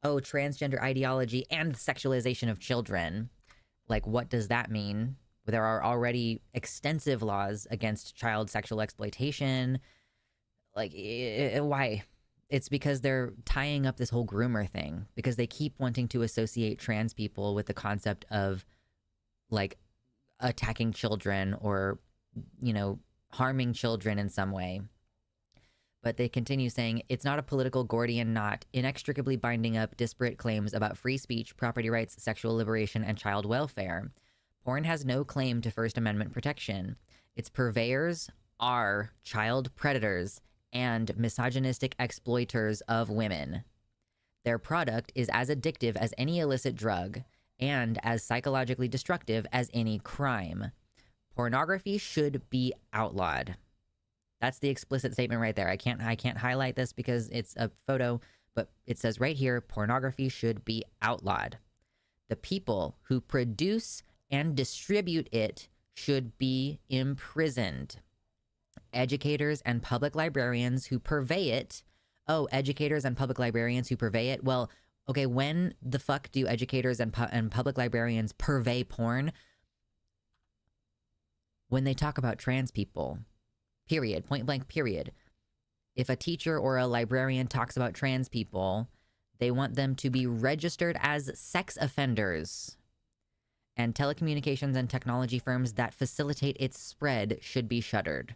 oh, transgender ideology and sexualization of children. Like, what does that mean? There are already extensive laws against child sexual exploitation. Like, why? It's because they're tying up this whole groomer thing, because they keep wanting to associate trans people with the concept of, like, attacking children or, you know, harming children in some way. But they continue saying it's not a political Gordian knot, inextricably binding up disparate claims about free speech, property rights, sexual liberation, and child welfare. Porn has no claim to First Amendment protection. Its purveyors are child predators and misogynistic exploiters of women. Their product is as addictive as any illicit drug and as psychologically destructive as any crime. Pornography should be outlawed. That's the explicit statement right there. I can't highlight this because it's a photo, but it says right here, pornography should be outlawed. The people who produce and distribute it should be imprisoned. Educators and public librarians who purvey it. Oh, educators and public librarians who purvey it. Well, okay, when the fuck do educators and public librarians purvey porn? When they talk about trans people. Period. Point blank, period. If a teacher or a librarian talks about trans people, they want them to be registered as sex offenders. And telecommunications and technology firms that facilitate its spread should be shuttered.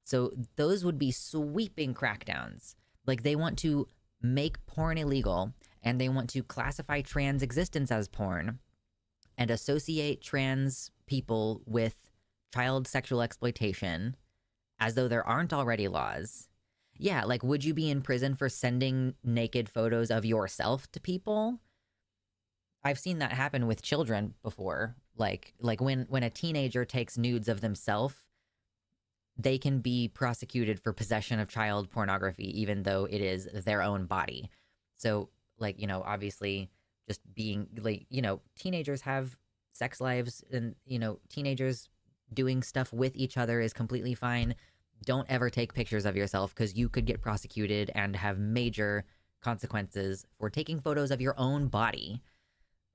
So those would be sweeping crackdowns. Like, they want to make porn illegal, and they want to classify trans existence as porn and associate trans people with child sexual exploitation as though there aren't already laws. Yeah, like, would you be in prison for sending naked photos of yourself to people? I've seen that happen with children before. Like when a teenager takes nudes of themselves, they can be prosecuted for possession of child pornography, even though it is their own body. So, like, you know, obviously just being, like, you know, teenagers have sex lives, and, you know, teenagers doing stuff with each other is completely fine. Don't ever take pictures of yourself, because you could get prosecuted and have major consequences for taking photos of your own body.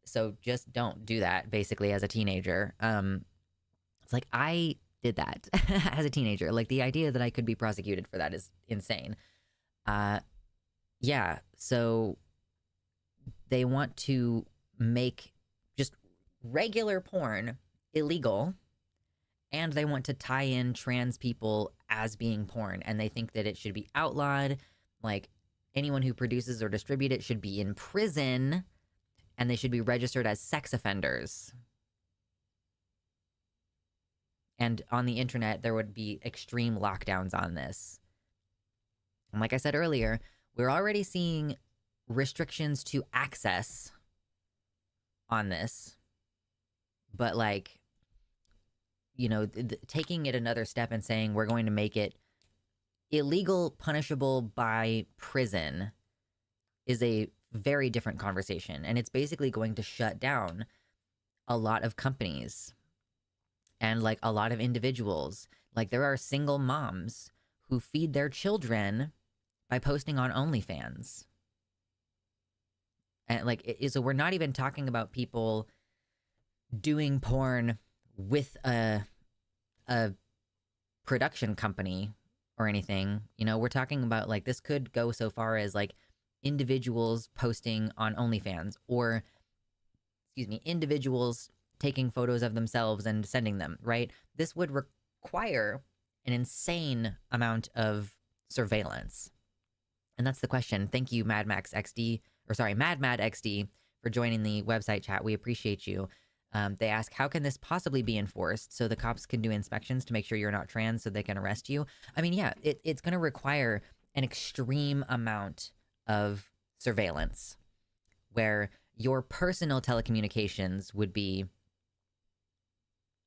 So just don't do that, basically, as a teenager. It's like, I did that as a teenager. Like, the idea that I could be prosecuted for that is insane. Yeah, so they want to make just regular porn illegal, and they want to tie in trans people as being porn, and they think that it should be outlawed. Like, anyone who produces or distributes it should be in prison, and they should be registered as sex offenders. And on the internet, there would be extreme lockdowns on this. And like I said earlier, we're already seeing restrictions to access on this. But, like, you know, taking it another step and saying we're going to make it illegal, punishable by prison is a very different conversation. And it's basically going to shut down a lot of companies and, like, a lot of individuals. Like, there are single moms who feed their children by posting on OnlyFans. And, like, so we're not even talking about people doing porn with a production company or anything. You know, we're talking about, like, this could go so far as, like, individuals posting on OnlyFans, or, excuse me, individuals taking photos of themselves and sending them, right? This would require an insane amount of surveillance. And that's the question. Thank you, Mad XD, for joining the website chat. We appreciate you. They ask, how can this possibly be enforced so the cops can do inspections to make sure you're not trans so they can arrest you? I mean, yeah, it's going to require an extreme amount of surveillance where your personal telecommunications would be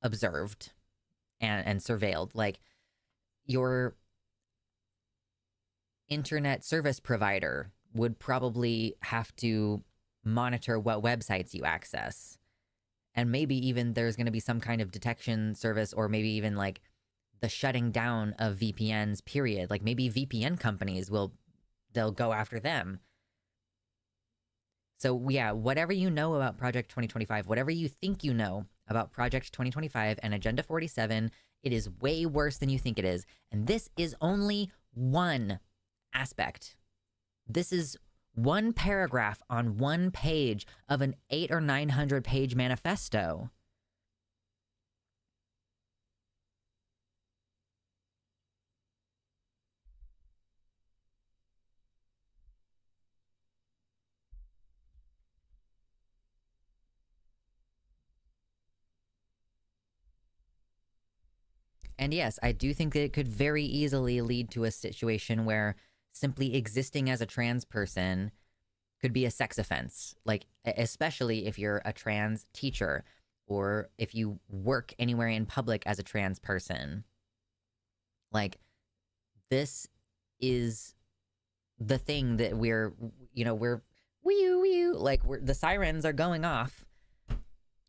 observed and surveilled. Like, your internet service provider would probably have to monitor what websites you access. And maybe even there's going to be some kind of detection service, or maybe even like the shutting down of VPNs, period. Like maybe VPN companies they'll go after them. So yeah, whatever you know about Project 2025, whatever you think you know about Project 2025 and Agenda 47, it is way worse than you think it is. And this is only one aspect. This is one paragraph on one page of an 800 or 900 page manifesto. And yes, I do think that it could very easily lead to a situation where simply existing as a trans person could be a sex offense. Like, especially if you're a trans teacher or if you work anywhere in public as a trans person. Like, this is the thing that we're like, the sirens are going off.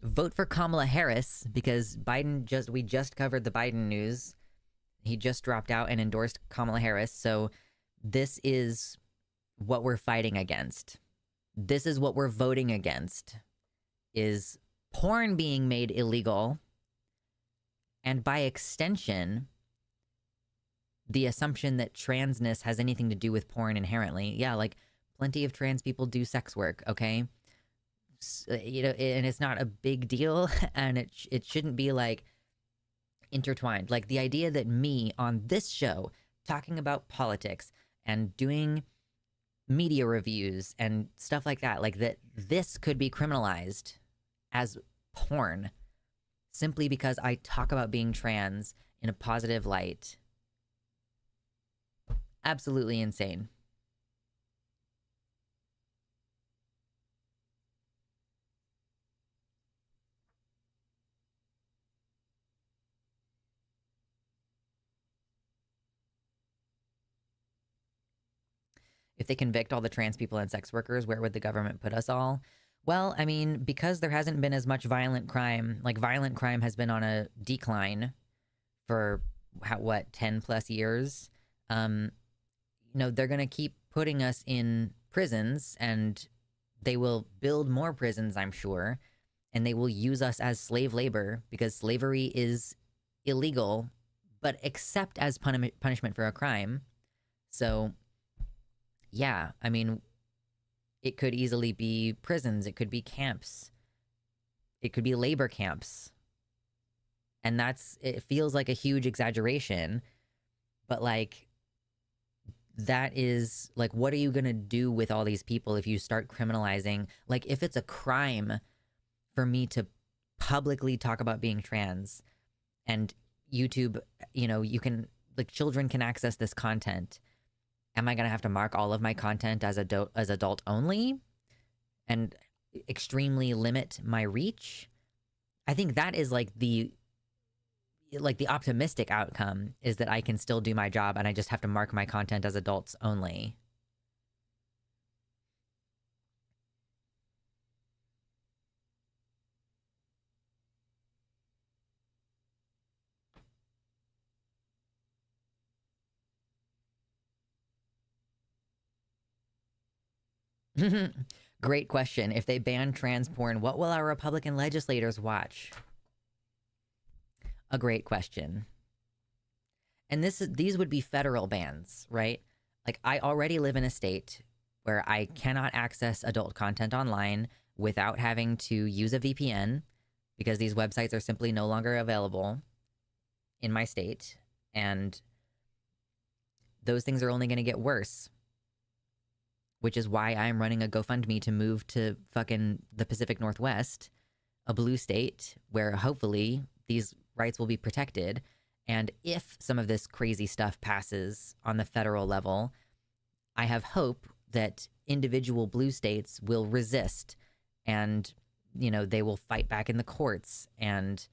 Vote for Kamala Harris, because we just covered the Biden news. He just dropped out and endorsed Kamala Harris. So this is what we're fighting against. This is what we're voting against, is porn being made illegal. And by extension, the assumption that transness has anything to do with porn inherently. Yeah, like plenty of trans people do sex work, okay? And it's not a big deal, and it shouldn't be like intertwined. Like the idea that me on this show talking about politics and doing media reviews and stuff like that, like that this could be criminalized as porn simply because I talk about being trans in a positive light. Absolutely insane. If they convict all the trans people and sex workers, where would the government put us all? Well, I mean, because there hasn't been as much violent crime, like violent crime has been on a decline for 10 plus years. They're going to keep putting us in prisons, and they will build more prisons, I'm sure, and they will use us as slave labor, because slavery is illegal, but except as punishment for a crime. So yeah, I mean, it could easily be prisons, it could be camps, it could be labor camps. And it feels like a huge exaggeration, but like, that is like, what are you gonna do with all these people if you start criminalizing? Like, if it's a crime for me to publicly talk about being trans, and YouTube, you can, like, children can access this content, am I gonna have to mark all of my content as adult only and extremely limit my reach? I think that is like the optimistic outcome, is that I can still do my job and I just have to mark my content as adults only. Great question. If they ban trans porn, what will our Republican legislators watch? A great question. And these would be federal bans, right? Like, I already live in a state where I cannot access adult content online without having to use a VPN, because these websites are simply no longer available in my state. And those things are only going to get worse, which is why I'm running a GoFundMe to move to fucking the Pacific Northwest, a blue state where hopefully these rights will be protected. And if some of this crazy stuff passes on the federal level, I have hope that individual blue states will resist, and, they will fight back in the courts, and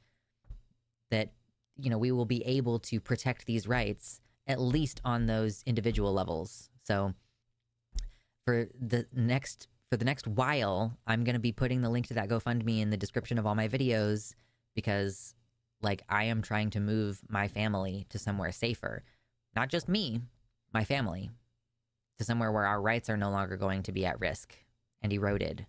that, we will be able to protect these rights, at least on those individual levels. So for the next for the next while, I'm going to be putting the link to that GoFundMe in the description of all my videos because, like, I am trying to move my family to somewhere safer. Not just me, my family, to somewhere where our rights are no longer going to be at risk and eroded.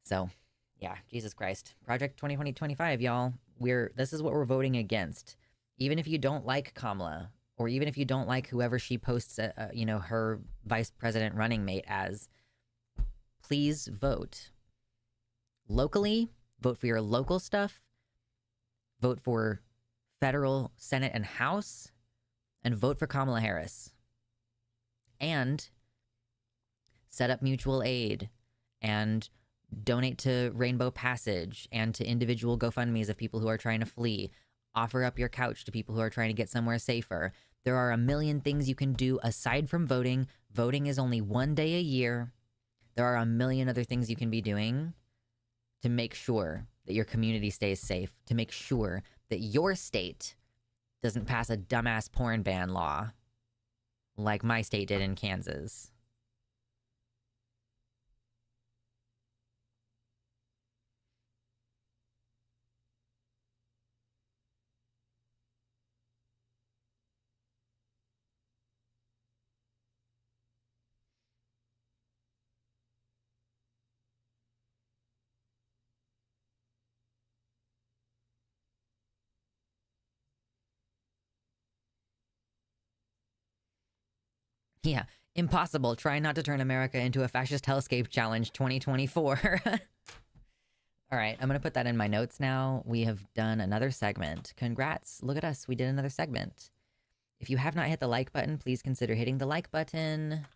So, yeah, Jesus Christ. Project 2025, y'all. This is what we're voting against. Even if you don't like Kamala, or even if you don't like whoever she posts, her vice president running mate as, please vote. Locally, vote for your local stuff. Vote for federal Senate and House. And vote for Kamala Harris. And set up mutual aid and donate to Rainbow Passage and to individual GoFundMes of people who are trying to flee. Offer up your couch to people who are trying to get somewhere safer. There are a million things you can do aside from voting. Voting is only one day a year. There are a million other things you can be doing to make sure that your community stays safe, to make sure that your state doesn't pass a dumbass porn ban law like my state did in Kansas. Yeah, impossible. Try not to turn America into a fascist hellscape challenge 2024. All right, I'm going to put that in my notes now. We have done another segment. Congrats. Look at us. We did another segment. If you have not hit the like button, please consider hitting the like button.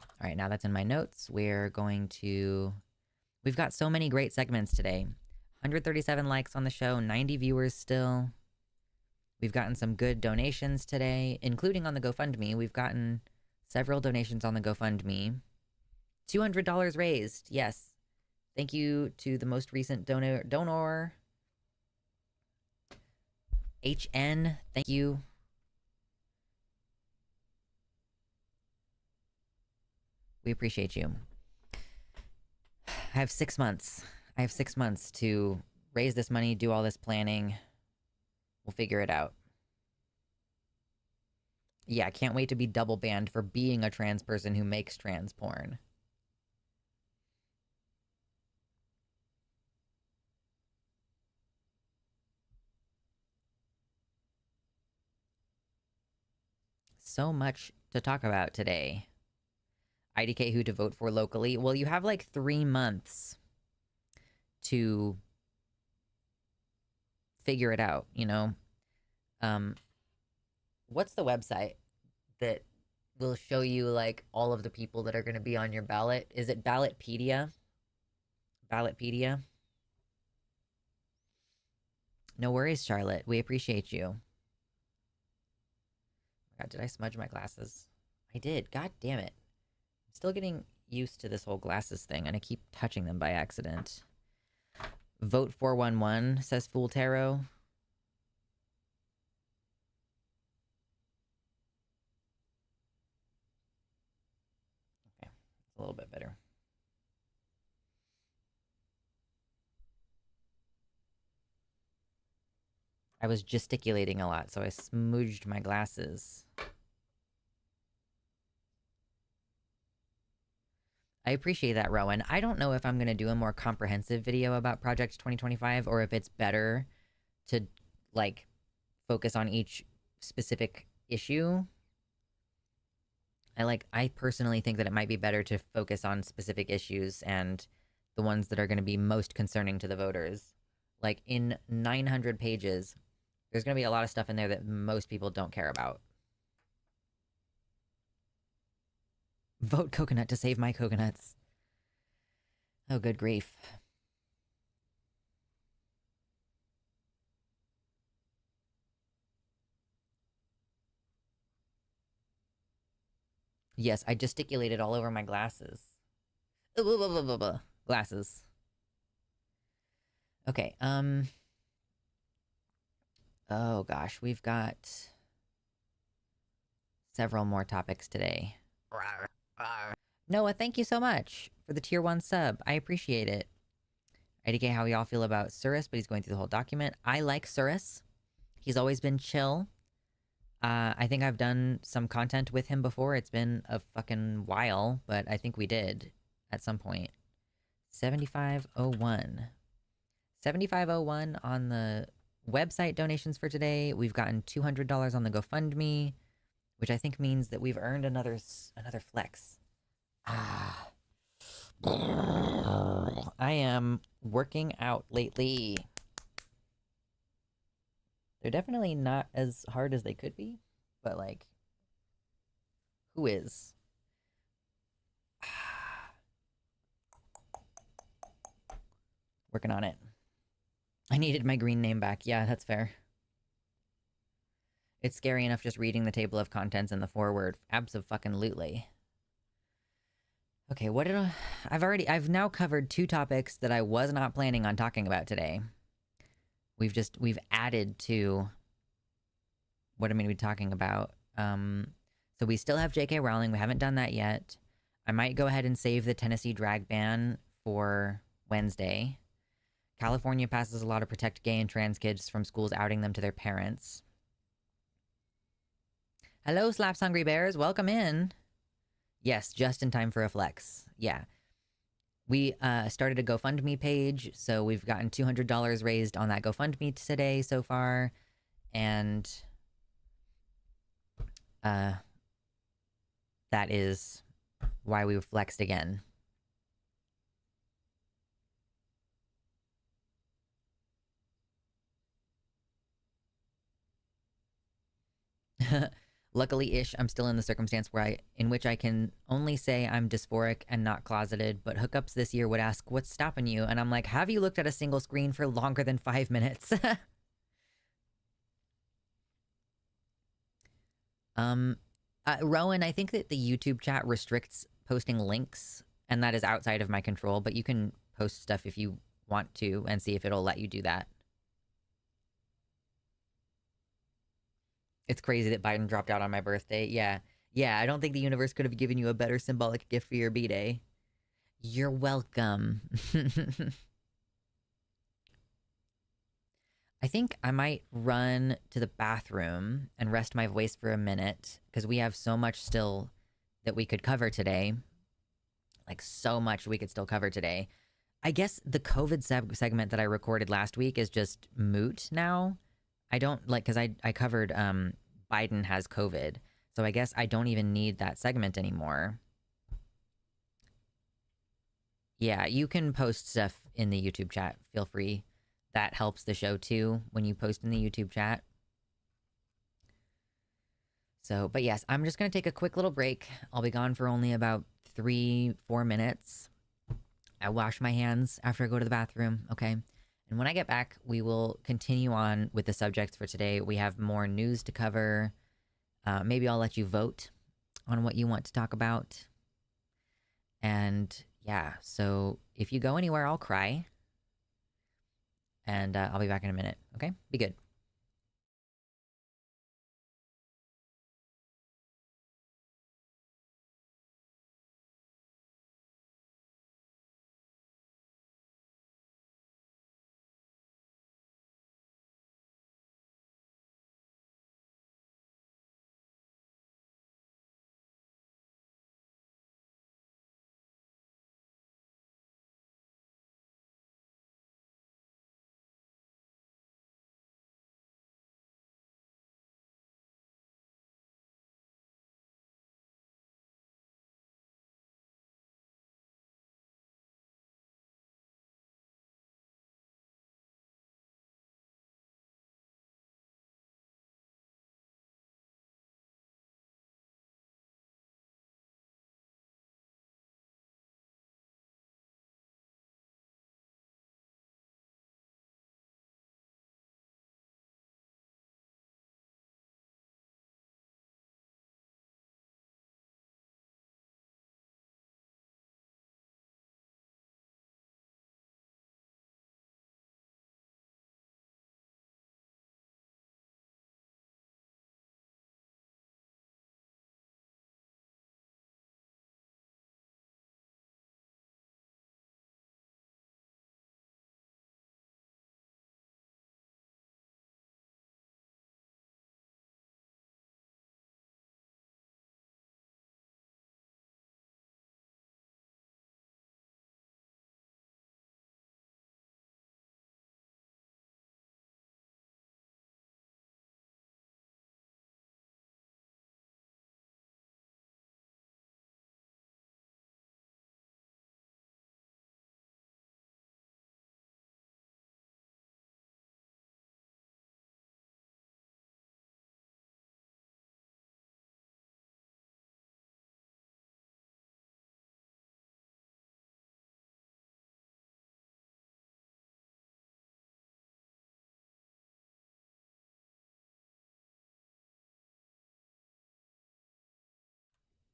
All right, now that's in my notes. We've got so many great segments today. 137 likes on the show, 90 viewers still. We've gotten some good donations today, including on the GoFundMe. We've gotten several donations on the GoFundMe. $200 raised, yes. Thank you to the most recent donor. HN, thank you. We appreciate you. I have 6 months. I have 6 months to raise this money, do all this planning. We'll figure it out. Yeah, I can't wait to be double banned for being a trans person who makes trans porn. So much to talk about today. IDK who to vote for locally. Well, you have like 3 months to figure it out, you know? What's the website that will show you like all of the people that are going to be on your ballot? Is it Ballotpedia? Ballotpedia? No worries, Charlotte. We appreciate you. God, did I smudge my glasses? I did. God damn it. I'm still getting used to this whole glasses thing, and I keep touching them by accident. Vote 411, says Fool Tarot. Okay, it's a little bit better. I was gesticulating a lot, so I smooched my glasses. I appreciate that, Rowan. I don't know if I'm going to do a more comprehensive video about Project 2025 or if it's better to, like, focus on each specific issue. I personally think that it might be better to focus on specific issues and the ones that are going to be most concerning to the voters. Like, in 900 pages, there's going to be a lot of stuff in there that most people don't care about. Vote coconut to save my coconuts. Oh, good grief. Yes, I gesticulated all over my glasses. Glasses. Okay, oh gosh, we've got several more topics today. Noah, thank you so much for the tier 1 sub. I appreciate it. IDK, how y'all feel about Surus, but he's going through the whole document. I like Surus. He's always been chill. I think I've done some content with him before. It's been a fucking while, but I think we did at some point. 7501. 7501 on the website donations for today. We've gotten $200 on the GoFundMe, which I think means that we've earned another flex. I am working out lately. They're definitely not as hard as they could be, but like, who is? Working on it. I needed my green name back. Yeah, that's fair. It's scary enough just reading the table of contents in the foreword. Abso-fucking-lutely. Okay, what did I've now covered 2 topics that I was not planning on talking about today. We've added to what I'm going to be talking about. So we still have J.K. Rowling. We haven't done that yet. I might go ahead and save the Tennessee drag ban for Wednesday. California passes a law to protect gay and trans kids from schools outing them to their parents. Hello, Slaps Hungry Bears. Welcome in. Yes, just in time for a flex. Yeah. We started a GoFundMe page, so we've gotten $200 raised on that GoFundMe today so far. And that is why we flexed again. Luckily-ish, I'm still in the circumstance in which I can only say I'm dysphoric and not closeted, but hookups this year would ask, what's stopping you? And I'm like, have you looked at a single screen for longer than 5 minutes? Rowan, I think that the YouTube chat restricts posting links, and that is outside of my control, but you can post stuff if you want to and see if it'll let you do that. It's crazy that Biden dropped out on my birthday. Yeah. Yeah, I don't think the universe could have given you a better symbolic gift for your B-Day. You're welcome. I think I might run to the bathroom and rest my voice for a minute, because we have so much still that we could cover today. Like, so much we could still cover today. I guess the COVID segment that I recorded last week is just moot now. I don't, like, because I covered Biden has COVID, so I guess I don't even need that segment anymore. Yeah, you can post stuff in the YouTube chat. Feel free. That helps the show too when you post in the YouTube chat. So, but yes, I'm just going to take a quick little break. I'll be gone for only about 3-4 minutes. I wash my hands after I go to the bathroom, okay? And when I get back, we will continue on with the subjects for today. We have more news to cover. Maybe I'll let you vote on what you want to talk about. And yeah, so if you go anywhere, I'll cry. And I'll be back in a minute, okay? Be good.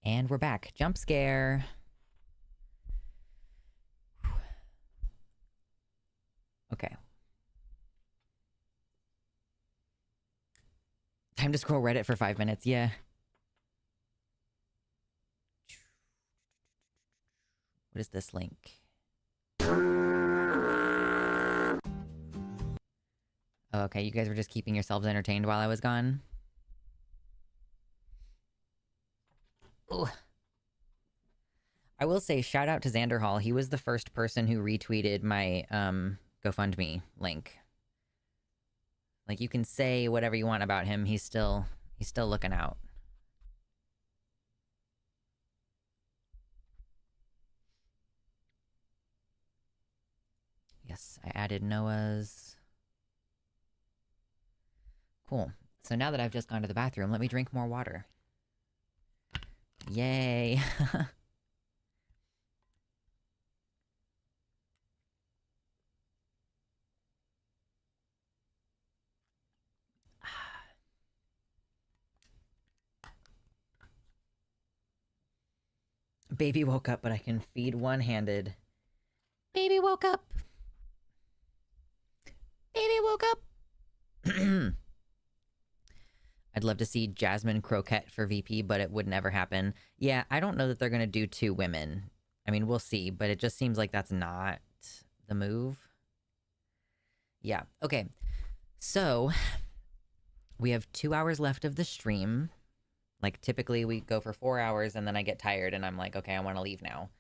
And we're back. Jump scare. Okay. Time to scroll Reddit for 5 minutes. Yeah. What is this link? Oh, okay, you guys were just keeping yourselves entertained while I was gone. Ooh. I will say, shout out to Xander Hall. He was the first person who retweeted my GoFundMe link. Like, you can say whatever you want about him. He's still looking out. Yes, I added Noah's. Cool. So now that I've just gone to the bathroom, let me drink more water. Yay. Baby woke up, but I can feed one-handed. Baby woke up. Baby woke up. I'd love to see Jasmine Croquette for VP, but it would never happen. Yeah, I don't know that they're going to do 2 women. I mean, we'll see, but it just seems like that's not the move. Yeah, okay. So, we have 2 hours left of the stream. Like, typically we go for 4 hours, and then I get tired, and I'm like, okay, I want to leave now.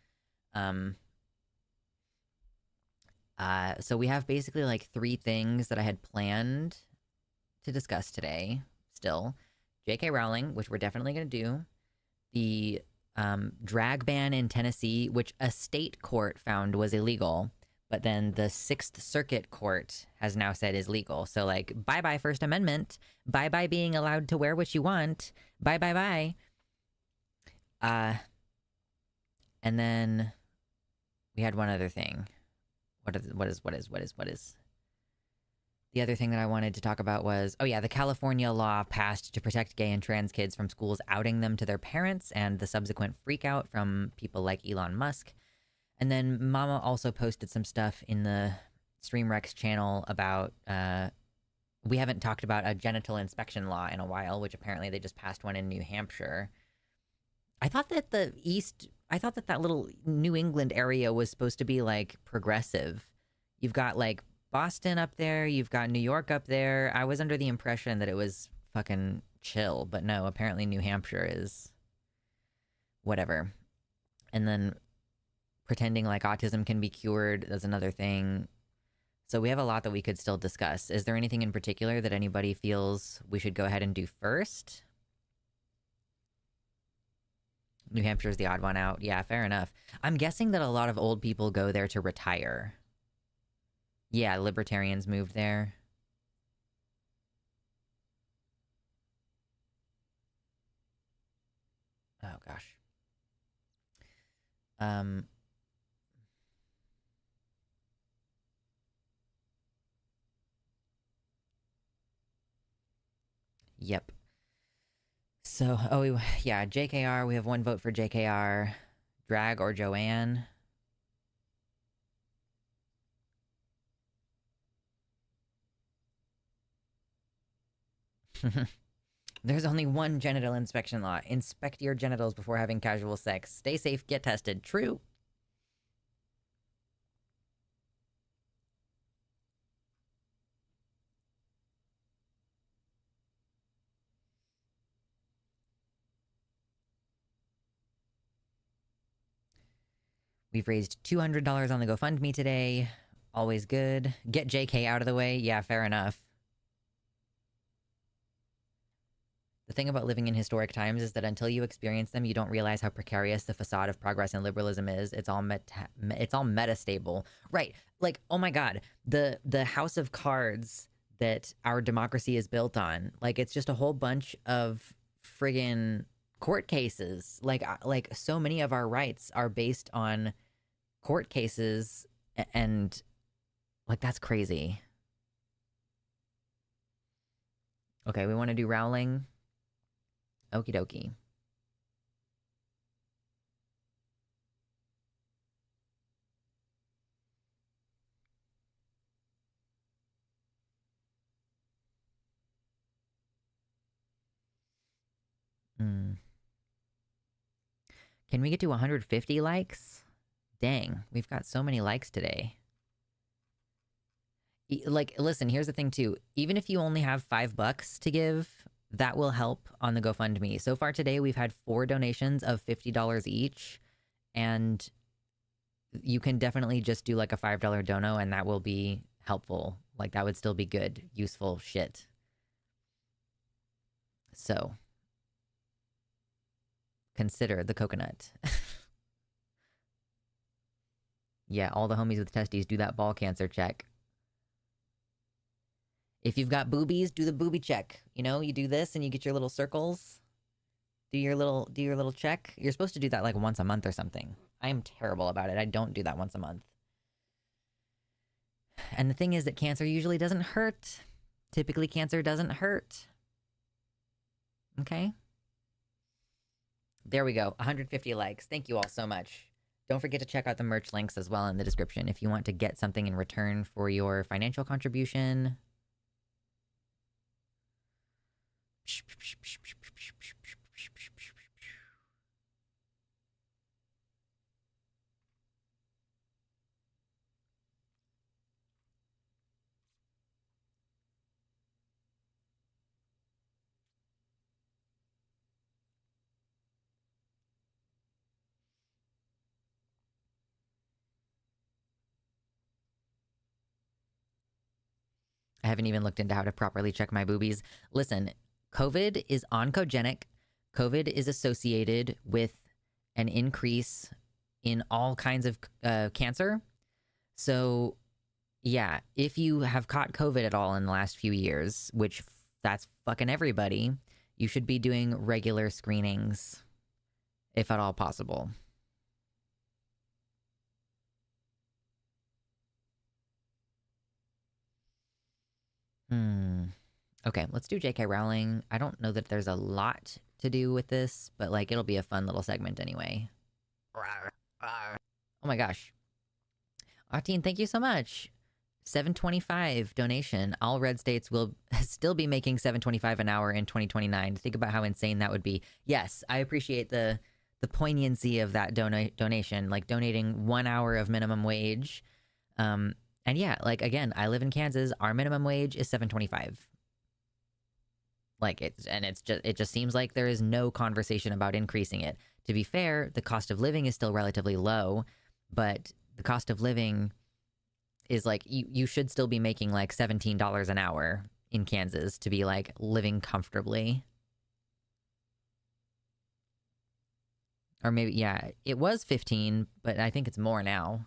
So we have basically, like, 3 things that I had planned to discuss today. Still, J.K. Rowling, which we're definitely going to do. The drag ban in Tennessee, which a state court found was illegal, but then the 6th Circuit Court has now said is legal. So, like, bye-bye First Amendment. Bye-bye being allowed to wear what you want. Bye-bye-bye. And then we had one other thing. What is? The other thing that I wanted to talk about was, oh yeah, the California law passed to protect gay and trans kids from schools outing them to their parents and the subsequent freakout from people like Elon Musk. And then Mama also posted some stuff in the StreamRex channel about, we haven't talked about a genital inspection law in a while, which apparently they just passed one in New Hampshire. I thought that that little New England area was supposed to be, like, progressive. You've got, like, Boston up there, you've got New York up there. I was under the impression that it was fucking chill, but no, apparently New Hampshire is whatever. And then pretending like autism can be cured, that's another thing. So we have a lot that we could still discuss. Is there anything in particular that anybody feels we should go ahead and do first? New Hampshire's the odd one out. Yeah, fair enough. I'm guessing that a lot of old people go there to retire. Yeah, libertarians moved there. Oh, gosh. Yep. So, yeah, JKR, we have 1 vote for JKR. Drag or Joanne? There's only 1 genital inspection law. Inspect your genitals before having casual sex. Stay safe, get tested. True. We've raised $200 on the GoFundMe today. Always good. Get JK out of the way. Yeah, fair enough. The thing about living in historic times is that until you experience them, you don't realize how precarious the facade of progress and liberalism is. It's all metastable. Right. Like, oh my God, the house of cards that our democracy is built on, like, it's just a whole bunch of friggin' court cases. Like so many of our rights are based on court cases, and, like, that's crazy. Okay, we want to do Rowling. Okie dokie. Mm. Can we get to 150 likes? Dang, we've got so many likes today. Like, listen, here's the thing too. Even if you only have $5 to give, that will help on the GoFundMe. So far today, we've had 4 donations of $50 each, and you can definitely just do like a $5 dono, and that will be helpful. Like, that would still be good, useful shit. So, consider the coconut. Yeah, all the homies with testes do that ball cancer check. If you've got boobies, do the booby check. You know, you do this and you get your little circles. Do your little check. You're supposed to do that like once a month or something. I am terrible about it. I don't do that once a month. And the thing is that cancer usually doesn't hurt. Typically, cancer doesn't hurt. Okay? There we go. 150 likes. Thank you all so much. Don't forget to check out the merch links as well in the description if you want to get something in return for your financial contribution. I haven't even looked into how to properly check my boobies. Listen, COVID is oncogenic. COVID is associated with an increase in all kinds of cancer. So, yeah, if you have caught COVID at all in the last few years, which that's fucking everybody, you should be doing regular screenings, if at all possible. Okay, let's do J.K. Rowling. I don't know that there's a lot to do with this, but like it'll be a fun little segment anyway. Oh my gosh. Artine, thank you so much. 725 donation. All red states will still be making 725 an hour in 2029. Think about how insane that would be. Yes, I appreciate the poignancy of that donation, like donating 1 hour of minimum wage. And yeah, like again, I live in Kansas. Our minimum wage is 725. Like it just seems like there is no conversation about increasing it. To be fair, the cost of living is still relatively low, but the cost of living is like you should still be making like $17 an hour in Kansas to be like living comfortably. Or maybe, yeah, it was 15, but I think it's more now.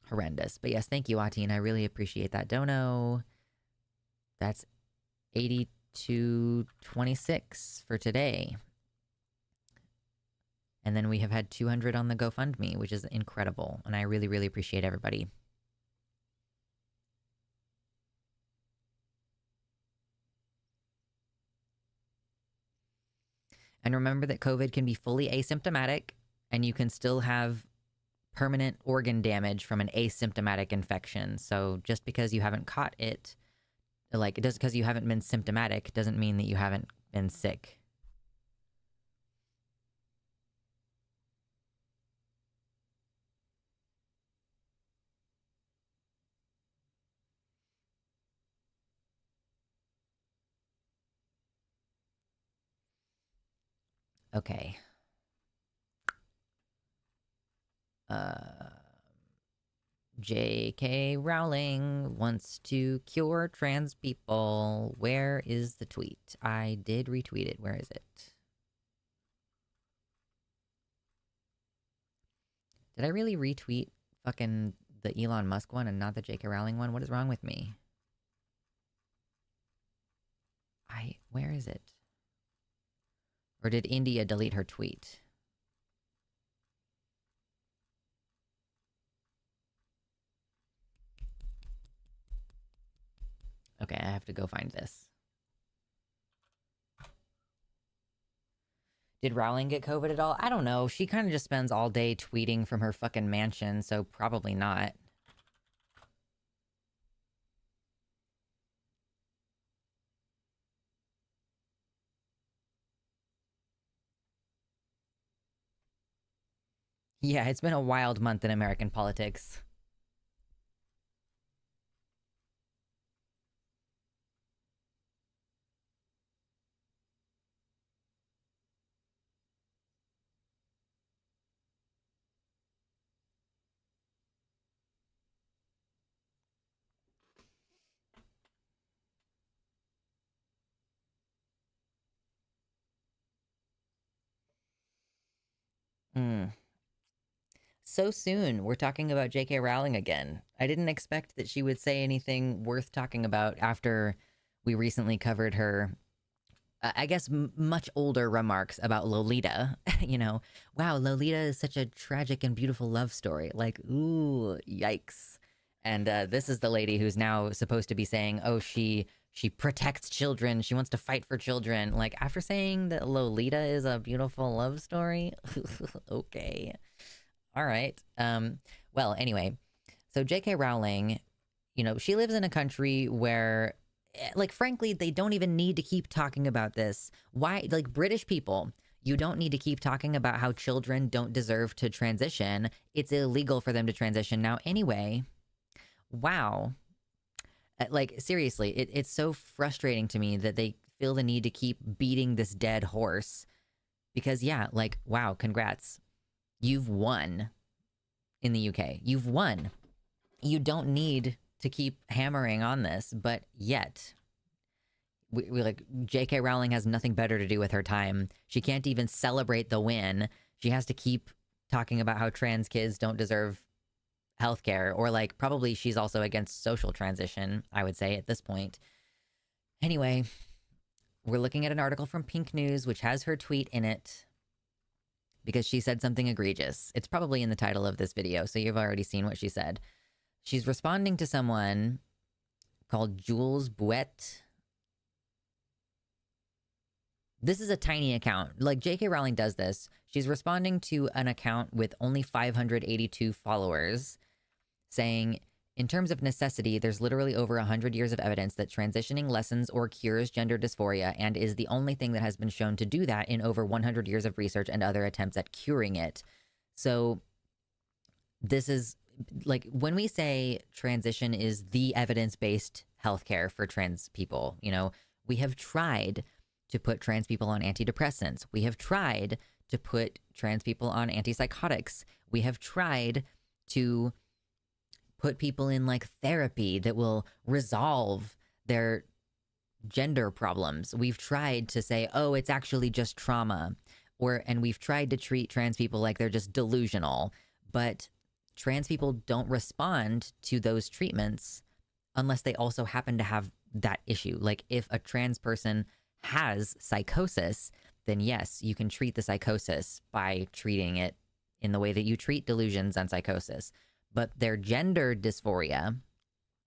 Horrendous. But yes, thank you, Atin. I really appreciate that dono. That's 82.26 for today. And then we have had 200 on the GoFundMe, which is incredible. And I really, really appreciate everybody. And remember that COVID can be fully asymptomatic, and you can still have permanent organ damage from an asymptomatic infection. So just because you haven't caught it, like, just because you haven't been symptomatic doesn't mean that you haven't been sick. Okay. J.K. Rowling wants to cure trans people. Where is the tweet? I did retweet it. Where is it? Did I really retweet fucking the Elon Musk one and not the J.K. Rowling one? What is wrong with me? Where is it? Or did India delete her tweet? Okay, I have to go find this. Did Rowling get COVID at all? I don't know. She kind of just spends all day tweeting from her fucking mansion, so probably not. Yeah, it's been a wild month in American politics. Mm. So soon, we're talking about J.K. Rowling again. I didn't expect that she would say anything worth talking about after we recently covered her, I guess, much older remarks about Lolita. You know, wow, Lolita is such a tragic and beautiful love story. Like, ooh, yikes. And this is the lady who's now supposed to be saying, oh, she protects children. She wants to fight for children. Like, after saying that Lolita is a beautiful love story, okay. All right. Well, anyway, so J.K. Rowling, you know, she lives in a country where, like, frankly, they don't even need to keep talking about this. Why? Like, British people, you don't need to keep talking about how children don't deserve to transition. It's illegal for them to transition now anyway. Wow. Like, seriously, it's so frustrating to me that they feel the need to keep beating this dead horse because, yeah, like, wow, congrats. You've won in the UK. You've won. You don't need to keep hammering on this, but yet we like J.K. Rowling has nothing better to do with her time. She can't even celebrate the win. She has to keep talking about how trans kids don't deserve healthcare, or like probably she's also against social transition, I would say at this point. Anyway, we're looking at an article from Pink News, which has her tweet in it because she said something egregious. It's probably in the title of this video, so you've already seen what she said. She's responding to someone called Jules Bouet. This is a tiny account. Like, J.K. Rowling does this. She's responding to an account with only 582 followers saying, in terms of necessity, there's literally over 100 years of evidence that transitioning lessens or cures gender dysphoria and is the only thing that has been shown to do that in over 100 years of research and other attempts at curing it. So this is, like, when we say transition is the evidence-based healthcare for trans people, you know, we have tried to put trans people on antidepressants. We have tried to put trans people on antipsychotics. We have tried to put people in like therapy that will resolve their gender problems. We've tried to say, oh, it's actually just trauma. And we've tried to treat trans people like they're just delusional. But trans people don't respond to those treatments unless they also happen to have that issue. Like, if a trans person has psychosis, then yes, you can treat the psychosis by treating it in the way that you treat delusions and psychosis. But their gender dysphoria,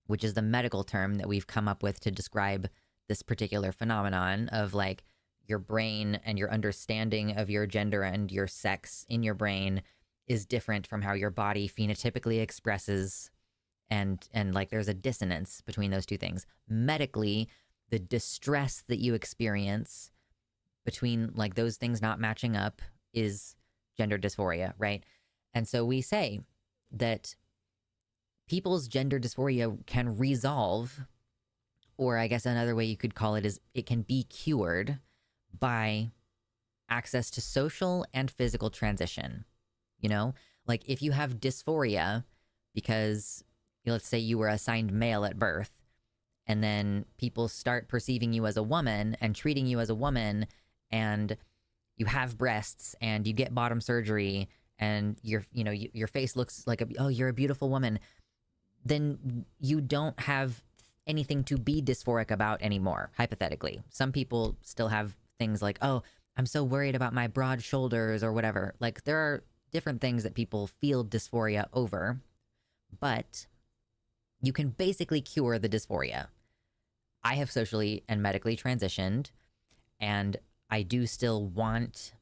which is the medical term that we've come up with to describe this particular phenomenon of like your brain and your understanding of your gender and your sex in your brain is different from how your body phenotypically expresses, and like there's a dissonance between those two things. Medically, the distress that you experience between like those things not matching up is gender dysphoria, right? And so we say that people's gender dysphoria can resolve, or I guess another way you could call it is it can be cured by access to social and physical transition. You know, like if you have dysphoria because, let's say you were assigned male at birth, and then people start perceiving you as a woman and treating you as a woman, and you have breasts and you get bottom surgery and your face looks like you're a beautiful woman, then you don't have anything to be dysphoric about anymore, hypothetically. Some people still have things like, oh, I'm so worried about my broad shoulders or whatever. Like, there are different things that people feel dysphoria over, but you can basically cure the dysphoria. I have socially and medically transitioned, and I do still want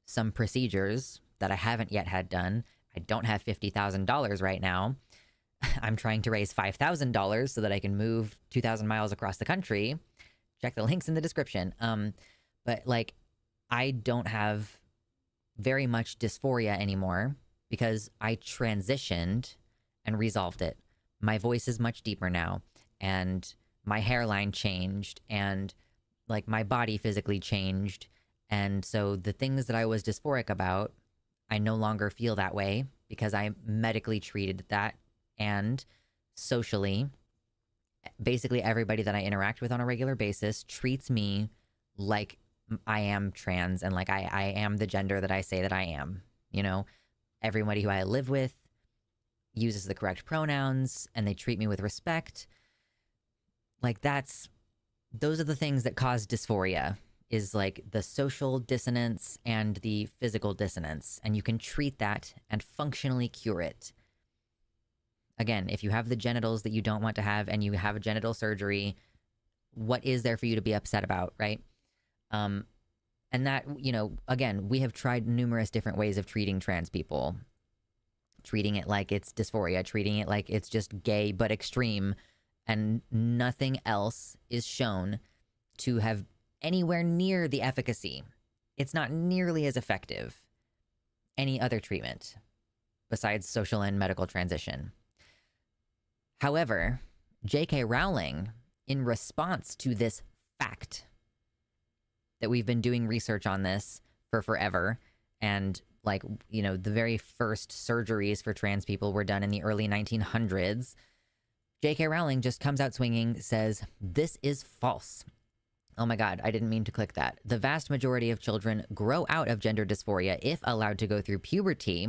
some procedures that I haven't yet had done. I don't have $50,000 right now. I'm trying to raise $5,000 so that I can move 2,000 miles across the country. Check the links in the description. But like, I don't have very much dysphoria anymore. because I transitioned and resolved it. My voice is much deeper now, and my hairline changed, and like my body physically changed. And so the things that I was dysphoric about, I no longer feel that way because I medically treated that. And socially, basically everybody that I interact with on a regular basis treats me like I am trans and like I am the gender that I say that I am. You know, everybody who I live with uses the correct pronouns and they treat me with respect. Like those are the things that cause dysphoria, is like the social dissonance and the physical dissonance. And you can treat that and functionally cure it. Again, if you have the genitals that you don't want to have and you have a genital surgery, what is there for you to be upset about, right? And that, you know, again, we have tried numerous different ways of treating trans people. Treating it like it's dysphoria, treating it like it's just gay but extreme, and nothing else is shown to have anywhere near the efficacy. It's not nearly as effective any other treatment besides social and medical transition. However, J.K. Rowling, in response to this fact that we've been doing research on this for forever, and like, you know, the very first surgeries for trans people were done in the early 1900s, J.K. Rowling just comes out swinging, says, "This is false." Oh my God, I didn't mean to click that. The vast majority of children grow out of gender dysphoria if allowed to go through puberty.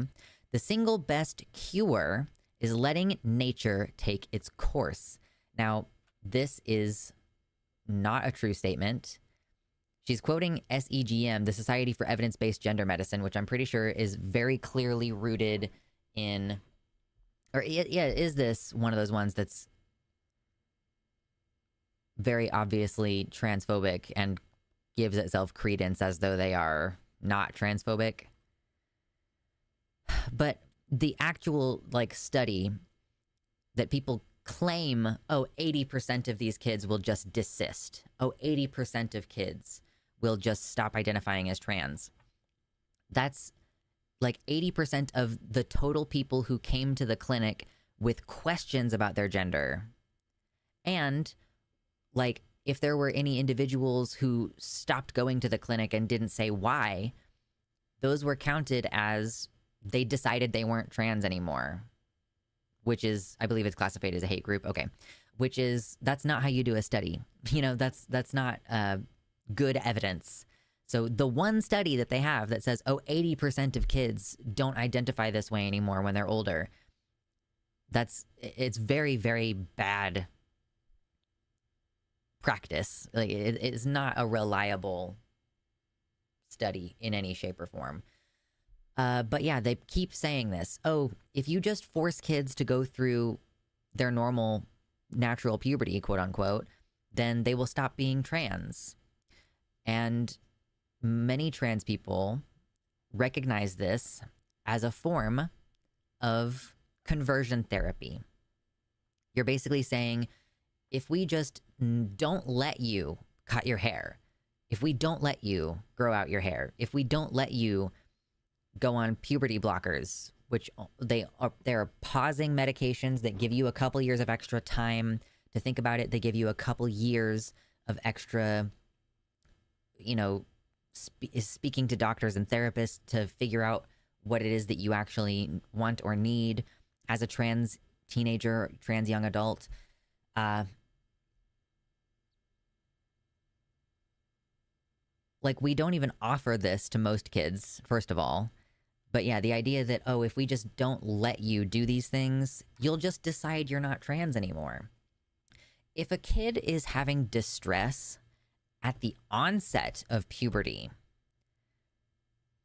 The single best cure is letting nature take its course. Now, this is not a true statement. She's quoting SEGM, the Society for Evidence-Based Gender Medicine, which I'm pretty sure is very clearly rooted in, or yeah, is this one of those ones that's very obviously transphobic and gives itself credence as though they are not transphobic? But the actual like study that people claim, oh, 80% of these kids will just desist. Oh, 80% of kids will just stop identifying as trans. That's like 80% of the total people who came to the clinic with questions about their gender. And like, if there were any individuals who stopped going to the clinic and didn't say why, those were counted as they decided they weren't trans anymore, which is, I believe it's classified as a hate group. Okay. Which is, that's not how you do a study. You know, that's not good evidence. So the one study that they have that says, oh, 80% of kids don't identify this way anymore when they're older, it's very, very bad practice. Like, it's not a reliable study in any shape or form. But yeah, they keep saying this. Oh, if you just force kids to go through their normal, natural puberty, quote unquote, then they will stop being trans. And many trans people recognize this as a form of conversion therapy. You're basically saying, if we just don't let you cut your hair, if we don't let you grow out your hair, if we don't let you go on puberty blockers, which they're pausing medications that give you a couple years of extra time to think about it. They give you a couple years of extra, you know, speaking to doctors and therapists to figure out what it is that you actually want or need as a trans teenager, trans young adult. Like, we don't even offer this to most kids, first of all. But yeah, the idea that, oh, if we just don't let you do these things, you'll just decide you're not trans anymore. If a kid is having distress at the onset of puberty,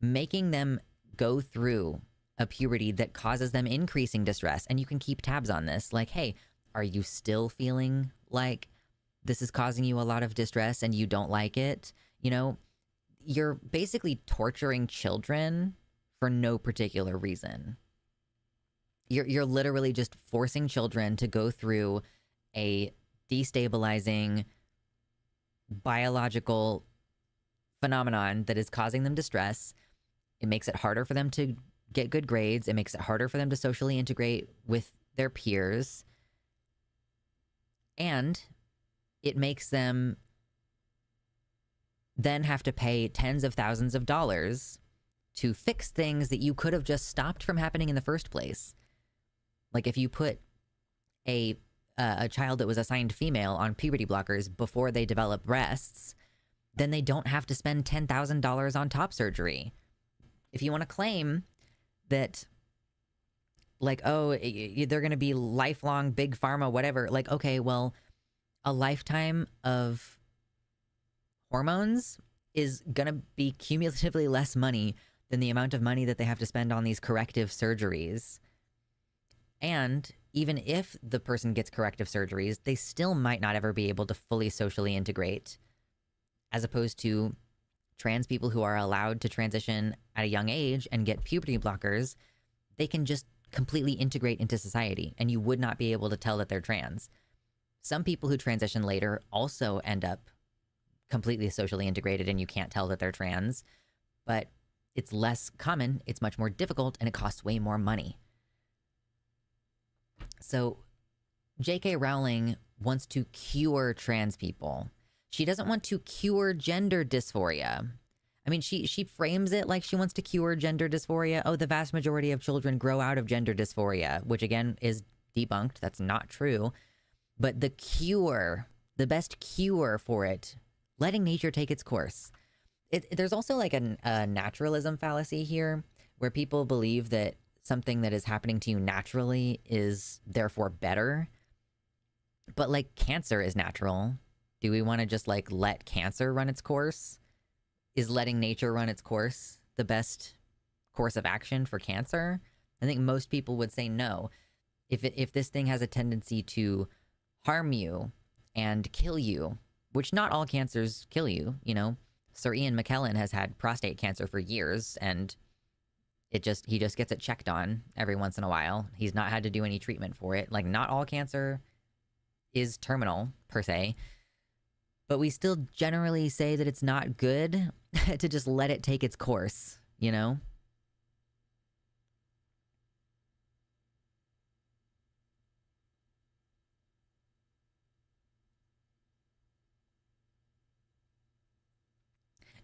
making them go through a puberty that causes them increasing distress, and you can keep tabs on this, like, hey, are you still feeling like this is causing you a lot of distress and you don't like it? You know, you're basically torturing children for no particular reason. You're literally just forcing children to go through a destabilizing biological phenomenon that is causing them distress. It makes it harder for them to get good grades. It makes it harder for them to socially integrate with their peers. And it makes them then have to pay tens of thousands of dollars to fix things that you could have just stopped from happening in the first place. Like if you put a child that was assigned female on puberty blockers before they develop breasts, then they don't have to spend $10,000 on top surgery. If you want to claim that, like, oh, they're going to be lifelong big pharma, whatever, like, okay, well, a lifetime of hormones is going to be cumulatively less money than the amount of money that they have to spend on these corrective surgeries. And even if the person gets corrective surgeries, they still might not ever be able to fully socially integrate, as opposed to trans people who are allowed to transition at a young age and get puberty blockers. They can just completely integrate into society, and you would not be able to tell that they're trans. Some people who transition later also end up completely socially integrated, and you can't tell that they're trans, but it's less common, it's much more difficult, and it costs way more money. So J.K. Rowling wants to cure trans people. She doesn't want to cure gender dysphoria. I mean, she frames it like she wants to cure gender dysphoria. Oh, the vast majority of children grow out of gender dysphoria, which again is debunked. That's not true. But the cure, the best cure for it, letting nature take its course. There's also like a naturalism fallacy here, where people believe that something that is happening to you naturally is therefore better. But like cancer is natural. Do we want to just like let cancer run its course? Is letting nature run its course the best course of action for cancer? I think most people would say no. If this thing has a tendency to harm you and kill you, which not all cancers kill you, you know. Sir Ian McKellen has had prostate cancer for years, and he just gets it checked on every once in a while. He's not had to do any treatment for it. Like, not all cancer is terminal, per se. But we still generally say that it's not good to just let it take its course, you know?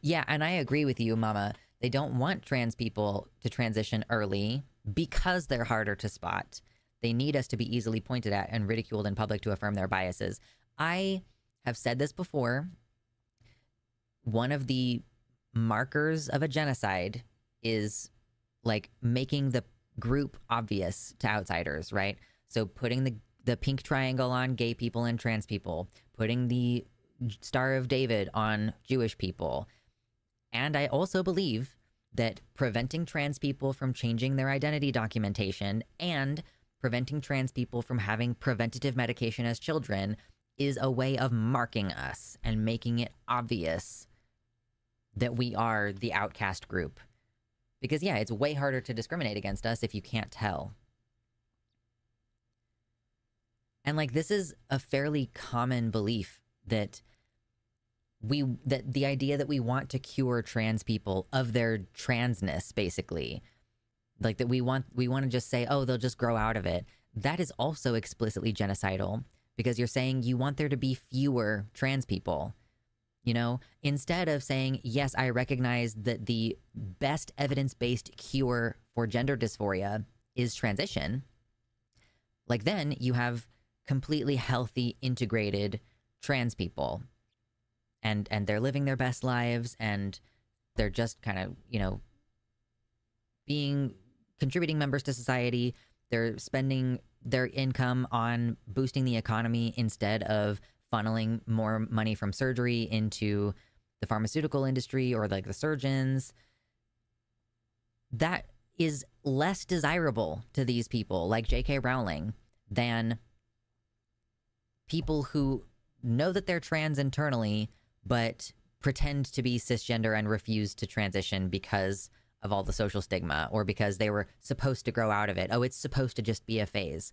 Yeah, and I agree with you, Mama. They don't want trans people to transition early because they're harder to spot. They need us to be easily pointed at and ridiculed in public to affirm their biases. I have said this before. One of the markers of a genocide is like making the group obvious to outsiders, right? So putting the pink triangle on gay people and trans people, putting the Star of David on Jewish people. And I also believe that preventing trans people from changing their identity documentation and preventing trans people from having preventative medication as children is a way of marking us and making it obvious that we are the outcast group. Because, yeah, it's way harder to discriminate against us if you can't tell. And, like, this is a fairly common belief that the idea that we want to cure trans people of their transness, basically, like that we want to just say, oh, they'll just grow out of it. That is also explicitly genocidal, because you're saying you want there to be fewer trans people, you know, instead of saying, yes, I recognize that the best evidence-based cure for gender dysphoria is transition. Like, then you have completely healthy, integrated trans people. And they're living their best lives, and they're just kind of, you know, being contributing members to society. They're spending their income on boosting the economy instead of funneling more money from surgery into the pharmaceutical industry or like the surgeons. That is less desirable to these people like J.K. Rowling than people who know that they're trans internally but pretend to be cisgender and refuse to transition because of all the social stigma, or because they were supposed to grow out of it. Oh, it's supposed to just be a phase.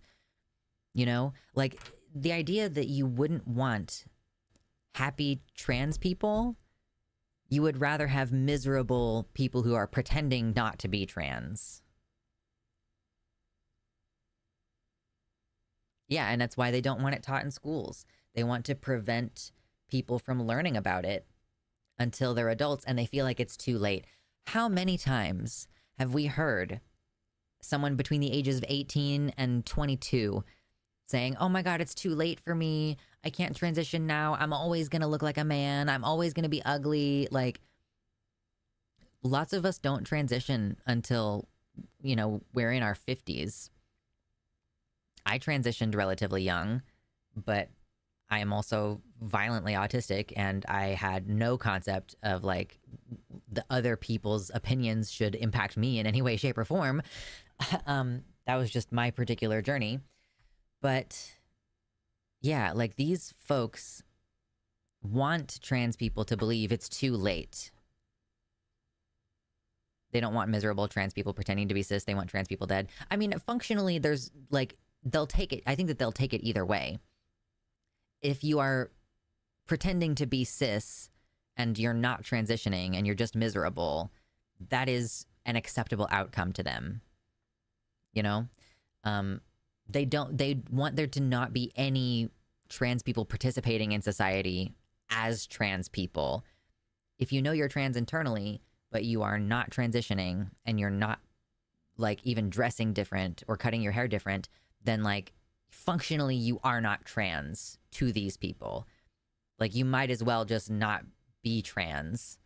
You know? Like, the idea that you wouldn't want happy trans people, you would rather have miserable people who are pretending not to be trans. Yeah, and that's why they don't want it taught in schools. They want to prevent people from learning about it until they're adults and they feel like it's too late. How many times have we heard someone between the ages of 18 and 22 saying, "Oh my God, it's too late for me. I can't transition now. I'm always going to look like a man. I'm always going to be ugly." Like, lots of us don't transition until, we're in our 50s. I transitioned relatively young, but I am also violently autistic and I had no concept of like the other people's opinions should impact me in any way, shape, or form. That was just my particular journey. But yeah, like these folks want trans people to believe it's too late. They don't want miserable trans people pretending to be cis. They want trans people dead. I mean, functionally, there's like, they'll take it. I think that they'll take it either way. If you are pretending to be cis and you're not transitioning and you're just miserable, that is an acceptable outcome to them. You know? They want there to not be any trans people participating in society as trans people. If you know you're trans internally, but you are not transitioning and you're not like even dressing different or cutting your hair different, then like functionally you are not trans to these people. Like you might as well just not be trans,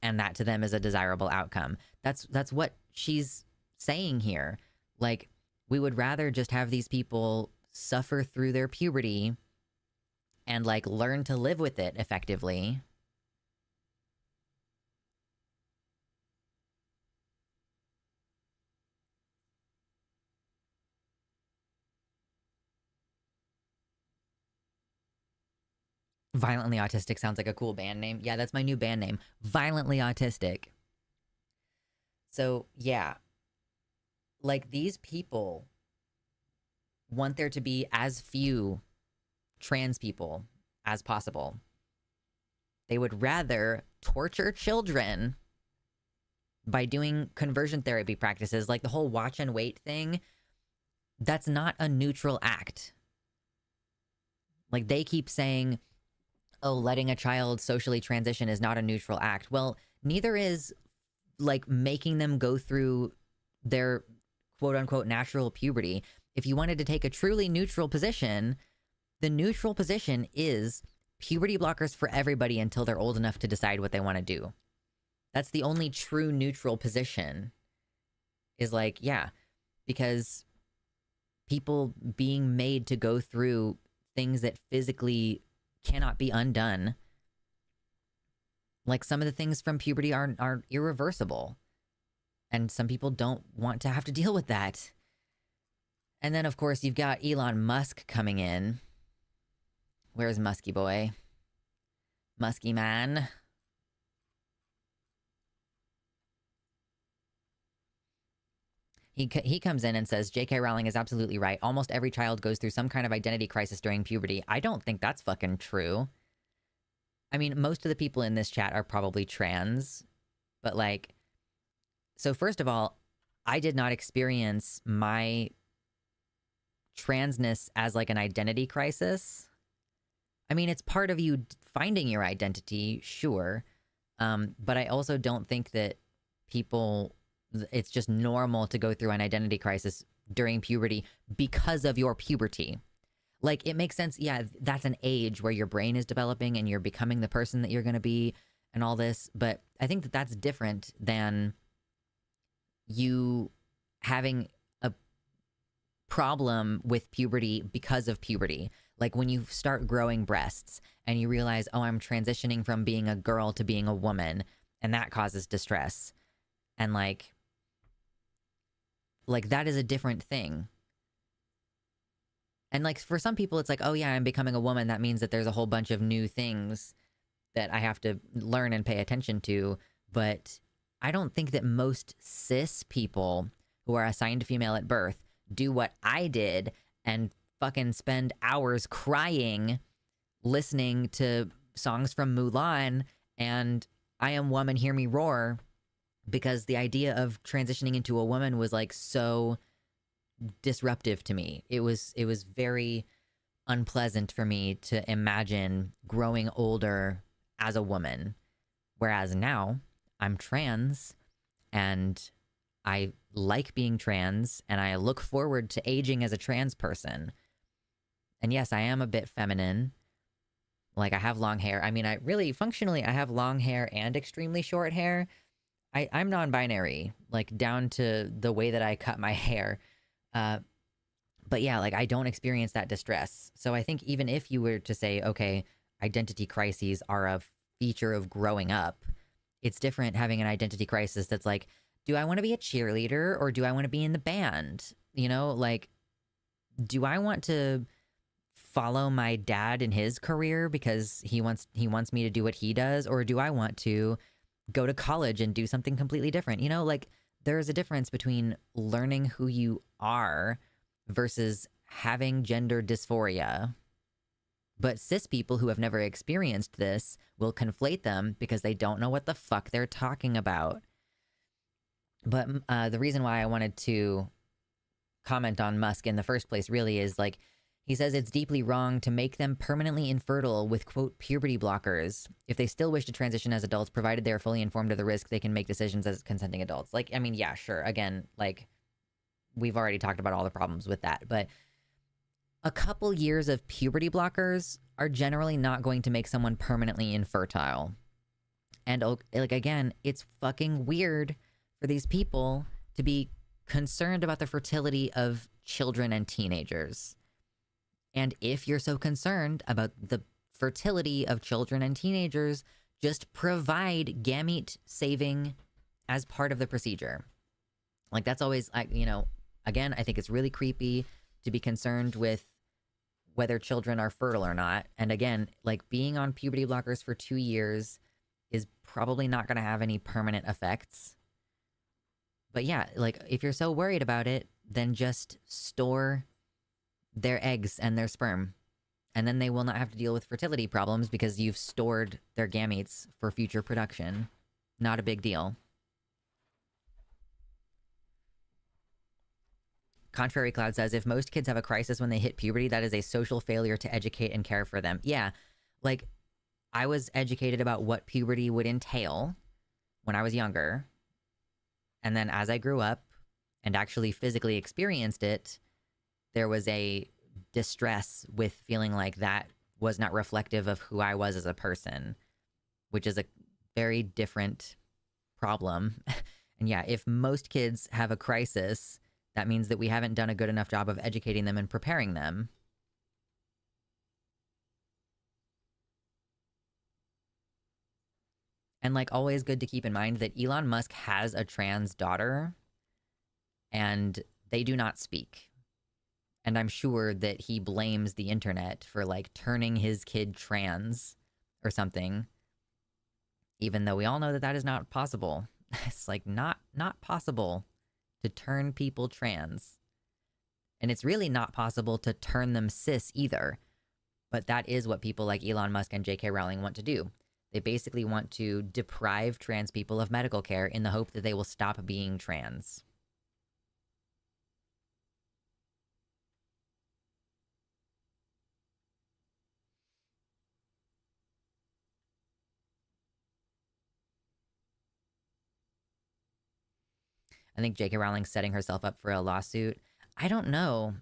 and that to them is a desirable outcome. That's what she's saying here. Like, we would rather just have these people suffer through their puberty and like learn to live with it effectively. Violently Autistic sounds like a cool band name. Yeah, that's my new band name. Violently Autistic. So, yeah. Like, these people want there to be as few trans people as possible. They would rather torture children by doing conversion therapy practices, like the whole watch and wait thing. That's not a neutral act. Like, they keep saying, oh, letting a child socially transition is not a neutral act. Well, neither is like making them go through their quote unquote natural puberty. If you wanted to take a truly neutral position, the neutral position is puberty blockers for everybody until they're old enough to decide what they want to do. That's the only true neutral position. Is like, yeah, because people being made to go through things that physically cannot be undone. Like some of the things from puberty are irreversible. And some people don't want to have to deal with that. And then, of course, you've got Elon Musk coming in. Where's Musky Boy? Musky Man. He comes in and says, J.K. Rowling is absolutely right. Almost every child goes through some kind of identity crisis during puberty. I don't think that's fucking true. I mean, most of the people in this chat are probably trans. But like, so first of all, I did not experience my transness as like an identity crisis. I mean, it's part of you finding your identity, sure. But I also don't think that it's just normal to go through an identity crisis during puberty because of your puberty. Like, it makes sense. Yeah, that's an age where your brain is developing and you're becoming the person that you're going to be and all this. But I think that that's different than you having a problem with puberty because of puberty. Like when you start growing breasts and you realize, oh, I'm transitioning from being a girl to being a woman, and that causes distress. And like that is a different thing. And like for some people, it's like, oh yeah, I'm becoming a woman. That means that there's a whole bunch of new things that I have to learn and pay attention to. But I don't think that most cis people who are assigned female at birth do what I did and fucking spend hours crying listening to songs from Mulan and I Am Woman, Hear Me Roar, because the idea of transitioning into a woman was like so disruptive to me. It was very unpleasant for me to imagine growing older as a woman. Whereas now I'm trans and I like being trans and I look forward to aging as a trans person. And yes, I am a bit feminine. Like I have long hair. I mean, I really functionally I have long hair and extremely short hair. I'm non-binary, like down to the way that I cut my hair. Uh, but yeah, like I don't experience that distress. So I think even if you were to say, okay, identity crises are a feature of growing up, it's different having an identity crisis that's like, do I want to be a cheerleader or do I want to be in the band? You know, like, do I want to follow my dad in his career because he wants me to do what he does, or do I want to go to college and do something completely different? You know, like there's a difference between learning who you are versus having gender dysphoria. But cis people who have never experienced this will conflate them because they don't know what the fuck they're talking about. But the reason why I wanted to comment on Musk in the first place really is like, he says it's deeply wrong to make them permanently infertile with, quote, puberty blockers. If they still wish to transition as adults, provided they are fully informed of the risk, they can make decisions as consenting adults. Like, I mean, yeah, sure. Again, like, we've already talked about all the problems with that. But a couple years of puberty blockers are generally not going to make someone permanently infertile. And, like, again, it's fucking weird for these people to be concerned about the fertility of children and teenagers. And if you're so concerned about the fertility of children and teenagers, just provide gamete saving as part of the procedure. Like that's always, again, I think it's really creepy to be concerned with whether children are fertile or not. And again, like being on puberty blockers for 2 years is probably not going to have any permanent effects. But yeah, like if you're so worried about it, then just store their eggs and their sperm. And then they will not have to deal with fertility problems because you've stored their gametes for future production. Not a big deal. Contrary Cloud says, if most kids have a crisis when they hit puberty, that is a social failure to educate and care for them. Yeah, like I was educated about what puberty would entail when I was younger. And then as I grew up and actually physically experienced it, there was a distress with feeling like that was not reflective of who I was as a person, which is a very different problem. And yeah, if most kids have a crisis, that means that we haven't done a good enough job of educating them and preparing them. And like always good to keep in mind that Elon Musk has a trans daughter and they do not speak. And I'm sure that he blames the internet for like turning his kid trans or something, even though we all know that that is not possible. It's like not possible to turn people trans. And it's really not possible to turn them cis either. But that is what people like Elon Musk and J.K. Rowling want to do. They basically want to deprive trans people of medical care in the hope that they will stop being trans. I think J.K. Rowling's setting herself up for a lawsuit. I don't know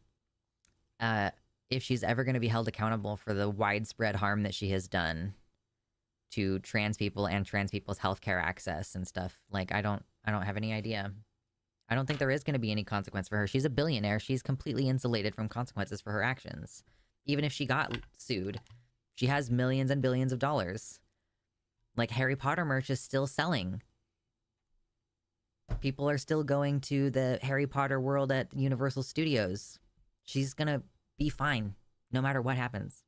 if she's ever going to be held accountable for the widespread harm that she has done to trans people and trans people's healthcare access and stuff. Like, I don't have any idea. I don't think there is going to be any consequence for her. She's a billionaire. She's completely insulated from consequences for her actions. Even if she got sued, she has millions and billions of dollars. Like, Harry Potter merch is still selling. People are still going to the Harry Potter world at Universal Studios. She's gonna be fine, no matter what happens.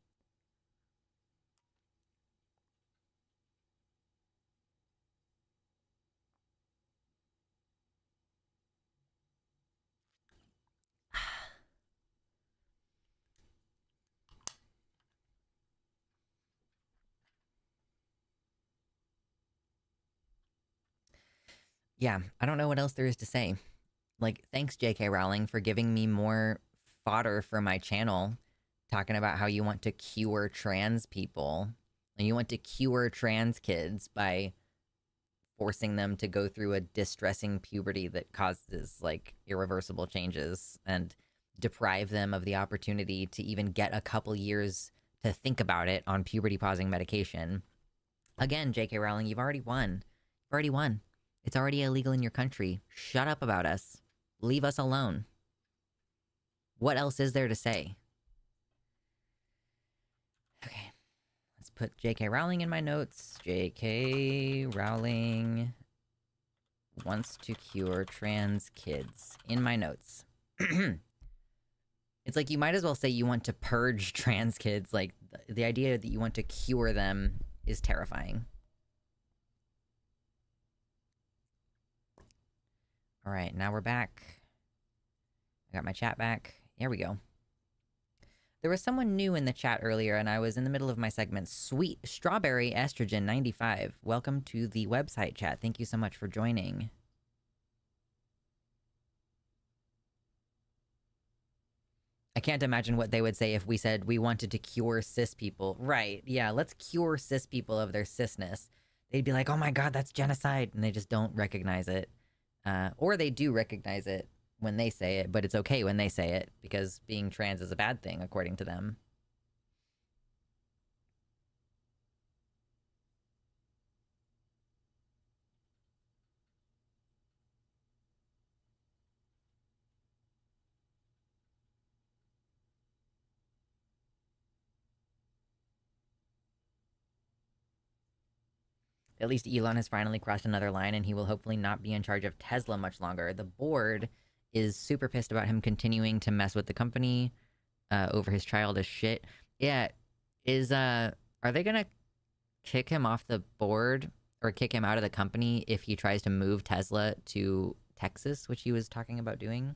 Yeah, I don't know what else there is to say. Like, thanks, J.K. Rowling, for giving me more fodder for my channel, talking about how you want to cure trans people. And you want to cure trans kids by forcing them to go through a distressing puberty that causes, like, irreversible changes and deprive them of the opportunity to even get a couple years to think about it on puberty pausing medication. Again, J.K. Rowling, you've already won. You've already won. It's already illegal in your country. Shut up about us. Leave us alone. What else is there to say? Okay. Let's put J.K. Rowling in my notes. J.K. Rowling wants to cure trans kids. In my notes. It's like you might as well say you want to purge trans kids. Like, the idea that you want to cure them is terrifying. All right, now we're back. I got my chat back. Here we go. There was someone new in the chat earlier, and I was in the middle of my segment. Sweet Strawberry Estrogen 95. Welcome to the website chat. Thank you so much for joining. I can't imagine what they would say if we said we wanted to cure cis people. Right, yeah, let's cure cis people of their cisness. They'd be like, oh my god, that's genocide, and they just don't recognize it. Or they do recognize it when they say it, but it's okay when they say it, because being trans is a bad thing, according to them. At least Elon has finally crossed another line, and he will hopefully not be in charge of Tesla much longer. The board is super pissed about him continuing to mess with the company over his childish shit. Yeah, are they gonna kick him off the board or kick him out of the company if he tries to move Tesla to Texas, which he was talking about doing?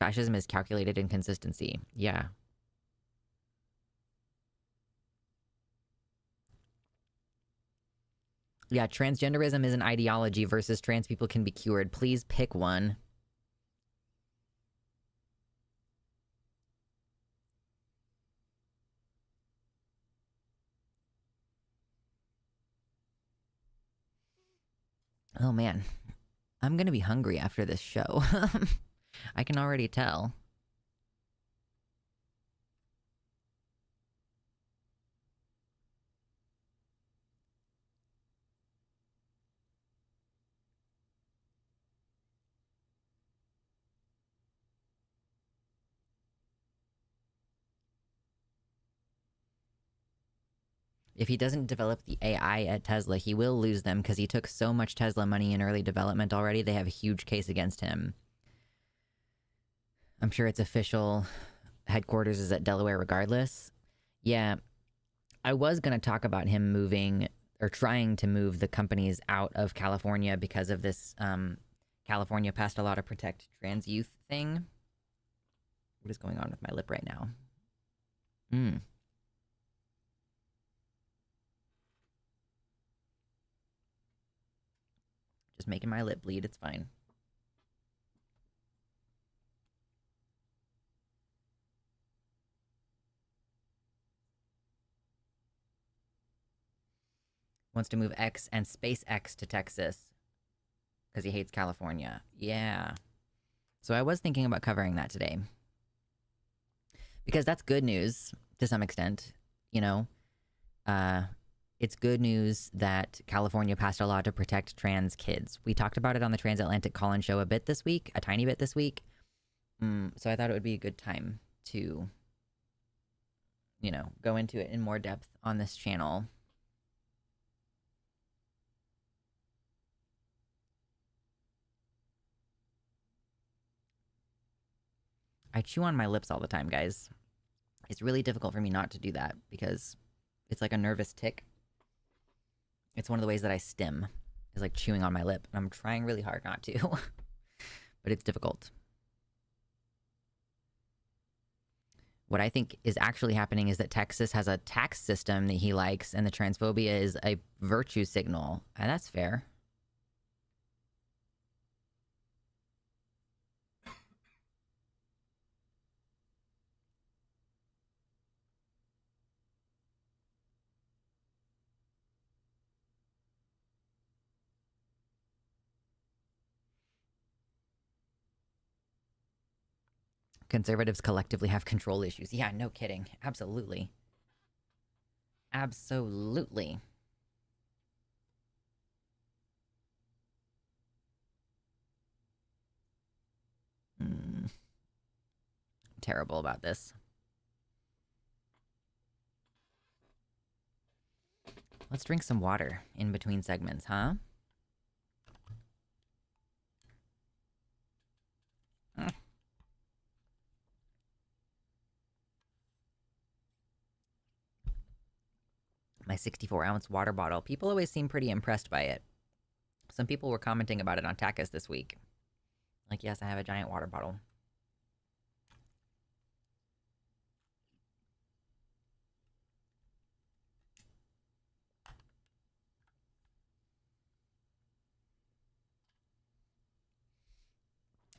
Fascism is calculated inconsistency. Yeah. Yeah, transgenderism is an ideology versus trans people can be cured. Please pick one. Oh man, I'm gonna be hungry after this show. I can already tell. If he doesn't develop the AI at Tesla, he will lose them because he took so much Tesla money in early development already. They have a huge case against him. I'm sure its official headquarters is at Delaware regardless. Yeah, I was going to talk about him moving or trying to move the companies out of California because of this California passed a law to protect trans youth thing. What is going on with my lip right now? Just making my lip bleed. It's fine. Wants to move X and SpaceX to Texas because he hates California. Yeah. So I was thinking about covering that today. Because that's good news to some extent, you know? It's good news that California passed a law to protect trans kids. We talked about it on the Transatlantic Call-In Show a bit this week, a tiny bit this week. So I thought it would be a good time to, you know, go into it in more depth on this channel. I chew on my lips all the time, guys. It's really difficult for me not to do that because it's like a nervous tick. It's one of the ways that I stim, is like chewing on my lip. And I'm trying really hard not to, but it's difficult. What I think is actually happening is that Texas has a tax system that he likes, and the transphobia is a virtue signal. And that's fair. Conservatives collectively have control issues. Yeah, no kidding. Absolutely. Absolutely. Terrible about this. Let's drink some water in between segments, huh? My 64-ounce water bottle. People always seem pretty impressed by it. Some people were commenting about it on Takas this week. Like, yes, I have a giant water bottle.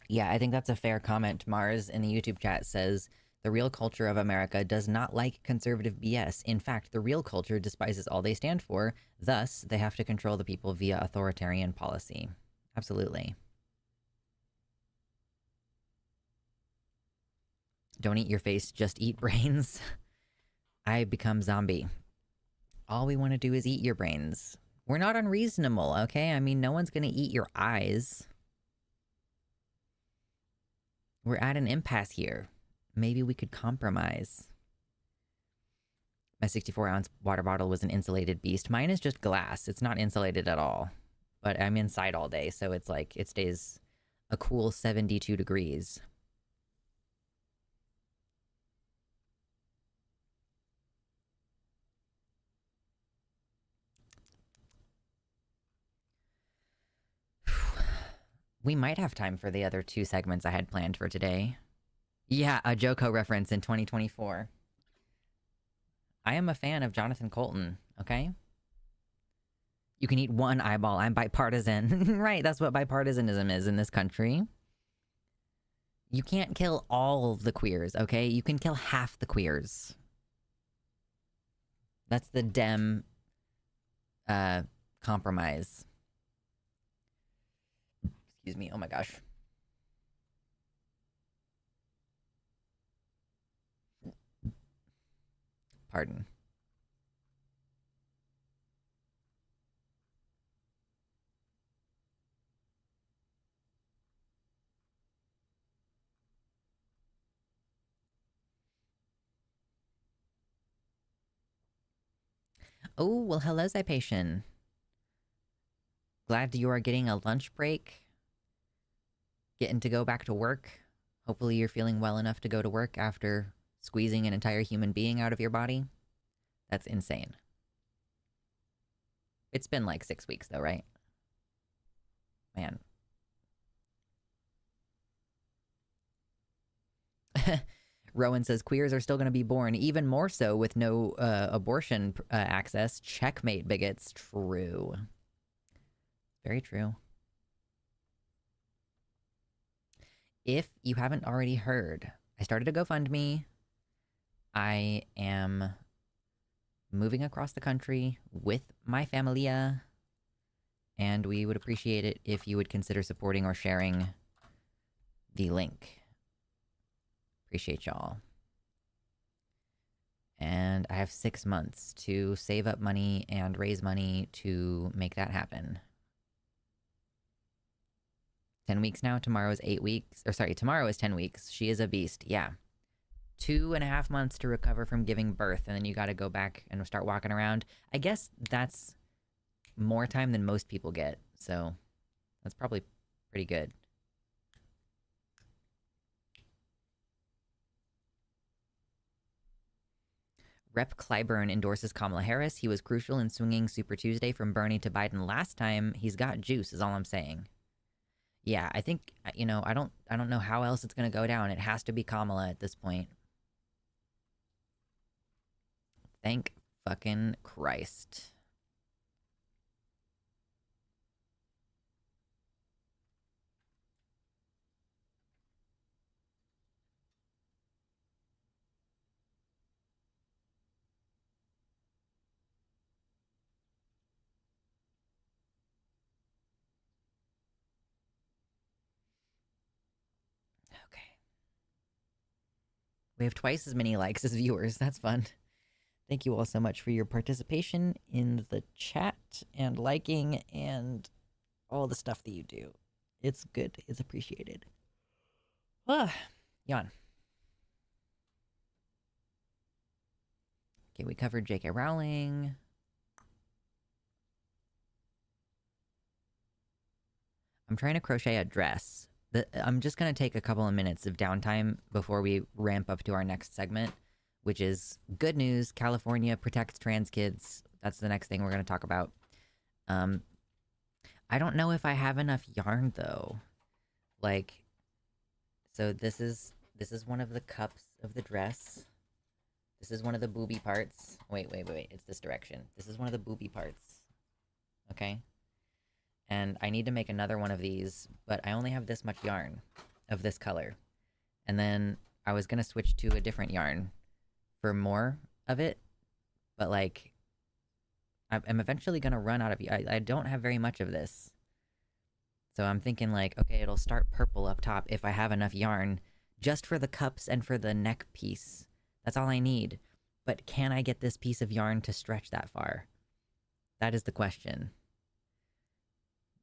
Yeah, I think that's a fair comment. Mars in the YouTube chat says, the real culture of America does not like conservative BS. In fact, the real culture despises all they stand for. Thus, they have to control the people via authoritarian policy. Absolutely. Don't eat your face, just eat brains. I become zombie. All we want to do is eat your brains. We're not unreasonable, okay? I mean, no one's gonna eat your eyes. We're at an impasse here. Maybe we could compromise. My 64-ounce water bottle was an insulated beast. Mine is just glass. It's not insulated at all. But I'm inside all day, so it's like it stays a cool 72 degrees. We might have time for the other 2 segments I had planned for today. Yeah, a Joko reference in 2024. I am a fan of Jonathan Colton, okay? You can eat one eyeball. I'm bipartisan. Right, that's what bipartisanism is in this country. You can't kill all of the queers, okay? You can kill half the queers. That's the Dem compromise. Excuse me. Oh my gosh. Pardon. Oh, well, hello, Zypation. Glad you are getting a lunch break. Getting to go back to work. Hopefully you're feeling well enough to go to work after squeezing an entire human being out of your body. That's insane. It's been like 6 weeks though, right? Man. Rowan says queers are still going to be born, even more so with no abortion access. Checkmate, bigots. True. Very true. If you haven't already heard, I started a GoFundMe. I am moving across the country with my familia, and we would appreciate it if you would consider supporting or sharing the link. Appreciate y'all. And I have 6 months to save up money and raise money to make that happen. 10 weeks now. Tomorrow is 8 weeks. Or sorry, tomorrow is 10 weeks. She is a beast. Yeah. 2.5 months to recover from giving birth, and then you gotta go back and start walking around. I guess that's more time than most people get, so that's probably pretty good. Rep. Clyburn endorses Kamala Harris. He was crucial in swinging Super Tuesday from Bernie to Biden last time. He's got juice, is all I'm saying. Yeah, I think, you know, I don't know how else it's gonna go down. It has to be Kamala at this point. Thank fucking Christ. Okay. We have twice as many likes as viewers. That's fun. Thank you all so much for your participation in the chat and liking and all the stuff that you do. It's good. It's appreciated. Yawn. Okay, we covered J.K. Rowling. I'm trying to crochet a dress. I'm just going to take a couple of minutes of downtime before we ramp up to our next segment, which is good news. California protects trans kids. That's the next thing we're going to talk about. I don't know if I have enough yarn, though. Like, so this is one of the cups of the dress. This is one of the booby parts. Wait. It's this direction. This is one of the booby parts. Okay? And I need to make another one of these, but I only have this much yarn of this color. And then I was going to switch to a different yarn for more of it, but like, I'm eventually going to run out of... I don't have very much of this. So I'm thinking like, okay, it'll start purple up top if I have enough yarn just for the cups and for the neck piece. That's all I need. But can I get this piece of yarn to stretch that far? That is the question.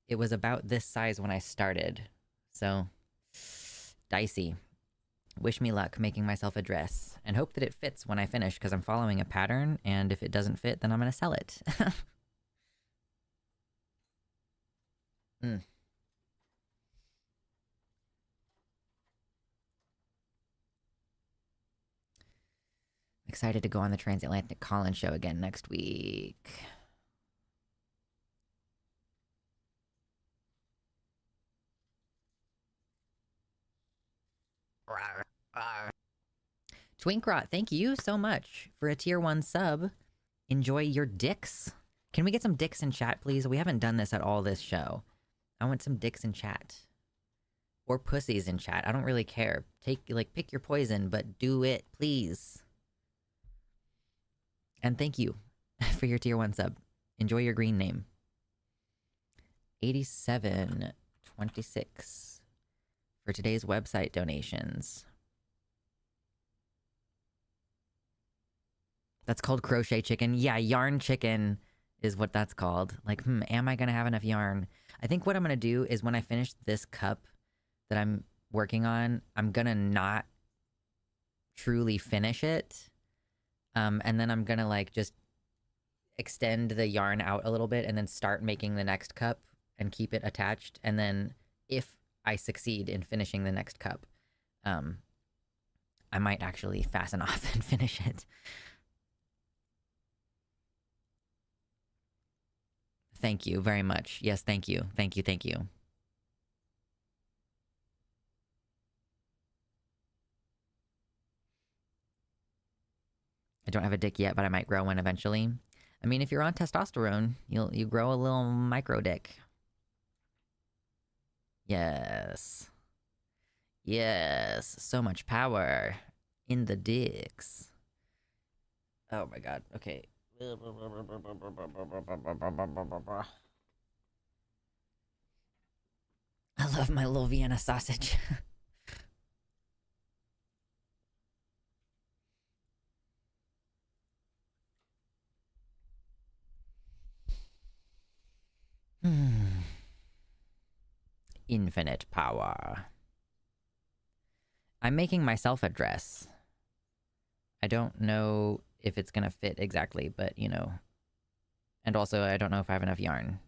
It was about this size when I started. So, dicey. Wish me luck making myself a dress. And hope that it fits when I finish, because I'm following a pattern, and if it doesn't fit, then I'm going to sell it. Excited to go on the Transatlantic Call-In show again next week. Twinkrot, thank you so much for a tier 1 sub. Enjoy your dicks. Can we get some dicks in chat, please? We haven't done this at all this show. I want some dicks in chat. Or pussies in chat. I don't really care. Pick your poison, but do it, please. And thank you for your tier 1 sub. Enjoy your green name. 8726 for today's website donations. That's called crochet chicken. Yeah, yarn chicken is what that's called. Like, am I going to have enough yarn? I think what I'm going to do is when I finish this cup that I'm working on, I'm going to not truly finish it. And then I'm going to like just extend the yarn out a little bit and then start making the next cup and keep it attached. And then if I succeed in finishing the next cup, I might actually fasten off and finish it. Thank you very much. Yes, thank you. Thank you, thank you. I don't have a dick yet, but I might grow one eventually. I mean, if you're on testosterone, you grow a little micro dick. Yes. Yes. So much power in the dicks. Oh my god. Okay. I love my little Vienna sausage. Infinite power. I'm making myself a dress. I don't know if it's gonna fit exactly, but, you know. And also, I don't know if I have enough yarn.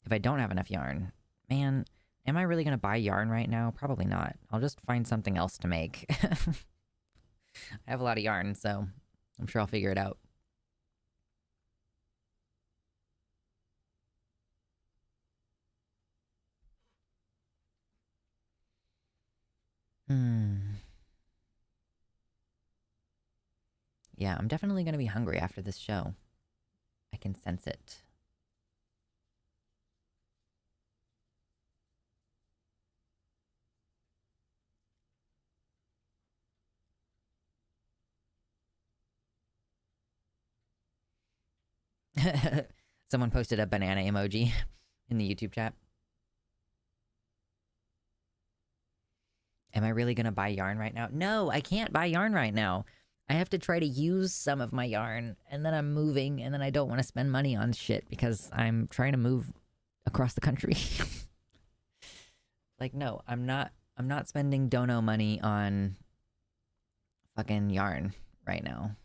If I don't have enough yarn, man, am I really gonna buy yarn right now? Probably not. I'll just find something else to make. I have a lot of yarn, so I'm sure I'll figure it out. Yeah, I'm definitely gonna be hungry after this show. I can sense it. Someone posted a banana emoji in the YouTube chat. Am I really gonna buy yarn right now? No, I can't buy yarn right now. I have to try to use some of my yarn, and then I'm moving, and then I don't want to spend money on shit because I'm trying to move across the country. Like, no, I'm not spending dono money on fucking yarn right now.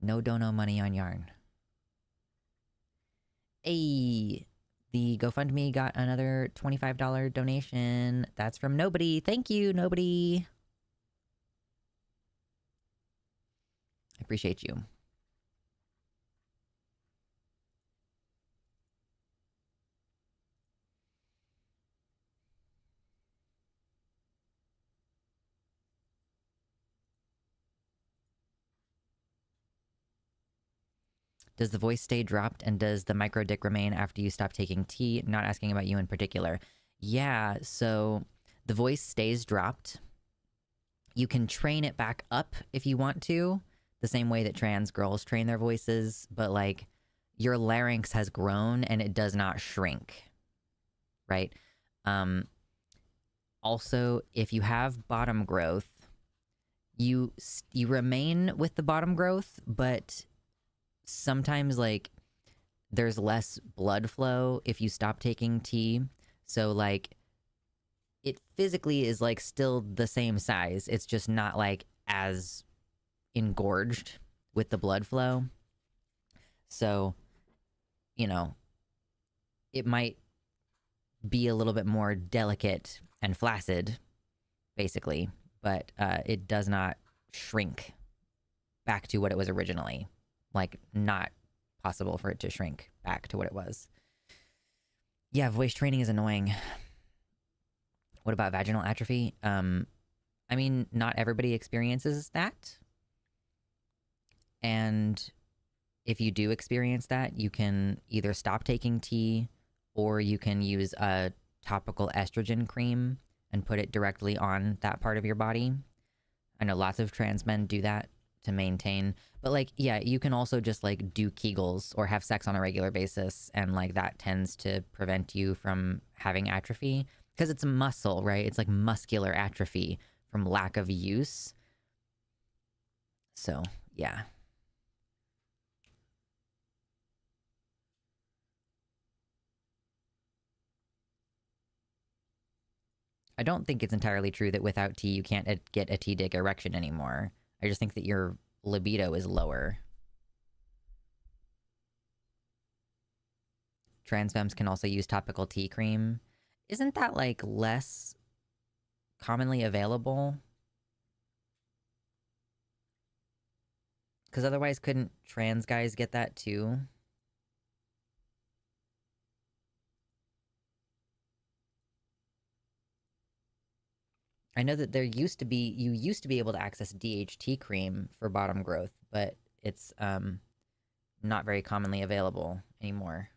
No dono money on yarn. Hey, the GoFundMe got another $25 donation. That's from nobody. Thank you, nobody. I appreciate you. Does the voice stay dropped, and does the micro dick remain after you stop taking tea? Not asking about you in particular. Yeah, so the voice stays dropped. You can train it back up if you want to, the same way that trans girls train their voices, but like your larynx has grown and it does not shrink, right? Also, if you have bottom growth, you remain with the bottom growth, but sometimes like there's less blood flow if you stop taking tea. So like it physically is like still the same size. It's just not like as engorged with the blood flow. So, you know, it might be a little bit more delicate and flaccid, basically, but it does not shrink back to what it was originally. Like, not possible for it to shrink back to what it was. Yeah, voice training is annoying. What about vaginal atrophy? I mean, not everybody experiences that. And if you do experience that, you can either stop taking tea or you can use a topical estrogen cream and put it directly on that part of your body. I know lots of trans men do that to maintain, but like, yeah, you can also just like do Kegels or have sex on a regular basis, and like that tends to prevent you from having atrophy because it's muscle, right? It's like muscular atrophy from lack of use. So, yeah. I don't think it's entirely true that without tea you can't get a tea dick erection anymore. I just think that your libido is lower. Trans femmes can also use topical tea cream. Isn't that like less commonly available? Because otherwise, couldn't trans guys get that too? I know that you used to be able to access DHT cream for bottom growth, but it's not very commonly available anymore.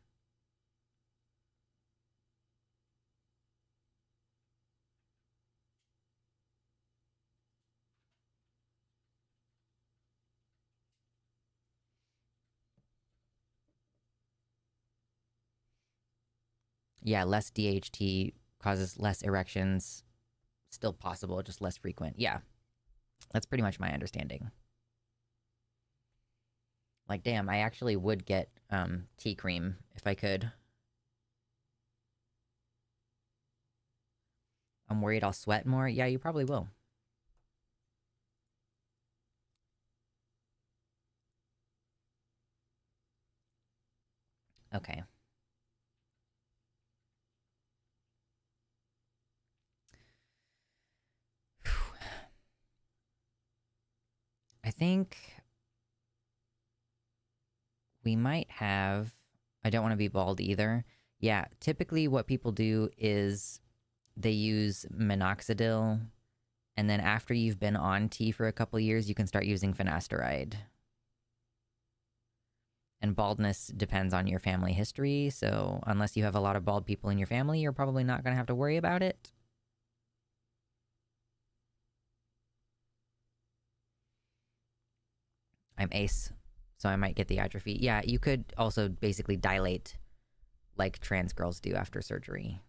Yeah, less DHT causes less erections. Still possible, just less frequent. Yeah, that's pretty much my understanding. Like, damn, I actually would get tea cream if I could. I'm worried I'll sweat more. Yeah, you probably will. Okay. I think we might have... I don't want to be bald either. Yeah, typically what people do is they use minoxidil, and then after you've been on tea for a couple years, you can start using finasteride. And baldness depends on your family history, so unless you have a lot of bald people in your family, you're probably not going to have to worry about it. I'm ace, so I might get the atrophy. Yeah, you could also basically dilate like trans girls do after surgery.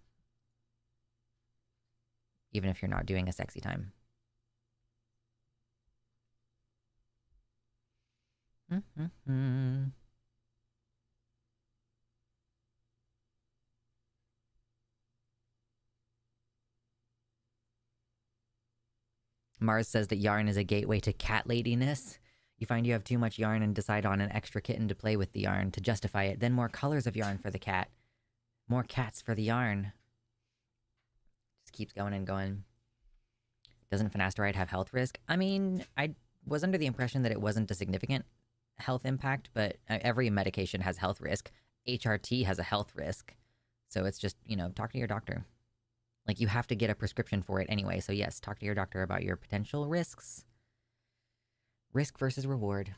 even if you're not doing a sexy time. Mars says that yarn is a gateway to cat ladiness. You find you have too much yarn and decide on an extra kitten to play with the yarn to justify it. Then more colors of yarn for the cat. More cats for the yarn. Just keeps going and going. Doesn't finasteride have health risk? I mean, I was under the impression that it wasn't a significant health impact, but every medication has health risk. HRT has a health risk. So it's just, you know, talk to your doctor. Like, you have to get a prescription for it anyway. So yes, talk to your doctor about your potential risks. Risk versus reward.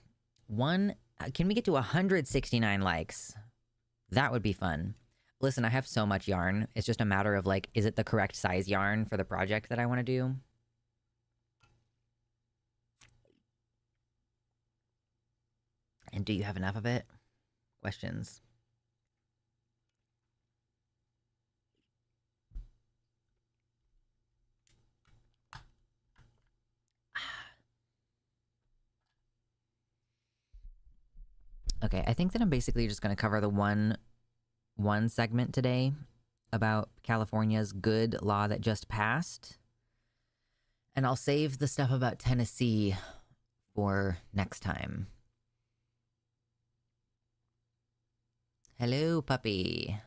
Can we get to 169 likes? That would be fun. Listen, I have so much yarn. It's just a matter of, like, is it the correct size yarn for the project that I want to do? And do you have enough of it? Questions. Okay, I think that I'm basically just going to cover the one segment today about California's good law that just passed. And I'll save the stuff about Tennessee for next time. Hello, puppy.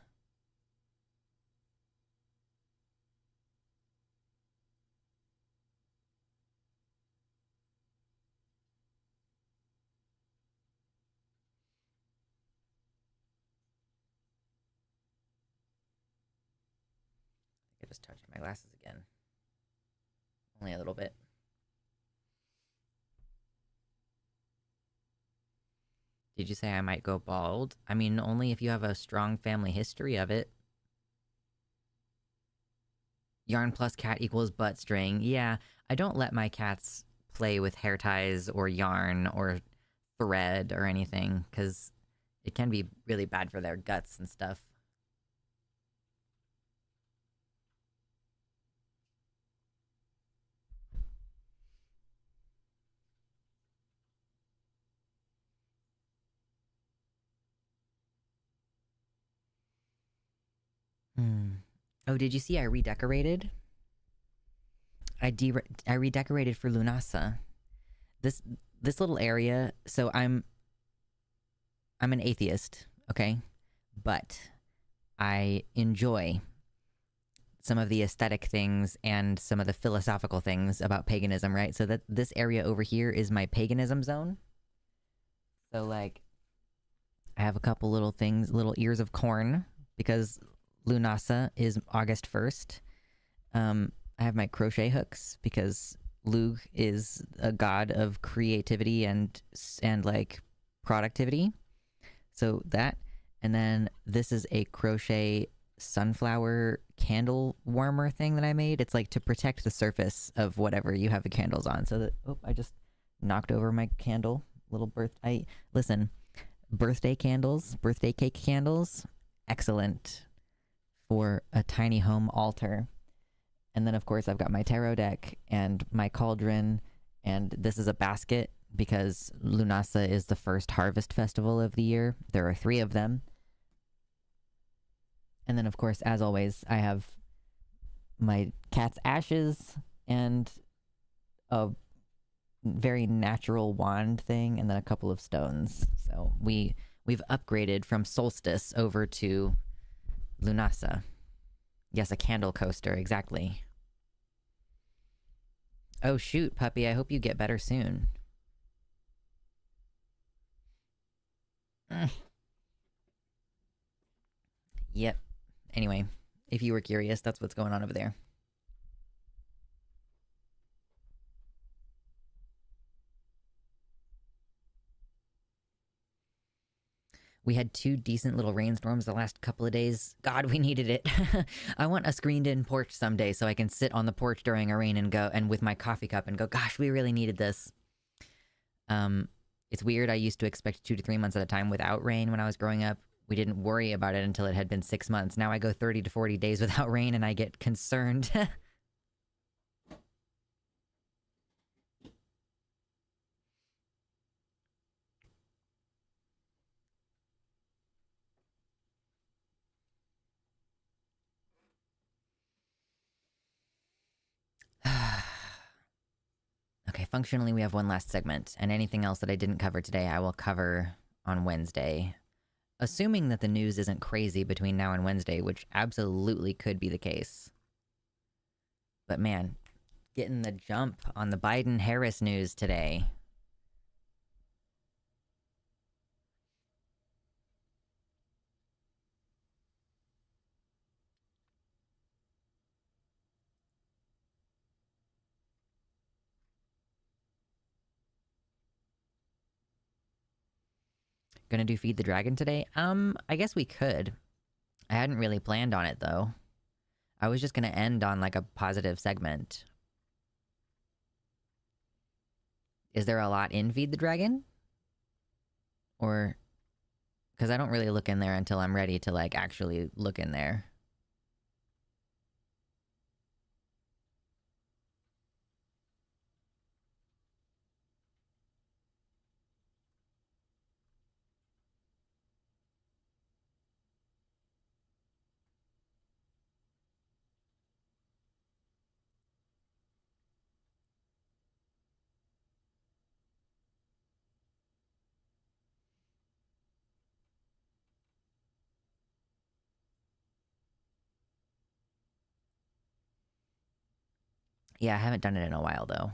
I just touched my glasses again. Only a little bit. Did you say I might go bald? I mean, only if you have a strong family history of it. Yarn plus cat equals butt string. Yeah, I don't let my cats play with hair ties or yarn or thread or anything, because it can be really bad for their guts and stuff. Oh, did you see I redecorated? I redecorated for Lunasa. This little area, so I'm an atheist, okay? But I enjoy some of the aesthetic things and some of the philosophical things about paganism, right? So that this area over here is my paganism zone. So, like, I have a couple little things, little ears of corn, because Lunasa is August 1st. I have my crochet hooks, because Lug is a god of creativity and like productivity. So that, and then this is a crochet sunflower candle warmer thing that I made. It's like to protect the surface of whatever you have the candles on. So that, oh, I just knocked over my candle. Listen, birthday candles, birthday cake candles, excellent for a tiny home altar. And then, of course, I've got my tarot deck and my cauldron, and this is a basket because Lunasa is the first harvest festival of the year. There are 3 of them. And then, of course, as always, I have my cat's ashes and a very natural wand thing, and then a couple of stones. So we've upgraded from Solstice over to Lunasa. Yes, a candle coaster, exactly. Oh shoot, puppy, I hope you get better soon. Yep. Anyway, if you were curious, that's what's going on over there. We had 2 decent little rainstorms the last couple of days. God, we needed it. I want a screened-in porch someday so I can sit on the porch during a rain and go, and with my coffee cup and go, gosh, we really needed this. It's weird. I used to expect 2 to 3 months at a time without rain when I was growing up. We didn't worry about it until it had been 6 months. Now I go 30 to 40 days without rain and I get concerned. functionally, we have one last segment, and anything else that I didn't cover today, I will cover on Wednesday. Assuming that the news isn't crazy between now and Wednesday, which absolutely could be the case. But man, getting the jump on the Biden-Harris news today. Gonna do Feed the Dragon today? I guess we could. I hadn't really planned on it, though. I was just gonna end on, like, a positive segment. Is there a lot in Feed the Dragon? Or... because I don't really look in there until I'm ready to, like, actually look in there. Yeah, I haven't done it in a while, though.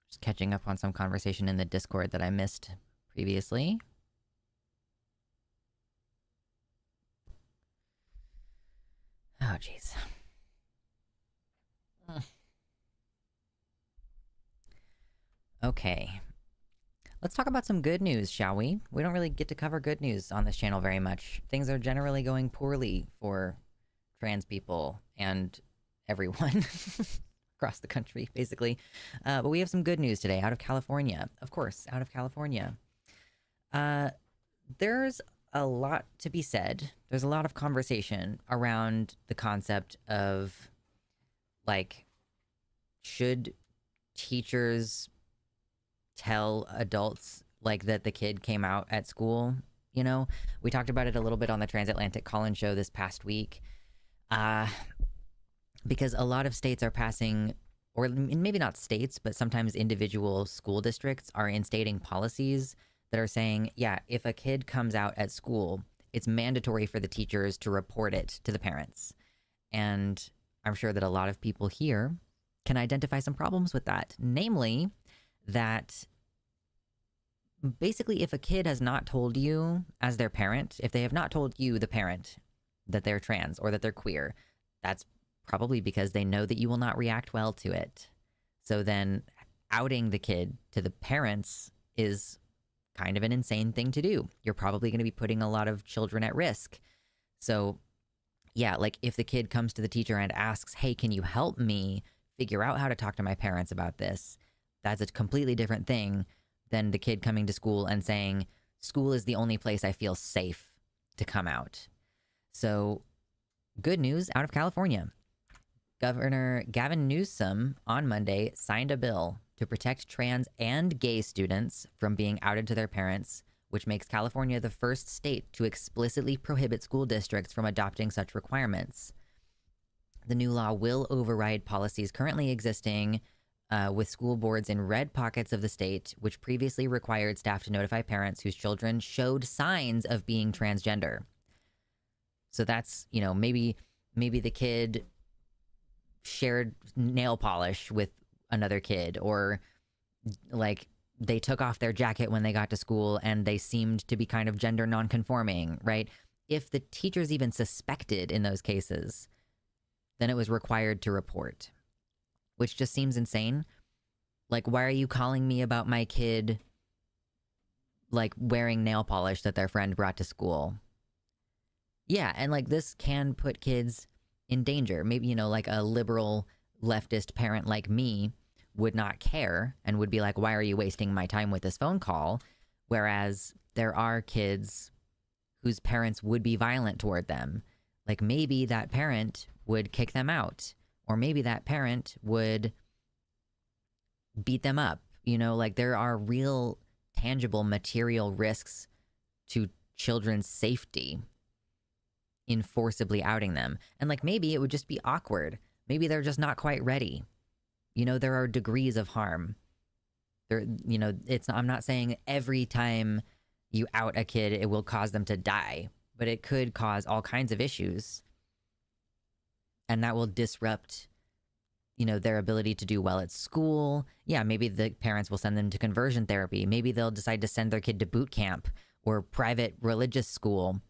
Just catching up on some conversation in the Discord that I missed previously. Oh, jeez. Okay. Let's talk about some good news, shall we? We don't really get to cover good news on this channel very much. Things are generally going poorly for trans people and everyone across the country, basically. But we have some good news today out of California. Of course, out of California. There's a lot to be said. There's a lot of conversation around the concept of, like, should teachers tell adults, like, that the kid came out at school? You know, we talked about it a little bit on the Transatlantic Call-In show this past week. Because a lot of states are passing, or maybe not states, but sometimes individual school districts are instating policies that are saying, yeah, if a kid comes out at school, it's mandatory for the teachers to report it to the parents. And I'm sure that a lot of people here can identify some problems with that. Namely, that basically if a kid has not told you as their parent, if they have not told you, the parent, that they're trans or that they're queer, that's probably because they know that you will not react well to it. So then outing the kid to the parents is kind of an insane thing to do. You're probably going to be putting a lot of children at risk. So yeah, like if the kid comes to the teacher and asks, hey, can you help me figure out how to talk to my parents about this? That's a completely different thing than the kid coming to school and saying, school is the only place I feel safe to come out. So good news out of California. Governor Gavin Newsom on Monday signed a bill to protect trans and gay students from being outed to their parents, which makes California the first state to explicitly prohibit school districts from adopting such requirements. The new law will override policies currently existing with school boards in red pockets of the state, which previously required staff to notify parents whose children showed signs of being transgender. So that's, you know, maybe the kid shared nail polish with another kid, or like they took off their jacket when they got to school and they seemed to be kind of gender nonconforming, right? If the teachers even suspected in those cases, then it was required to report, which just seems insane. Like, why are you calling me about my kid, like, wearing nail polish that their friend brought to school? Yeah, and like this can put kids in danger. Maybe, you know, like a liberal leftist parent like me would not care and would be like, why are you wasting my time with this phone call? Whereas there are kids whose parents would be violent toward them. Like maybe that parent would kick them out, or maybe that parent would beat them up. You know, like there are real, tangible, material risks to children's safety in forcibly outing them. And like maybe it would just be awkward. Maybe they're just not quite ready. You know, there are degrees of harm. There, you know, I'm not saying every time you out a kid, it will cause them to die, but it could cause all kinds of issues. And that will disrupt, you know, their ability to do well at school. Yeah, maybe the parents will send them to conversion therapy. Maybe they'll decide to send their kid to boot camp or private religious school.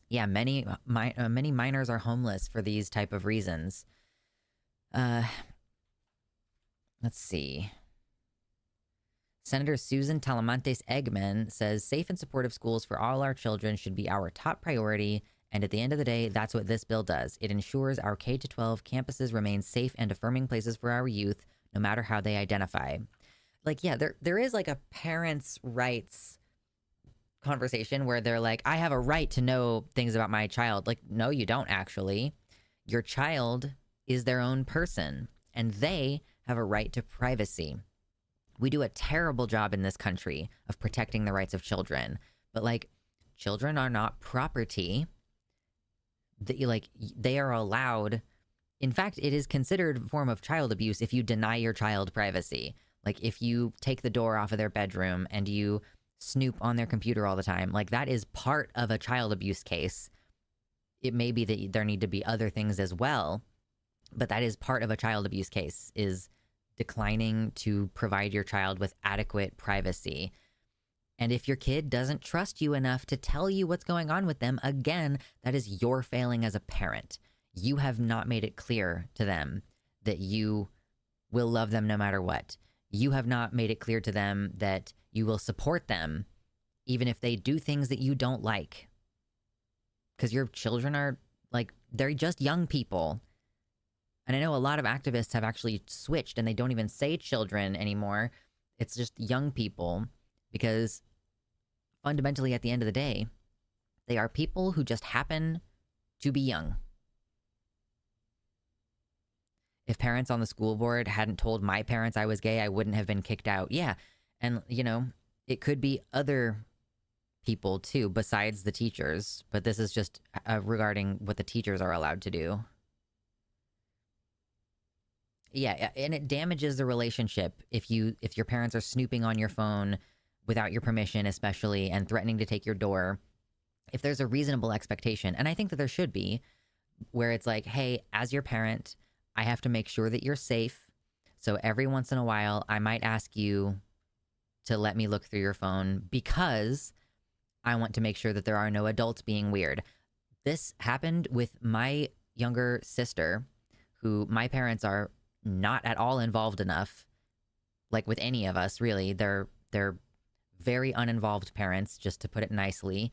Yeah, many minors are homeless for these type of reasons. Let's see. Senator Susan Talamantes Eggman says safe and supportive schools for all our children should be our top priority. And at the end of the day, that's what this bill does. It ensures our K-12 campuses remain safe and affirming places for our youth, no matter how they identify. Like, yeah, there is like a parents' rights conversation where they're like, I have a right to know things about my child. Like, no, you don't actually. Your child is their own person, and they have a right to privacy. We do a terrible job in this country of protecting the rights of children, but like, children are not property. They are allowed. In fact, it is considered a form of child abuse if you deny your child privacy. Like if you take the door off of their bedroom and you snoop on their computer all the time, like that is part of a child abuse case. It may be that there need to be other things as well, but that is part of a child abuse case, is declining to provide your child with adequate privacy. And if your kid doesn't trust you enough to tell you what's going on with them, again, that is your failing as a parent. You have not made it clear to them that you will love them no matter what. You have not made it clear to them that you will support them even if they do things that you don't like. Because your children are, like, they're just young people. And I know a lot of activists have actually switched and they don't even say children anymore. It's just young people, because fundamentally at the end of the day, they are people who just happen to be young. If parents on the school board hadn't told my parents I was gay, I wouldn't have been kicked out. Yeah. And, you know, it could be other people too, besides the teachers. But this is just regarding what the teachers are allowed to do. Yeah, and it damages the relationship if your parents are snooping on your phone without your permission, especially, and threatening to take your door. If there's a reasonable expectation, and I think that there should be, where it's like, hey, as your parent, I have to make sure that you're safe. So every once in a while, I might ask you to let me look through your phone because I want to make sure that there are no adults being weird. This happened with my younger sister, who my parents are not at all involved enough, like with any of us, really. They're very uninvolved parents, just to put it nicely.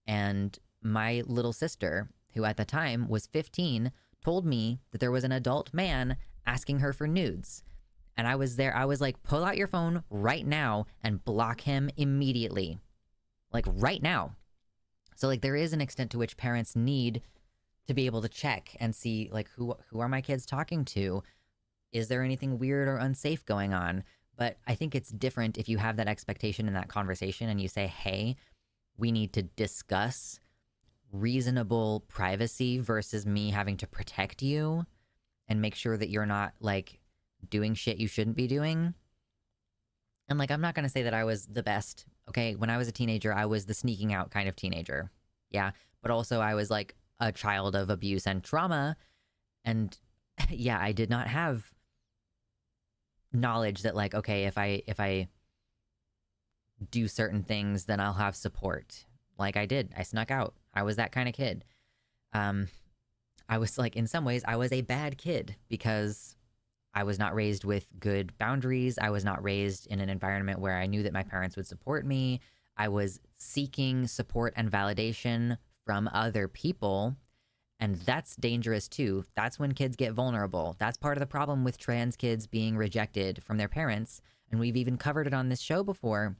And my little sister, who at the time was 15, told me that there was an adult man asking her for nudes. And I was there. I was like, pull out your phone right now and block him immediately. Like right now. So like there is an extent to which parents need to be able to check and see like who are my kids talking to? Is there anything weird or unsafe going on? But I think it's different if you have that expectation in that conversation and you say, hey, we need to discuss reasonable privacy versus me having to protect you and make sure that you're not like doing shit you shouldn't be doing. And like, I'm not going to say that I was the best. Okay. When I was a teenager, I was the sneaking out kind of teenager. Yeah. But also I was like a child of abuse and trauma. And yeah, I did not have knowledge that like, okay, if I do certain things, then I'll have support. Like I did. I snuck out. I was that kind of kid. I was like, in some ways, I was a bad kid because I was not raised with good boundaries. I was not raised in an environment where I knew that my parents would support me. I was seeking support and validation from other people. And that's dangerous too. That's when kids get vulnerable. That's part of the problem with trans kids being rejected from their parents. And we've even covered it on this show before,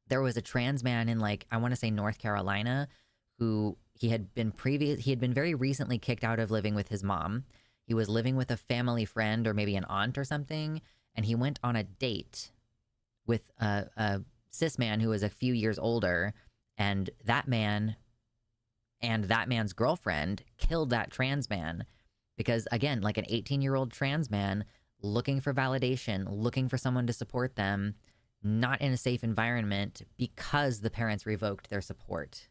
There was a trans man in, like, I want to say North Carolina, who he had been very recently kicked out of living with his mom. He was living with a family friend or maybe an aunt or something, and he went on a date with a cis man who was a few years older, and that man and that man's girlfriend killed that trans man because, again, like an 18-year-old trans man looking for validation, looking for someone to support them, not in a safe environment because the parents revoked their support.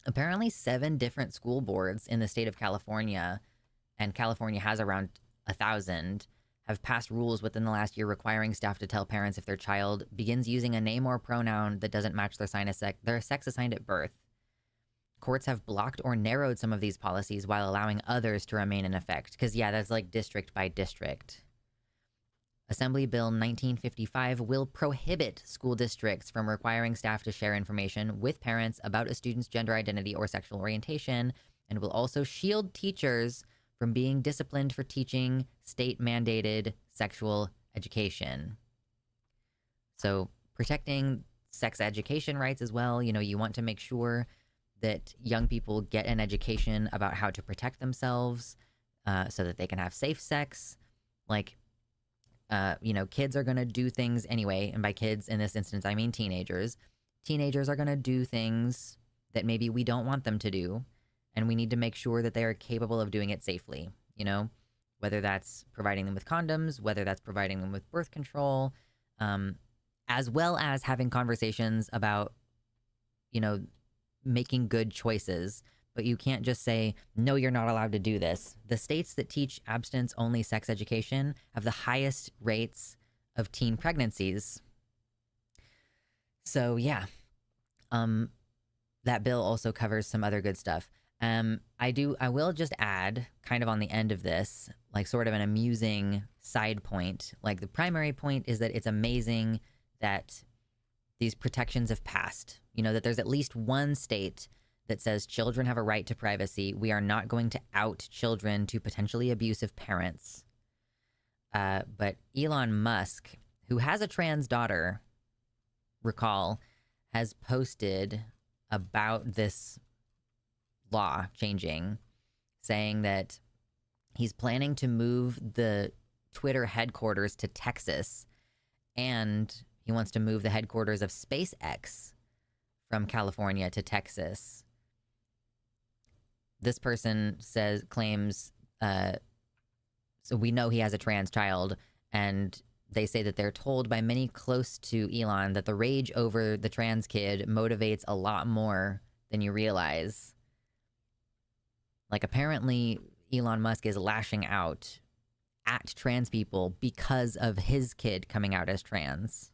Apparently 7 different school boards in the state of California, and California has around 1,000, have passed rules within the last year requiring staff to tell parents if their child begins using a name or pronoun that doesn't match their sex assigned at birth. Courts have blocked or narrowed some of these policies while allowing others to remain in effect. Because, yeah, that's like district by district. Assembly Bill 1955 will prohibit school districts from requiring staff to share information with parents about a student's gender identity or sexual orientation, and will also shield teachers from being disciplined for teaching state-mandated sexual education. So protecting sex education rights as well. You know, you want to make sure that young people get an education about how to protect themselves so that they can have safe sex. Like, you know, kids are going to do things anyway. And by kids in this instance, I mean teenagers. Teenagers are going to do things that maybe we don't want them to do. And we need to make sure that they are capable of doing it safely, you know, whether that's providing them with condoms, whether that's providing them with birth control, as well as having conversations about, you know, making good choices. But you can't just say, no, you're not allowed to do this. The states that teach abstinence-only sex education have the highest rates of teen pregnancies. So, yeah. That bill also covers some other good stuff. I will just add, kind of on the end of this, like sort of an amusing side point. Like, the primary point is that it's amazing that these protections have passed. You know, that there's at least one state that says children have a right to privacy. We are not going to out children to potentially abusive parents. But Elon Musk, who has a trans daughter, recall, has posted about this law changing, saying that he's planning to move the Twitter headquarters to Texas, and he wants to move the headquarters of SpaceX from California to Texas. This person claims, so we know he has a trans child, and they say that they're told by many close to Elon that the rage over the trans kid motivates a lot more than you realize. Like, apparently Elon Musk is lashing out at trans people because of his kid coming out as trans.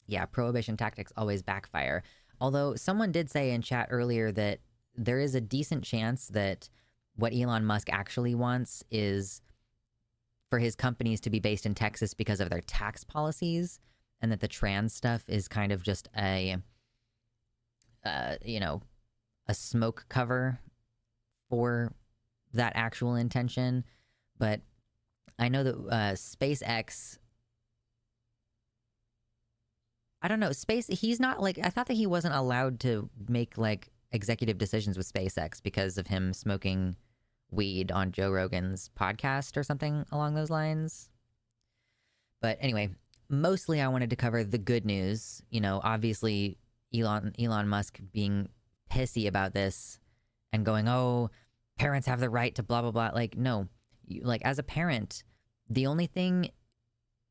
Yeah, prohibition tactics always backfire. Although someone did say in chat earlier that there is a decent chance that what Elon Musk actually wants is for his companies to be based in Texas because of their tax policies, and that the trans stuff is kind of just a smoke cover for that actual intention. But I know that SpaceX, I don't know, he's not, like, I thought that he wasn't allowed to make, like, executive decisions with SpaceX because of him smoking weed on Joe Rogan's podcast or something along those lines. But anyway, mostly I wanted to cover the good news. You know, obviously Elon Musk being pissy about this and going, oh, parents have the right to blah, blah, blah. Like, no, like, as a parent, the only thing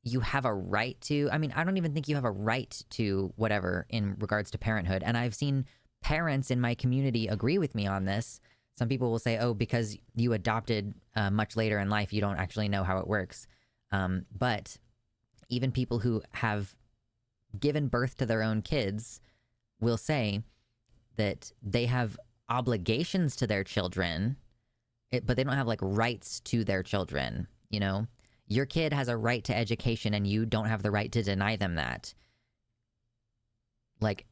you have a right to, I mean, I don't even think you have a right to whatever in regards to parenthood. And I've seen parents in my community agree with me on this. Some people will say, oh, because you adopted much later in life, you don't actually know how it works. But Even people who have given birth to their own kids will say that they have obligations to their children, but they don't have like rights to their children. You know, your kid has a right to education and you don't have the right to deny them that. Like,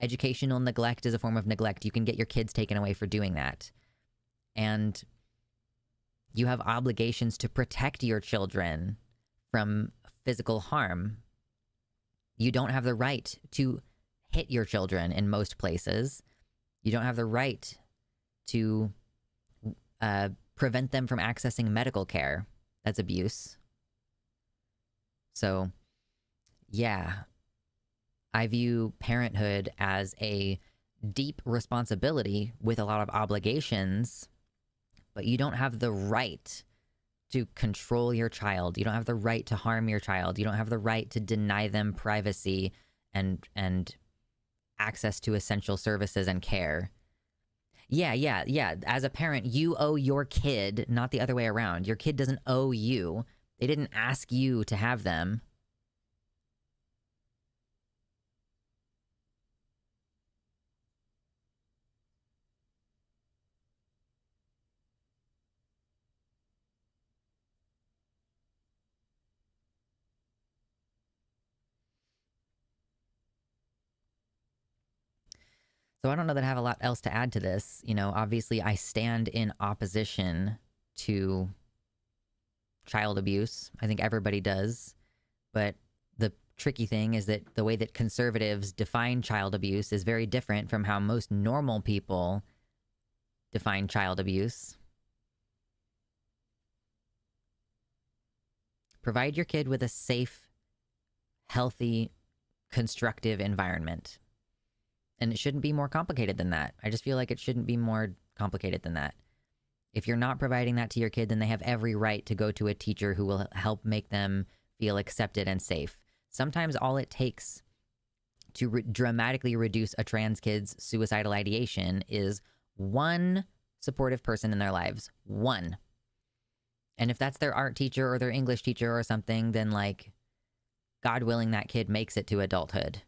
educational neglect is a form of neglect. You can get your kids taken away for doing that. And you have obligations to protect your children from physical harm. You don't have the right to hit your children in most places. You don't have the right to prevent them from accessing medical care. That's abuse. So, yeah, I view parenthood as a deep responsibility with a lot of obligations, but you don't have the right to control your child. You don't have the right to harm your child. You don't have the right to deny them privacy and access to essential services and care. Yeah. As a parent, you owe your kid, not the other way around. Your kid doesn't owe you. They didn't ask you to have them. So I don't know that I have a lot else to add to this. You know, obviously I stand in opposition to child abuse. I think everybody does. But the tricky thing is that the way that conservatives define child abuse is very different from how most normal people define child abuse. Provide your kid with a safe, healthy, constructive environment. And it shouldn't be more complicated than that. I just feel like it shouldn't be more complicated than that. If you're not providing that to your kid, then they have every right to go to a teacher who will help make them feel accepted and safe. Sometimes all it takes to dramatically reduce a trans kid's suicidal ideation is one supportive person in their lives. One. And if that's their art teacher or their English teacher or something, then like, God willing, that kid makes it to adulthood.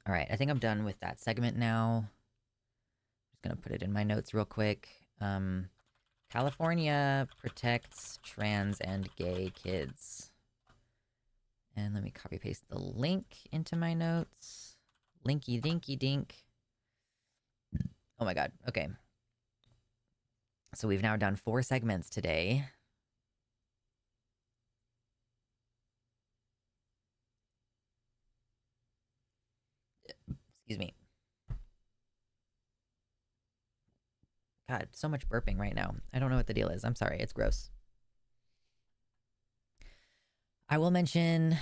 All right, I think I'm done with that segment now. Just gonna put it in my notes real quick. California protects trans and gay kids. And let me copy paste the link into my notes. Linky dinky dink. Oh my god, okay. So we've now done 4 segments today. Excuse me. God, so much burping right now. I don't know what the deal is. I'm sorry, it's gross. I will mention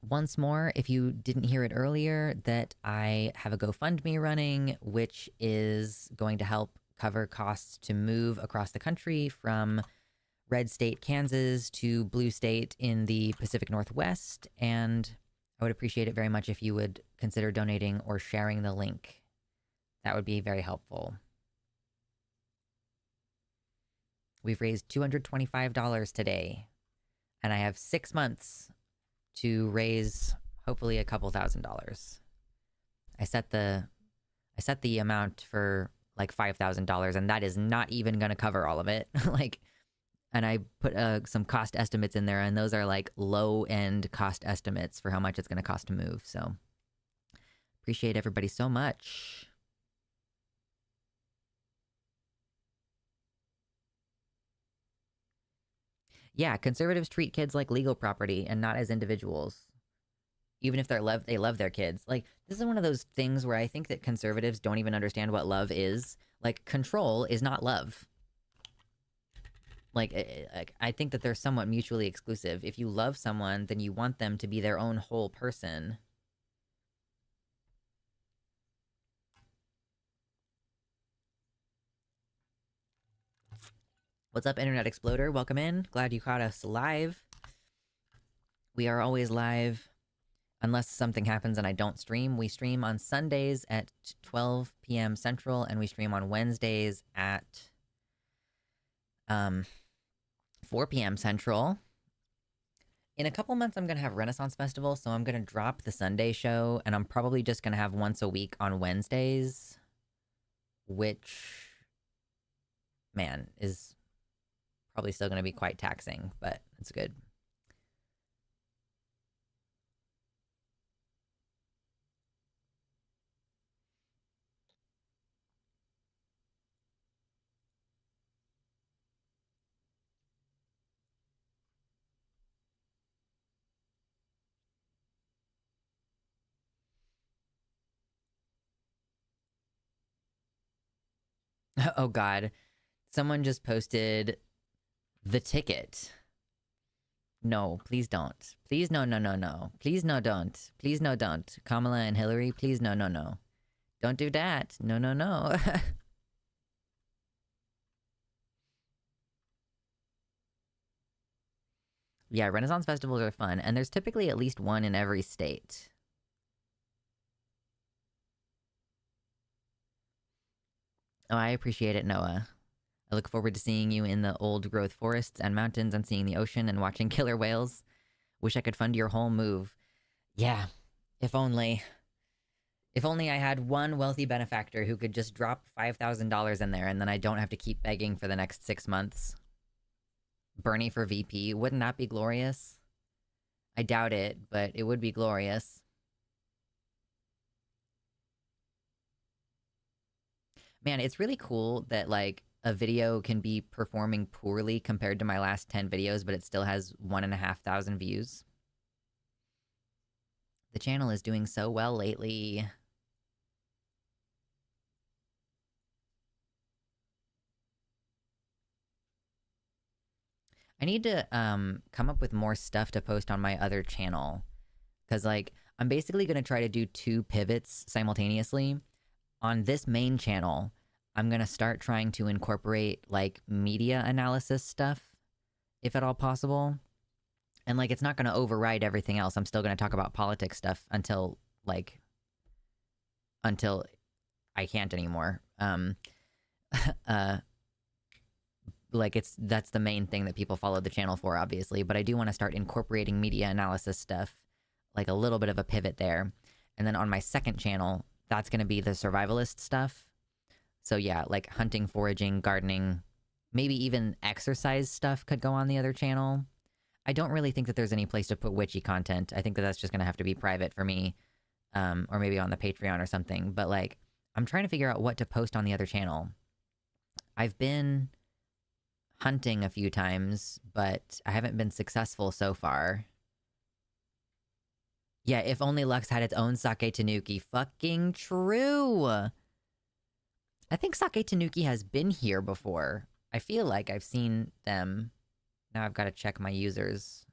once more, if you didn't hear it earlier, that I have a GoFundMe running, which is going to help cover costs to move across the country from red state Kansas to blue state in the Pacific Northwest. And I would appreciate it very much if you would consider donating or sharing the link. That would be very helpful. We've raised $225 today, and I have 6 months to raise hopefully a couple $1,000s. I set the amount for like $5,000, and that is not even going to cover all of it. And I put some cost estimates in there, and those are like low end cost estimates for how much it's going to cost to move. So appreciate everybody so much. Yeah, conservatives treat kids like legal property and not as individuals. Even if they love their kids. Like, this is one of those things where I think that conservatives don't even understand what love is. Like, control is not love. Like, I think that they're somewhat mutually exclusive. If you love someone, then you want them to be their own whole person. What's up, Internet Exploder? Welcome in. Glad you caught us live. We are always live Unless something happens and I don't stream, we stream on Sundays at 12 p.m. Central, and we stream on Wednesdays at 4 p.m. Central. In a couple months, I'm going to have Renaissance Festival, so I'm going to drop the Sunday show, and I'm probably just going to have once a week on Wednesdays, which, man, is probably still going to be quite taxing, but it's good. Oh, God. Someone just posted the ticket. No, please don't. Please, no, no, no, no. Please, no, don't. Please, no, don't. Kamala and Hillary, please, no, no, no. Don't do that. No, no, no. Yeah, Renaissance festivals are fun, and there's typically at least one in every state. Oh, I appreciate it, Noah. I look forward to seeing you in the old growth forests and mountains and seeing the ocean and watching killer whales. Wish I could fund your whole move. Yeah, if only. If only I had one wealthy benefactor who could just drop $5,000 in there and then I don't have to keep begging for the next 6 months. Bernie for VP, wouldn't that be glorious? I doubt it, but it would be glorious. Man, it's really cool that, like, a video can be performing poorly compared to my last 10 videos, but it still has 1,500 views. The channel is doing so well lately. I need to come up with more stuff to post on my other channel. Because, like, I'm basically going to try to do 2 pivots simultaneously. On this main channel, I'm going to start trying to incorporate, like, media analysis stuff, if at all possible. And, like, it's not going to override everything else. I'm still going to talk about politics stuff until I can't anymore. Like, that's the main thing that people follow the channel for, obviously, but I do want to start incorporating media analysis stuff, like a little bit of a pivot there. And then on my second channel, that's going to be the survivalist stuff. So yeah, like hunting, foraging, gardening, maybe even exercise stuff could go on the other channel. I don't really think that there's any place to put witchy content. I think that that's just going to have to be private for me, or maybe on the Patreon or something. But, like, I'm trying to figure out what to post on the other channel. I've been hunting a few times, but I haven't been successful so far. Yeah, if only Lux had its own sake tanuki. Fucking true! I think sake tanuki has been here before. I feel like I've seen them. Now I've got to check my users.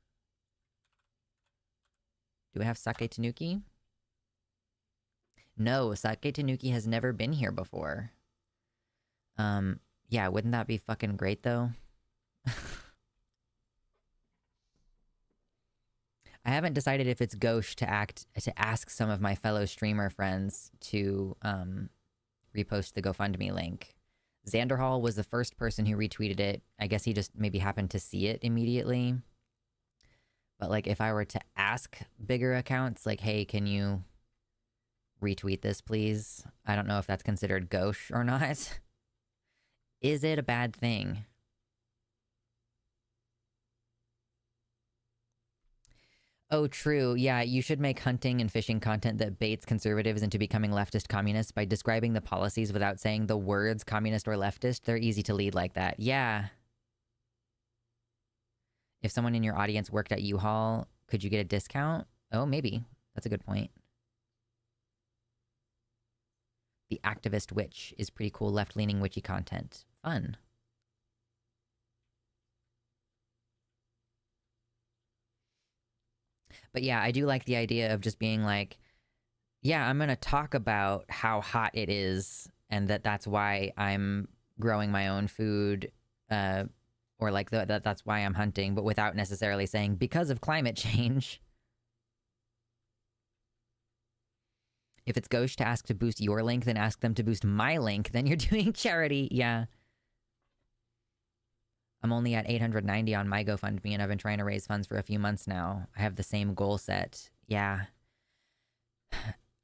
Do I have sake tanuki? No, sake tanuki has never been here before. Yeah, wouldn't that be fucking great, though? I haven't decided if it's gauche to ask some of my fellow streamer friends to repost the GoFundMe link. Xanderhall was the first person who retweeted it. I guess he just maybe happened to see it immediately. But, like, if I were to ask bigger accounts, like, hey, can you retweet this, please? I don't know if that's considered gauche or not. Is it a bad thing? Oh, true. Yeah, you should make hunting and fishing content that baits conservatives into becoming leftist communists by describing the policies without saying the words communist or leftist. They're easy to lead like that. Yeah. If someone in your audience worked at U-Haul, could you get a discount? Oh, maybe. That's a good point. The activist witch is pretty cool left-leaning witchy content. Fun. But yeah, I do like the idea of just being like, yeah, I'm going to talk about how hot it is and that's why I'm growing my own food, or like that's why I'm hunting, but without necessarily saying because of climate change. If it's gauche to ask to boost your link, then ask them to boost my link. Then you're doing charity. Yeah. I'm only at 890 on my GoFundMe, and I've been trying to raise funds for a few months now. I have the same goal set. Yeah.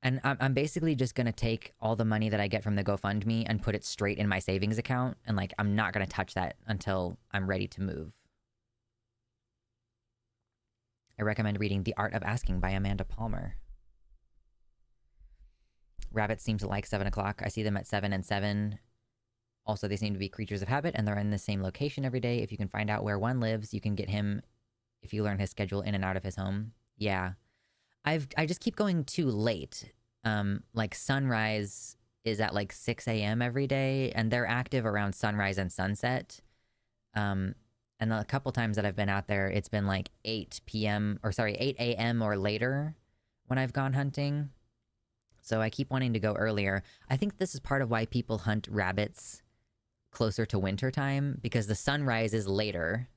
And I'm basically just going to take all the money that I get from the GoFundMe and put it straight in my savings account. And, like, I'm not going to touch that until I'm ready to move. I recommend reading The Art of Asking by Amanda Palmer. Rabbits seem to like 7 o'clock. I see them at 7 and 7. Also, they seem to be creatures of habit, and they're in the same location every day. If you can find out where one lives, you can get him if you learn his schedule in and out of his home. Yeah. I just keep going too late. Like, sunrise is at, like, 6 a.m. every day, and they're active around sunrise and sunset. And a couple times that I've been out there, it's been, like, 8 a.m. or later when I've gone hunting. So I keep wanting to go earlier. I think this is part of why people hunt rabbits closer to winter time, because the sunrise is later.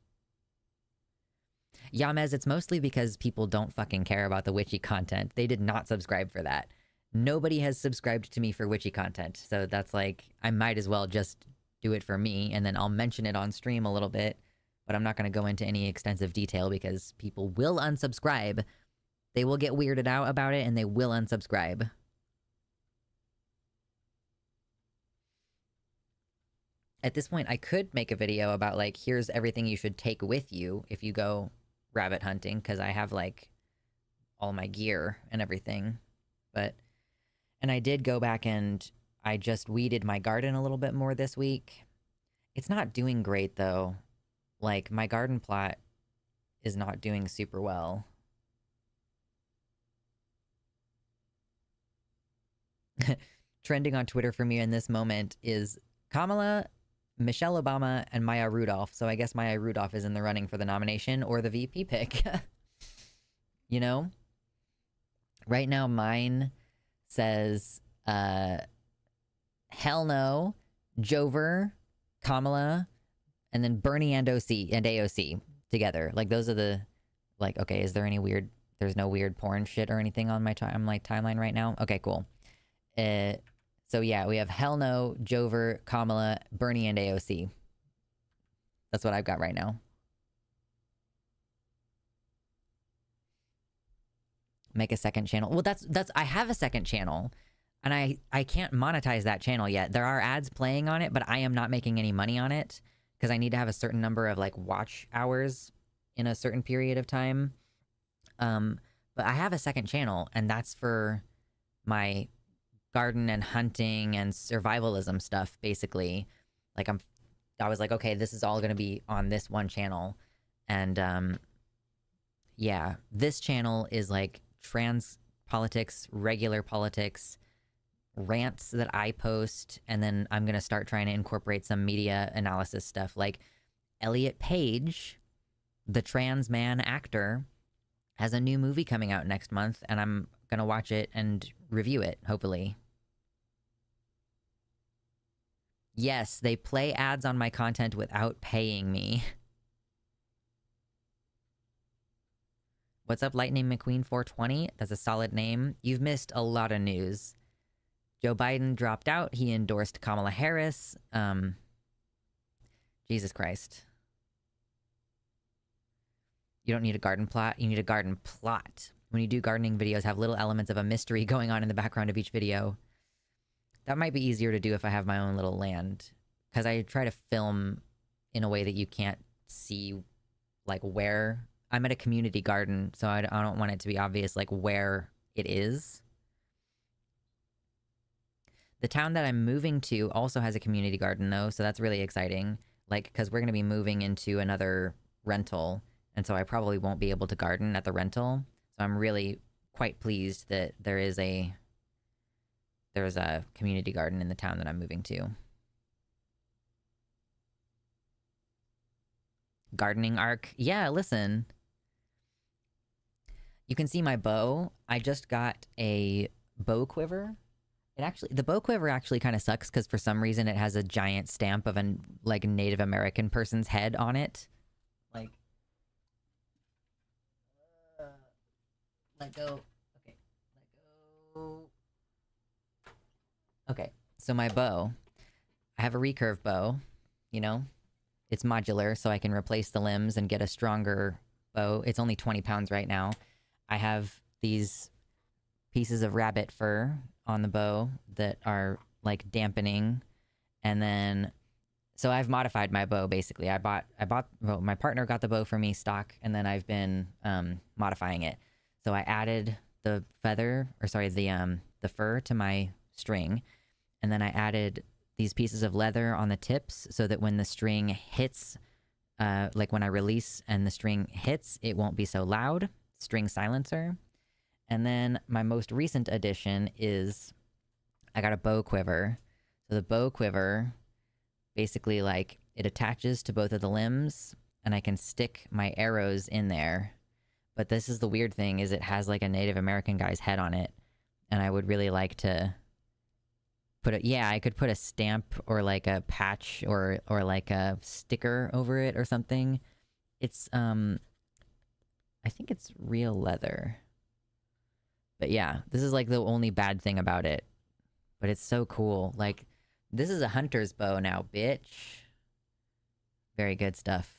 Yamez, it's mostly because people don't fucking care about the witchy content. They did not subscribe for that. Nobody has subscribed to me for witchy content. So that's like, I might as well just do it for me, and then I'll mention it on stream a little bit, but I'm not going to go into any extensive detail because people will unsubscribe. They will get weirded out about it, and they will unsubscribe. At this point, I could make a video about, like, here's everything you should take with you if you go rabbit hunting, because I have, like, all my gear and everything. And I did go back and I just weeded my garden a little bit more this week. It's not doing great, though. Like, my garden plot is not doing super well. Trending on Twitter for me in this moment is Kamala, Michelle Obama, and Maya Rudolph. So I guess Maya Rudolph is in the running for the nomination or the VP pick. You know? Right now, mine says, hell no, Jover, Kamala, and then Bernie and AOC together. Like, those are the, like, okay, is there any weird, there's no weird porn shit or anything on my timeline right now? Okay, cool. So yeah, we have hell no, Jover, Kamala, Bernie, and AOC. That's what I've got right now. Make a second channel. Well, that's I have a second channel, and I can't monetize that channel yet. There are ads playing on it, but I am not making any money on it because I need to have a certain number of, like, watch hours in a certain period of time. But I have a second channel, and that's for my garden and hunting and survivalism stuff, basically. Like, I was like, okay, this is all gonna be on this one channel. And yeah, this channel is like trans politics, regular politics, rants that I post, and then I'm gonna start trying to incorporate some media analysis stuff. Like, Elliot Page, the trans man actor, has a new movie coming out next month, and I'm gonna watch it and review it, hopefully. Yes, they play ads on my content without paying me. What's up, Lightning McQueen 420? That's a solid name. You've missed a lot of news. Joe Biden dropped out. He endorsed Kamala Harris. Jesus Christ. You don't need a garden plot. You need a garden plot. When you do gardening videos, have little elements of a mystery going on in the background of each video. That might be easier to do if I have my own little land. Because I try to film in a way that you can't see, like, where... I'm at a community garden, so I don't want it to be obvious, like, where it is. The town that I'm moving to also has a community garden, though, so that's really exciting. Like, because we're going to be moving into another rental, and so I probably won't be able to garden at the rental. So I'm really quite pleased that there's a community garden in the town that I'm moving to. Gardening arc. Yeah, listen. You can see my bow. I just got a bow quiver. The bow quiver actually kind of sucks because for some reason it has a giant stamp of a, like, Native American person's head on it. Like, let go. Okay, let go. Okay, so my bow, I have a recurve bow, you know? It's modular, so I can replace the limbs and get a stronger bow. It's only 20 pounds right now. I have these pieces of rabbit fur on the bow that are like dampening, and then so I've modified my bow basically. Well, my partner got the bow for me stock, and then I've been modifying it. So I added the feather, or sorry, the fur to my string, and then I added these pieces of leather on the tips so that when the string hits, like when I release and the string hits, it won't be so loud. String silencer. And then my most recent addition is I got a bow quiver. So the bow quiver basically like it attaches to both of the limbs and I can stick my arrows in there. But this is the weird thing is it has like a Native American guy's head on it. And I would really like to I could put a stamp or like a patch or like a sticker over it or something. It's I think it's real leather. But yeah, this is like the only bad thing about it. But it's so cool. Like, this is a hunter's bow now, bitch. Very good stuff.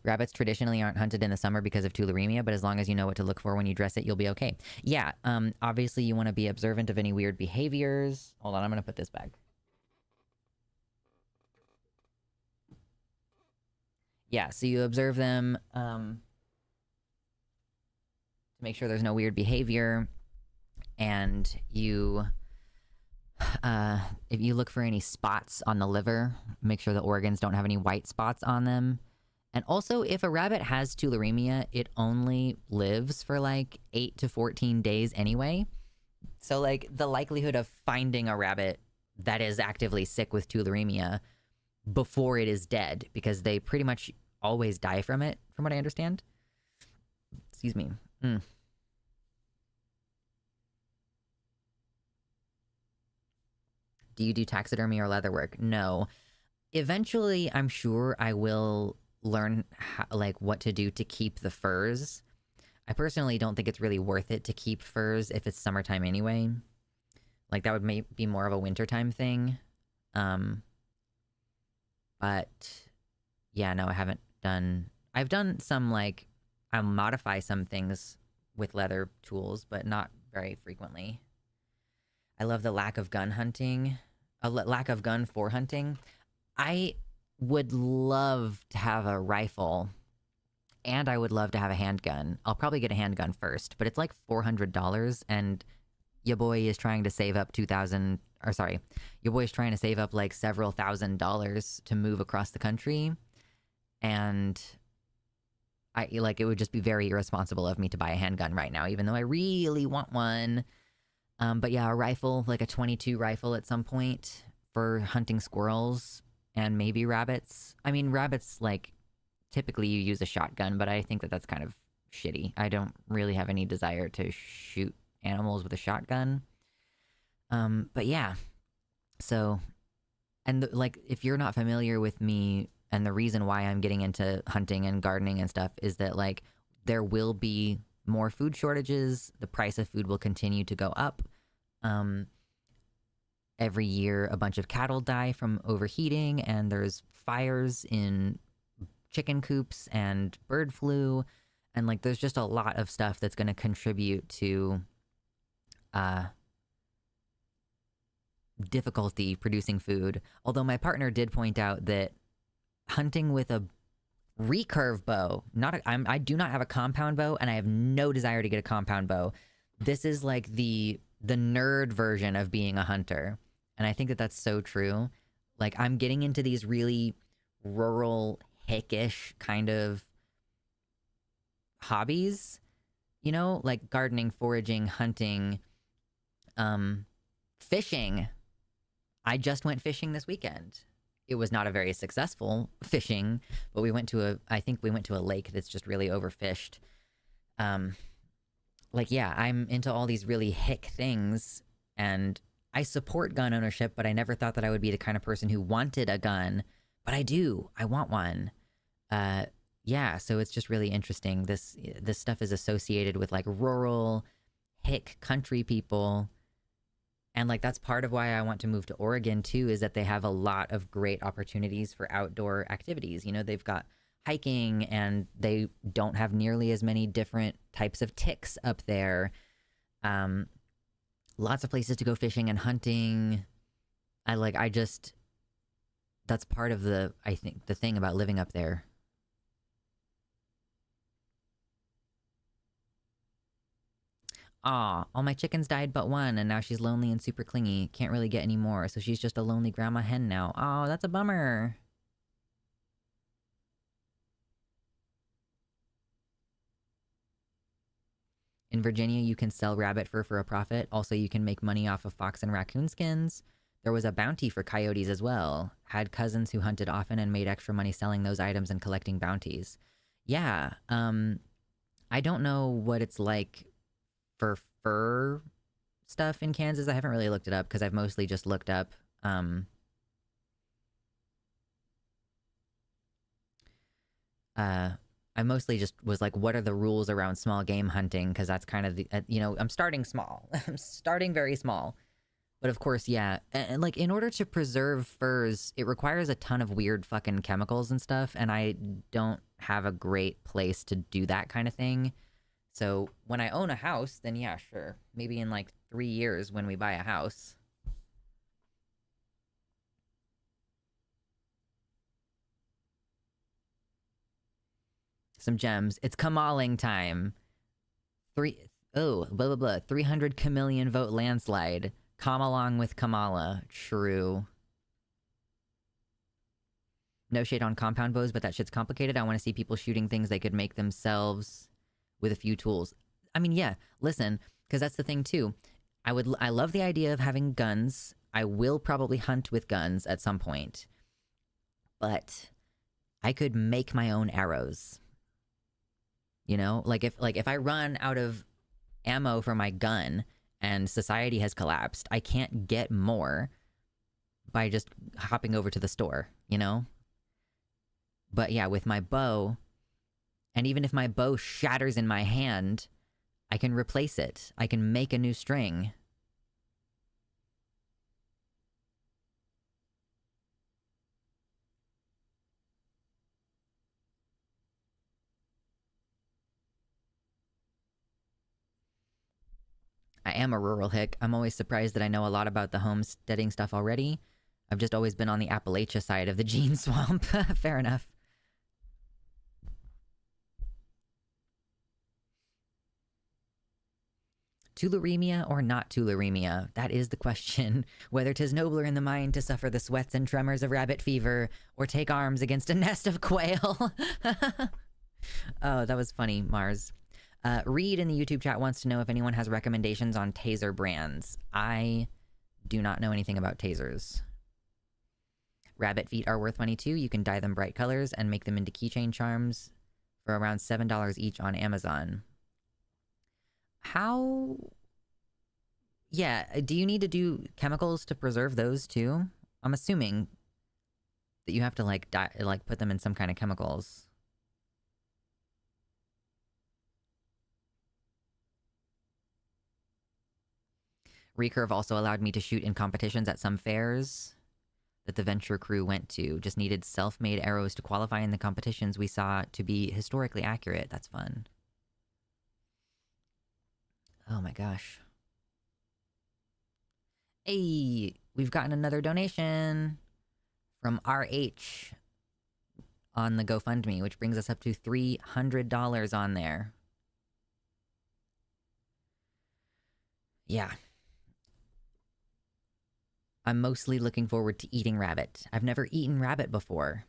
Rabbits traditionally aren't hunted in the summer because of tularemia, but as long as you know what to look for when you dress it, you'll be okay. Yeah, obviously you want to be observant of any weird behaviors. Hold on, I'm going to put this back. Yeah, so you observe them to make sure there's no weird behavior, and you if you look for any spots on the liver, make sure the organs don't have any white spots on them. And also, if a rabbit has tularemia, it only lives for like 8 to 14 days anyway. So like the likelihood of finding a rabbit that is actively sick with tularemia before it is dead, because they pretty much always die from it, from what I understand. Excuse me. Do you do taxidermy or leather work? No. Eventually, I'm sure I will learn like what to do to keep the furs. I personally don't think it's really worth it to keep furs if it's summertime anyway. Like that would be more of a wintertime thing. But yeah, no, I haven't done. I've done some like I'll modify some things with leather tools, but not very frequently. I love the lack of gun hunting, lack of gun for hunting. I would love to have a rifle, and I would love to have a handgun. I'll probably get a handgun first, but it's like $400, and your boy is trying to save up your boy is trying to save up like several $1,000s to move across the country, and it would just be very irresponsible of me to buy a handgun right now, even though I really want one. But yeah, a rifle, like a 22 rifle at some point for hunting squirrels and maybe rabbits. I mean, rabbits, like, typically you use a shotgun, but I think that that's kind of shitty. I don't really have any desire to shoot animals with a shotgun. But yeah. So, and like, if you're not familiar with me and the reason why I'm getting into hunting and gardening and stuff is that, like, there will be more food shortages. The price of food will continue to go up. Every year, a bunch of cattle die from overheating, and there's fires in chicken coops and bird flu. And like, there's just a lot of stuff that's going to contribute to difficulty producing food. Although my partner did point out that hunting with a recurve bow, I do not have a compound bow, and I have no desire to get a compound bow. This is like the nerd version of being a hunter, and I think that that's so true. Like, I'm getting into these really rural, hickish kind of hobbies, you know, like gardening, foraging, hunting, fishing. I just went fishing this weekend. It was not a very successful fishing, but I think we went to a lake that's just really overfished. Like, yeah, I'm into all these really hick things, and I support gun ownership, but I never thought that I would be the kind of person who wanted a gun, but I do. I want one. Yeah, so it's just really interesting. This stuff is associated with like rural, hick country people, And like that's part of why I want to move to Oregon too, is that they have a lot of great opportunities for outdoor activities. You know, they've got hiking and they don't have nearly as many different types of ticks up there. Um, Lots of places to go fishing and hunting. I just that's part of the I think the thing about living up there. Aw, all my chickens died but one, and now she's lonely and super clingy. Can't really get any more, so she's just a lonely grandma hen now. Oh, that's a bummer. In Virginia, you can sell rabbit fur for a profit. Also, you can make money off of fox and raccoon skins. There was a bounty for coyotes as well. Had cousins who hunted often and made extra money selling those items and collecting bounties. Yeah, I don't know what it's like for fur stuff in Kansas. I haven't really looked it up because I've mostly just looked up uh I mostly just was like, what are the rules around small game hunting? Because that's kind of the, I'm starting small. I'm starting very small. But of course, yeah. And like, in order to preserve furs, it requires a ton of weird fucking chemicals and stuff. And I don't have a great place to do that kind of thing. So when I own a house, then yeah, sure. Maybe in like 3 years when we buy a house. Some gems. It's Kamaling time. Blah, blah, blah. 300 chameleon vote landslide. Come along with Kamala. True. No shade on compound bows, but that shit's complicated. I want to see people shooting things they could make themselves with a few tools. I mean, yeah, listen, because that's the thing too. I love the idea of having guns. I will probably hunt with guns at some point. But I could make my own arrows. You know? Like if I run out of ammo for my gun and society has collapsed, I can't get more by just hopping over to the store, you know? But yeah, with my bow, and even if my bow shatters in my hand, I can replace it. I can make a new string. I am a rural hick. I'm always surprised that I know a lot about the homesteading stuff already. I've just always been on the Appalachia side of the gene swamp. Fair enough. Tularemia or not tularemia? That is the question. Whether 'tis nobler in the mind to suffer the sweats and tremors of rabbit fever, or take arms against a nest of quail. Oh, that was funny, Mars. Reed in the YouTube chat wants to know if anyone has recommendations on taser brands. I do not know anything about tasers. Rabbit feet are worth money too. You can dye them bright colors and make them into keychain charms for around $7 each on Amazon. How... Yeah, do you need to do chemicals to preserve those too? I'm assuming that you have to like put them in some kind of chemicals. Recurve also allowed me to shoot in competitions at some fairs that the Venture crew went to. Just needed self-made arrows to qualify in the competitions we saw to be historically accurate. That's fun. Oh my gosh. Hey, we've gotten another donation from RH on the GoFundMe, which brings us up to $300 on there. Yeah. I'm mostly looking forward to eating rabbit. I've never eaten rabbit before.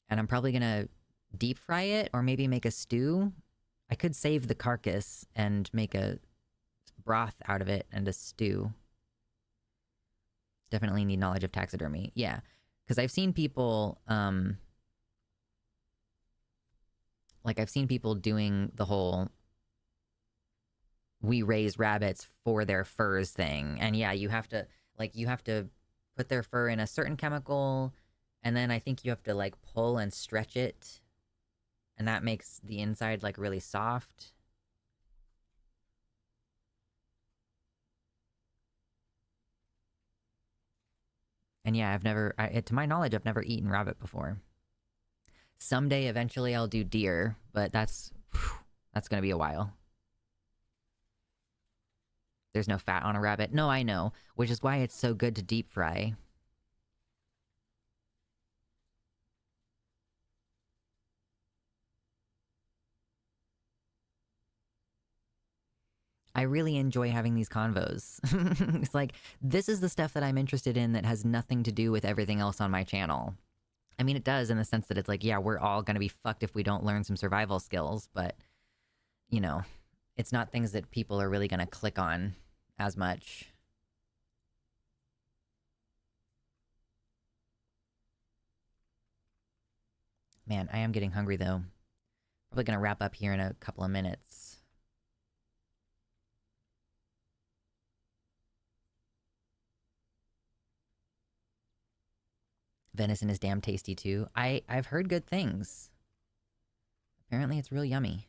And I'm probably gonna deep fry it or maybe make a stew. I could save the carcass and make a broth out of it and a stew. Definitely need knowledge of taxidermy. Yeah, because I've seen people, I've seen people doing the whole we raise rabbits for their furs thing. And yeah, you have to put their fur in a certain chemical, and then I think you have to like pull and stretch it, and that makes the inside like really soft. And yeah, to my knowledge, I've never eaten rabbit before. Someday, eventually, I'll do deer, but that's gonna be a while. There's no fat on a rabbit. No, I know, which is why it's so good to deep fry. I really enjoy having these convos. It's like, this is the stuff that I'm interested in that has nothing to do with everything else on my channel. I mean, it does in the sense that it's like, yeah, we're all gonna be fucked if we don't learn some survival skills, but, you know, it's not things that people are really gonna click on as much. Man, I am getting hungry though. Probably gonna wrap up here in a couple of minutes. Venison is damn tasty too. I've heard good things. Apparently it's real yummy.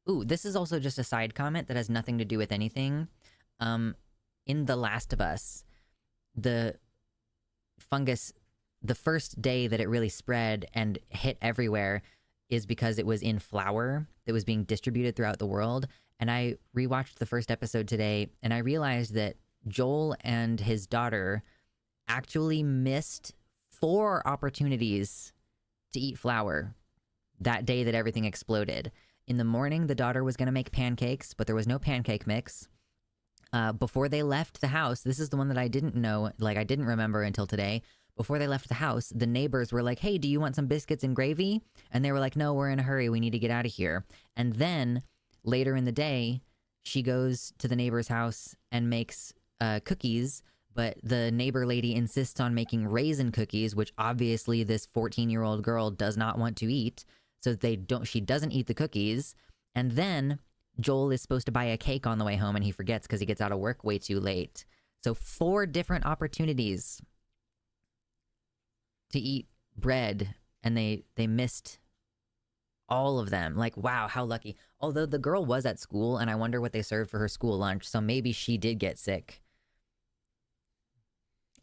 Ooh, this is also just a side comment that has nothing to do with anything. In The Last of Us, the fungus, the first day that it really spread and hit everywhere is because it was in flour that was being distributed throughout the world. And I rewatched the first episode today, and I realized that Joel and his daughter actually missed 4 opportunities to eat flour that day that everything exploded. In the morning, the daughter was going to make pancakes, but there was no pancake mix. Before they left the house, this is the one that I didn't know, like I didn't remember until today. Before they left the house, the neighbors were like, hey, do you want some biscuits and gravy? And they were like, no, we're in a hurry. We need to get out of here. And then later in the day, she goes to the neighbor's house and makes cookies, but the neighbor lady insists on making raisin cookies, which obviously this 14-year-old girl does not want to eat. So she doesn't eat the cookies. And then Joel is supposed to buy a cake on the way home, and he forgets because he gets out of work way too late. So 4 different opportunities to eat bread, and they missed all of them. Like, wow, how lucky. Although the girl was at school, and I wonder what they served for her school lunch, so maybe she did get sick.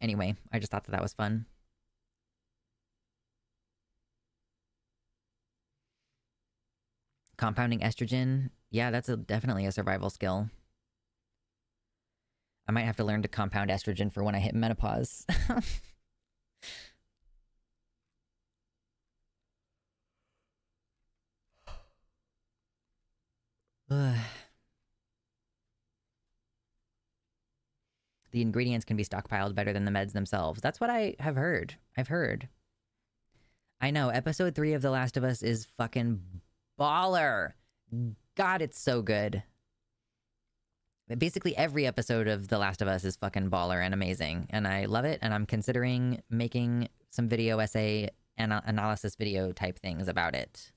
Anyway, I just thought that was fun. Compounding estrogen, yeah, that's definitely a survival skill. I might have to learn to compound estrogen for when I hit menopause. The ingredients can be stockpiled better than the meds themselves. That's what I have heard. I've heard. I know, episode 3 of The Last of Us is fucking baller. God, it's so good. Basically, every episode of The Last of Us is fucking baller and amazing, and I love it, and I'm considering making some video essay and analysis video type things about it.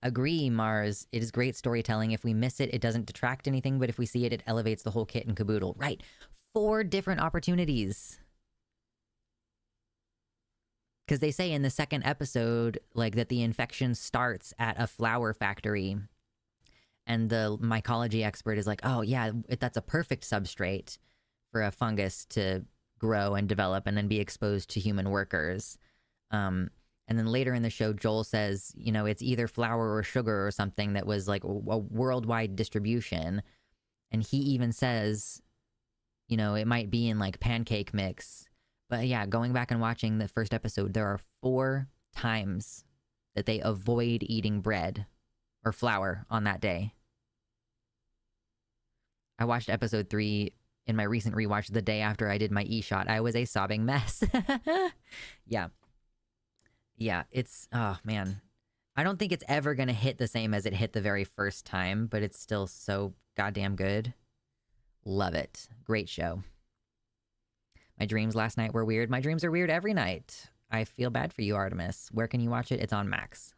Agree, Mars. It is great storytelling. If we miss it, it doesn't detract anything, but if we see it, it elevates the whole kit and caboodle. Right. 4 different opportunities. Because they say in the second episode, like, that the infection starts at a flour factory. And the mycology expert is like, oh, yeah, that's a perfect substrate for a fungus to grow and develop and then be exposed to human workers. And then later in the show, Joel says, you know, it's either flour or sugar or something that was like a worldwide distribution. And he even says, you know, it might be in like pancake mix. But yeah, going back and watching the first episode, there are 4 times that they avoid eating bread or flour on that day. I watched episode 3 in my recent rewatch the day after I did my e-shot. I was a sobbing mess. Yeah. Yeah, it's, oh man. I don't think it's ever gonna hit the same as it hit the very first time, but it's still so goddamn good. Love it. Great show. My dreams last night were weird. My dreams are weird every night. I feel bad for you, Artemis. Where can you watch it? It's on Max.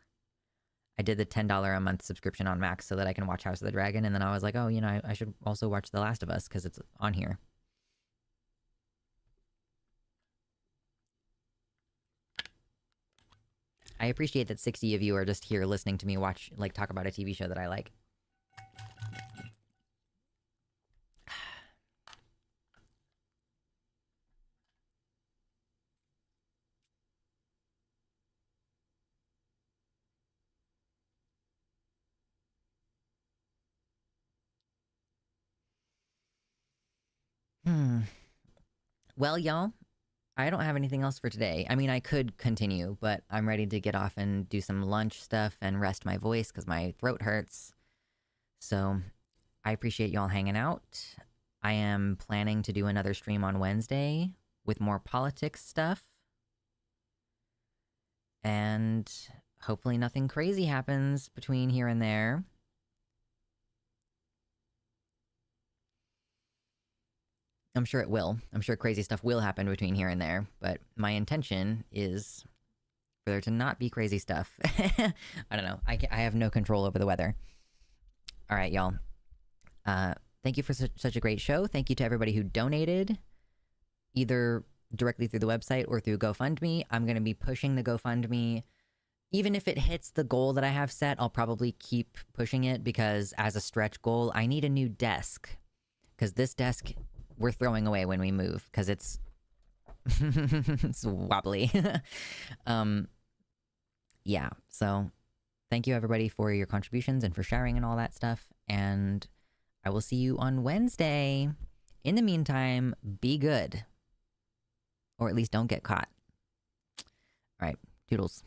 I did the $10 a month subscription on Max so that I can watch House of the Dragon, and then I was like, oh, you know, I should also watch The Last of Us because it's on here. I appreciate that 60 of you are just here listening to me talk about a TV show that I like. Well, y'all, I don't have anything else for today. I mean, I could continue, but I'm ready to get off and do some lunch stuff and rest my voice because my throat hurts. So I appreciate y'all hanging out. I am planning to do another stream on Wednesday with more politics stuff. And hopefully nothing crazy happens between here and there. I'm sure it will. I'm sure crazy stuff will happen between here and there, but my intention is for there to not be crazy stuff. I don't know. I have no control over the weather. All right, y'all. Thank you for such a great show. Thank you to everybody who donated, either directly through the website or through GoFundMe. I'm going to be pushing the GoFundMe. Even if it hits the goal that I have set, I'll probably keep pushing it because as a stretch goal, I need a new desk. Because this desk we're throwing away when we move because it's it's wobbly. Yeah, so thank you everybody for your contributions and for sharing and all that stuff, and I will see you on Wednesday. In the meantime, be good, or at least don't get caught. All right, toodles.